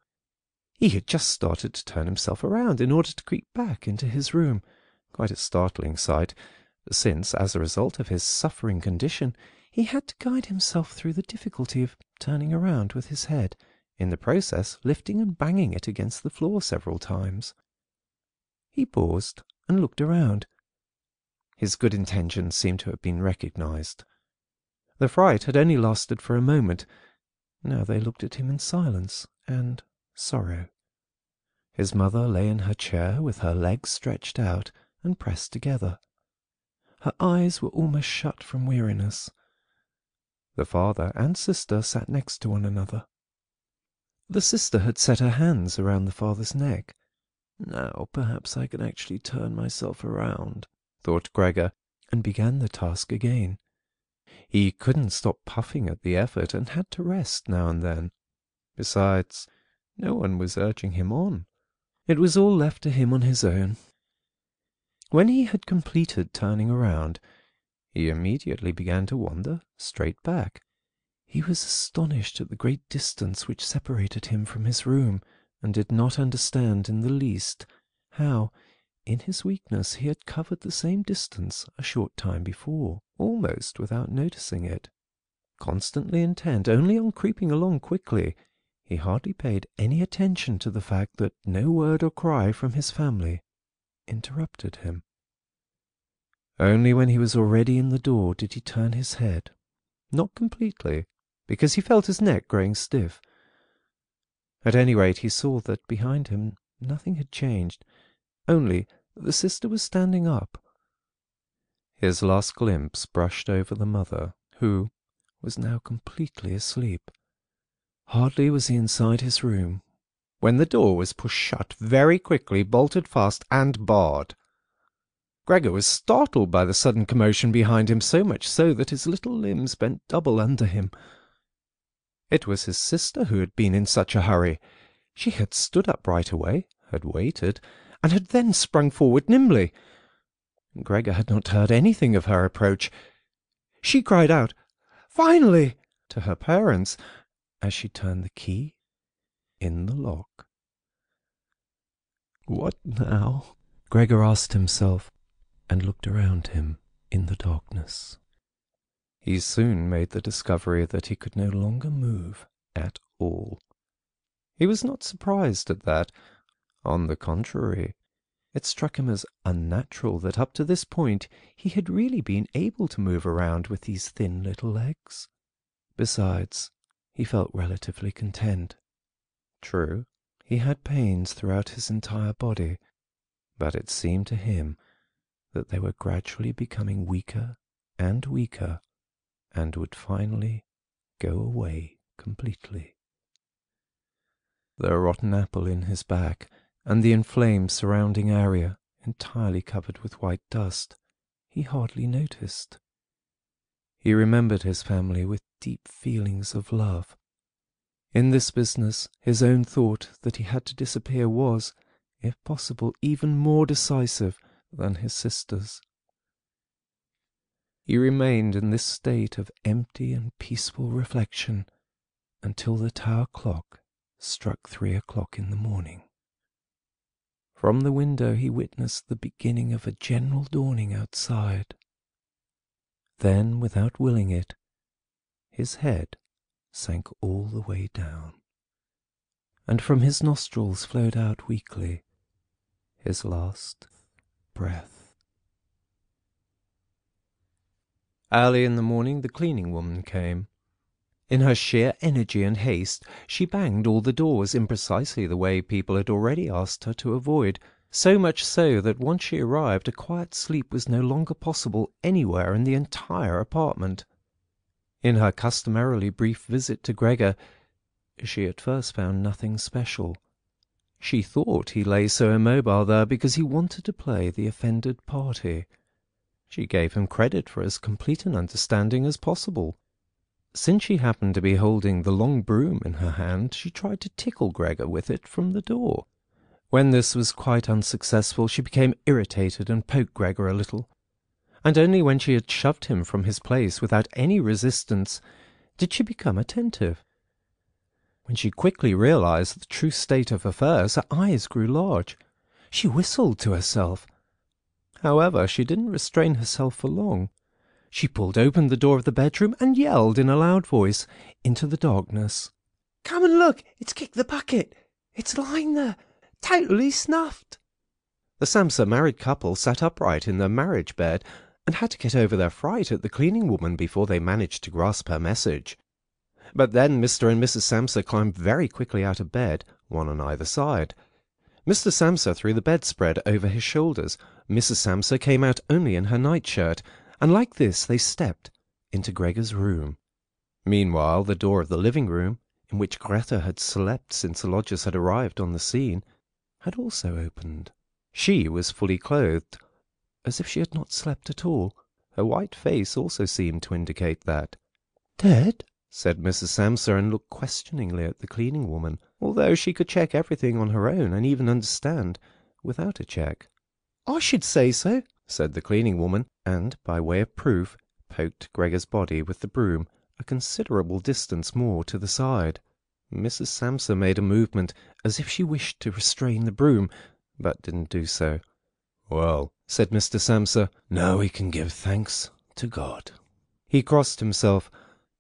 He had just started to turn himself around in order to creep back into his room, quite a startling sight, since, as a result of his suffering condition, he had to guide himself through the difficulty of turning around with his head, in the process lifting and banging it against the floor several times. He paused and looked around. His good intentions seemed to have been recognized. The fright had only lasted for a moment. Now they looked at him in silence and sorrow. His mother lay in her chair with her legs stretched out and pressed together. Her eyes were almost shut from weariness. The father and sister sat next to one another. The sister had set her hands around the father's neck. "Now perhaps I can actually turn myself around," thought Gregor, and began the task again. He couldn't stop puffing at the effort, and had to rest now and then. Besides, no one was urging him on. It was all left to him on his own. When he had completed turning around, he immediately began to wander straight back. He was astonished at the great distance which separated him from his room, and did not understand in the least how, in his weakness, he had covered the same distance a short time before, almost without noticing it. Constantly intent only on creeping along quickly, he hardly paid any attention to the fact that no word or cry from his family interrupted him. Only when he was already in the door did he turn his head, not completely, because he felt his neck growing stiff. At any rate, he saw that behind him nothing had changed, only the sister was standing up. His last glimpse brushed over the mother, who was now completely asleep. Hardly was he inside his room when the door was pushed shut very quickly, bolted fast, and barred. Gregor was startled by the sudden commotion behind him, so much so that his little limbs bent double under him. It was his sister who had been in such a hurry. She had stood up right away, had waited, and had then sprung forward nimbly. Gregor had not heard anything of her approach. She cried out, "Finally!" to her parents, as she turned the key in the lock. What now? Gregor asked himself, and looked around him in the darkness. He soon made the discovery that he could no longer move at all. He was not surprised at that. On the contrary, it struck him as unnatural that up to this point he had really been able to move around with these thin little legs. Besides, he felt relatively content. True, he had pains throughout his entire body, but it seemed to him that they were gradually becoming weaker and weaker, and would finally go away completely. The rotten apple in his back, and the inflamed surrounding area, entirely covered with white dust, he hardly noticed. He remembered his family with deep feelings of love. In this business, his own thought that he had to disappear was, if possible, even more decisive than his sister's. He remained in this state of empty and peaceful reflection until the tower clock struck 3 o'clock in the morning. From the window he witnessed the beginning of a general dawning outside. Then, without willing it, his head sank all the way down, and from his nostrils flowed out weakly his last breath. Early in the morning the cleaning woman came. In her sheer energy and haste, she banged all the doors in precisely the way people had already asked her to avoid, so much so that once she arrived a quiet sleep was no longer possible anywhere in the entire apartment. In her customarily brief visit to Gregor, she at first found nothing special. She thought he lay so immobile there because he wanted to play the offended party. She gave him credit for as complete an understanding as possible. Since she happened to be holding the long broom in her hand, she tried to tickle Gregor with it from the door. When this was quite unsuccessful, she became irritated and poked Gregor a little, and only when she had shoved him from his place without any resistance did she become attentive. When she quickly realized the true state of affairs, her eyes grew large. She whistled to herself. However, she didn't restrain herself for long. She pulled open the door of the bedroom and yelled in a loud voice into the darkness, "Come and look! It's kicked the bucket! It's lying there, totally snuffed!" The Samsa married couple sat upright in their marriage bed and had to get over their fright at the cleaning woman before they managed to grasp her message. But then Mr. and Mrs. Samsa climbed very quickly out of bed, one on either side. Mr. Samsa threw the bedspread over his shoulders. Mrs. Samsa came out only in her nightshirt, and like this they stepped into Gregor's room. Meanwhile, the door of the living room, in which Greta had slept since the lodgers had arrived on the scene, had also opened. She was fully clothed, as if she had not slept at all. Her white face also seemed to indicate that. "Dead?" said Mrs. Samsa, and looked questioningly at the cleaning woman, although she could check everything on her own and even understand without a check. "I should say so," said the cleaning woman, and, by way of proof, poked Gregor's body with the broom a considerable distance more to the side. Mrs. Samsa made a movement as if she wished to restrain the broom, but didn't do so. "Well," said Mr. Samsa, "now we can give thanks to God." He crossed himself,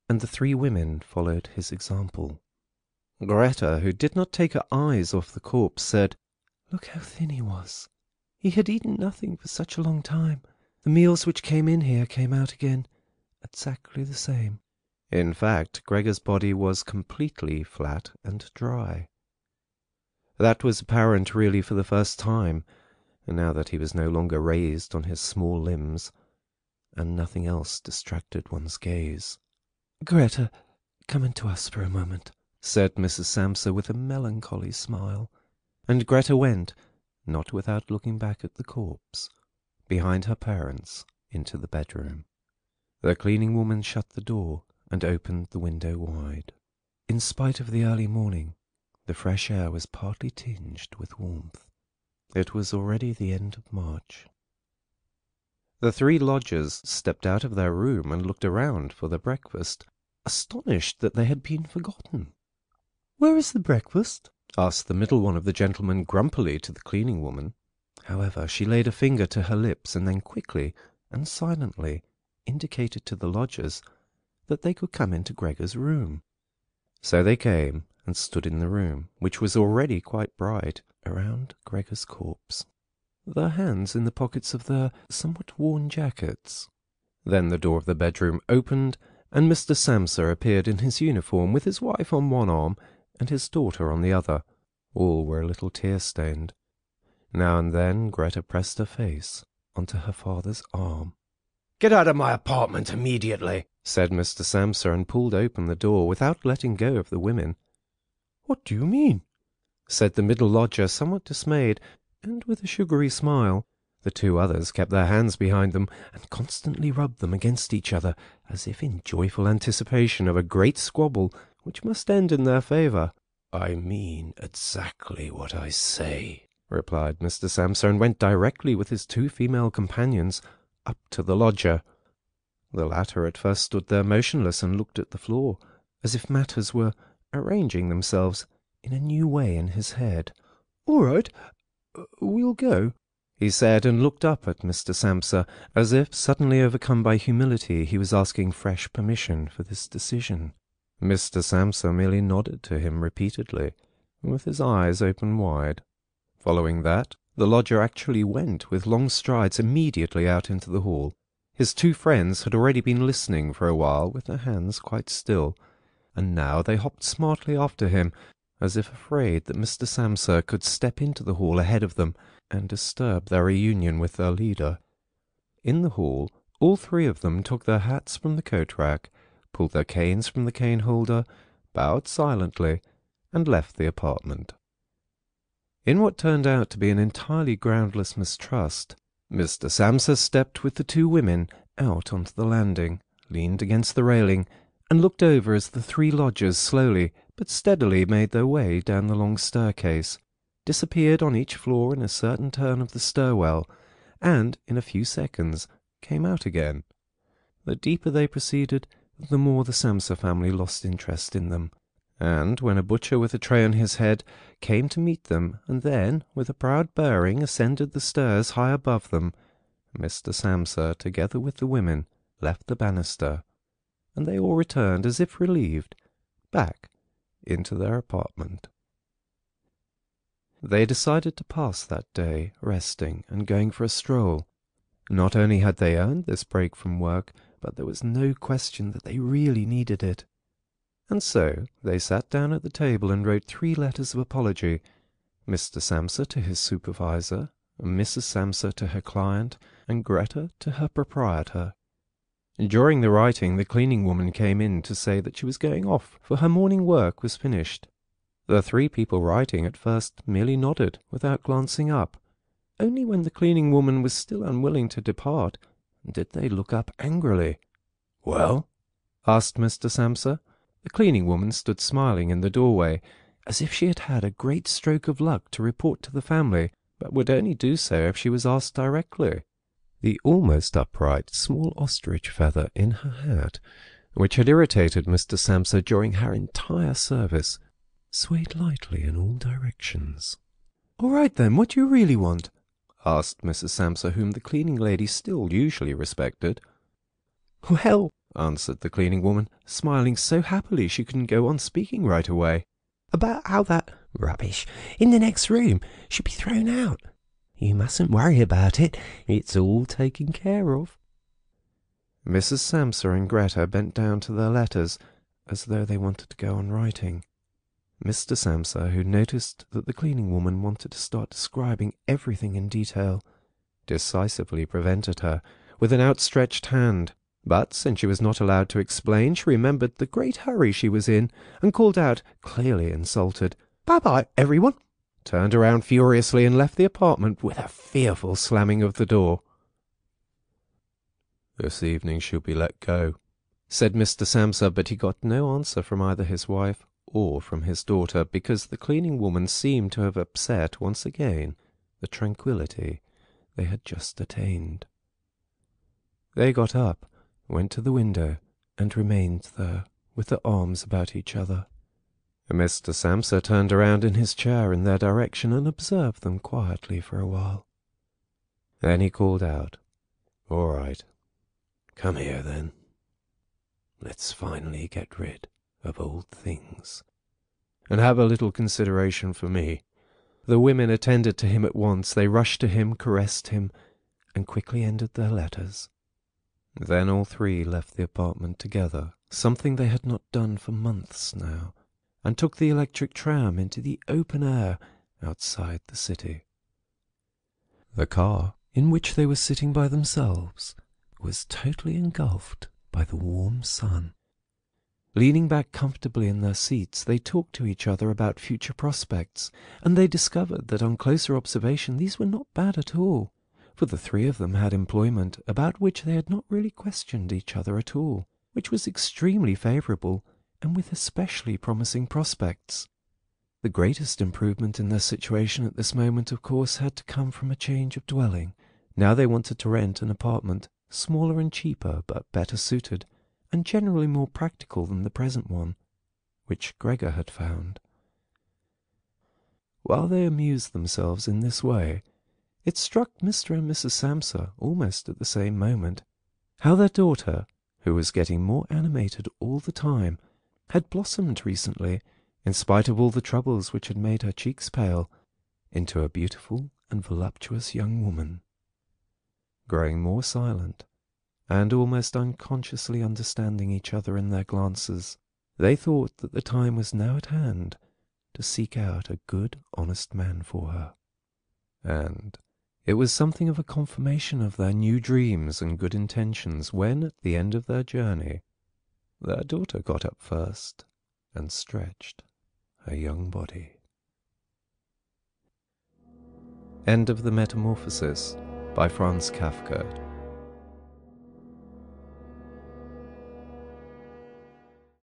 and the three women followed his example. Greta, who did not take her eyes off the corpse, said, "Look how thin he was. He had eaten nothing for such a long time. The meals which came in here came out again, exactly the same." In fact, Gregor's body was completely flat and dry. That was apparent really for the first time, now that he was no longer raised on his small limbs, and nothing else distracted one's gaze. "Greta, come in to us for a moment," said Mrs. Samsa with a melancholy smile, and Greta went, not without looking back at the corpse, behind her parents, into the bedroom. The cleaning woman shut the door and opened the window wide. In spite of the early morning, the fresh air was partly tinged with warmth. It was already the end of March. The three lodgers stepped out of their room and looked around for the breakfast, astonished that they had been forgotten. "Where is the breakfast?" asked the middle one of the gentlemen grumpily to the cleaning woman. However, she laid a finger to her lips and then quickly and silently indicated to the lodgers that they could come into Gregor's room. So they came and stood in the room, which was already quite bright, around Gregor's corpse, their hands in the pockets of their somewhat worn jackets. Then the door of the bedroom opened, and Mr. Samsa appeared in his uniform with his wife on one arm and his daughter on the other. All were a little tear-stained. Now and then Greta pressed her face onto her father's arm. "Get out of my apartment immediately," said Mr. Samsa, and pulled open the door without letting go of the women. "What do you mean?" said the middle lodger, somewhat dismayed, and with a sugary smile. The two others kept their hands behind them and constantly rubbed them against each other, as if in joyful anticipation of a great squabble which must end in their favour. "I mean exactly what I say," replied Mr. Samsa, and went directly with his two female companions up to the lodger. The latter at first stood there motionless and looked at the floor, as if matters were arranging themselves in a new way in his head. "All right, we'll go," he said, and looked up at Mr. Samsa, as if suddenly overcome by humility he was asking fresh permission for this decision. Mr. Samsa merely nodded to him repeatedly, with his eyes open wide. Following that, the lodger actually went with long strides immediately out into the hall. His two friends had already been listening for a while with their hands quite still, and now they hopped smartly after him, as if afraid that Mr. Samsa could step into the hall ahead of them and disturb their reunion with their leader. In the hall, all three of them took their hats from the coat-rack, pulled their canes from the cane-holder, bowed silently, and left the apartment. In what turned out to be an entirely groundless mistrust, Mr. Samsa stepped with the two women out onto the landing, leaned against the railing, and looked over as the three lodgers slowly but steadily made their way down the long staircase, disappeared on each floor in a certain turn of the stairwell, and in a few seconds came out again. The deeper they proceeded, the more the Samsa family lost interest in them, and when a butcher with a tray on his head came to meet them, and then, with a proud bearing, ascended the stairs high above them, Mr. Samsa, together with the women, left the banister, and they all returned, as if relieved, back into their apartment. They decided to pass that day resting and going for a stroll. Not only had they earned this break from work, but there was no question that they really needed it. And so they sat down at the table and wrote 3 letters of apology, Mr. Samsa to his supervisor, Mrs. Samsa to her client, and Greta to her proprietor. During the writing, the cleaning woman came in to say that she was going off, for her morning work was finished. The 3 people writing at first merely nodded without glancing up. Only when the cleaning woman was still unwilling to depart did they look up angrily. "Well?" asked Mr. Samsa. The cleaning woman stood smiling in the doorway, as if she had had a great stroke of luck to report to the family, but would only do so if she was asked directly. The almost upright small ostrich feather in her hat which had irritated Mr. Samsa during her entire service, swayed lightly in all directions. "All right, then, what do you really want?" asked Mrs. Samsa, whom the cleaning lady still usually respected. "Well," answered the cleaning woman, smiling so happily she couldn't go on speaking right away, "about how that rubbish in the next room should be thrown out. You mustn't worry about it. It's all taken care of." Mrs. Samsa and Greta bent down to their letters, as though they wanted to go on writing. Mr. Samsa, who noticed that the cleaning woman wanted to start describing everything in detail, decisively prevented her with an outstretched hand. But since she was not allowed to explain, she remembered the great hurry she was in, and called out, clearly insulted, "Bye-bye, everyone!" turned around furiously and left the apartment with a fearful slamming of the door. "This evening she'll be let go," said Mr. Samsa, but he got no answer from either his wife or from his daughter, because the cleaning woman seemed to have upset once again the tranquillity they had just attained. They got up, went to the window, and remained there with their arms about each other. Mr. Samsa turned around in his chair in their direction and observed them quietly for a while. Then he called out, "All right, come here then. Let's finally get rid of old things, and have a little consideration for me." The women attended to him at once. They rushed to him, caressed him, and quickly ended their letters. Then all three left the apartment together, something they had not done for months now, and took the electric tram into the open air outside the city. The car, in which they were sitting by themselves, was totally engulfed by the warm sun. Leaning back comfortably in their seats, they talked to each other about future prospects, and they discovered that on closer observation these were not bad at all, for the three of them had employment about which they had not really questioned each other at all, which was extremely favourable, and with especially promising prospects. The greatest improvement in their situation at this moment, of course, had to come from a change of dwelling. Now they wanted to rent an apartment, smaller and cheaper, but better suited, and generally more practical than the present one, which Gregor had found. While they amused themselves in this way, it struck Mr. and Mrs. Samsa almost at the same moment how their daughter, who was getting more animated all the time, had blossomed recently, in spite of all the troubles which had made her cheeks pale, into a beautiful and voluptuous young woman. Growing more silent, and almost unconsciously understanding each other in their glances, they thought that the time was now at hand to seek out a good, honest man for her. And it was something of a confirmation of their new dreams and good intentions when, at the end of their journey, their daughter got up first and stretched her young body. End of the Metamorphosis by Franz Kafka.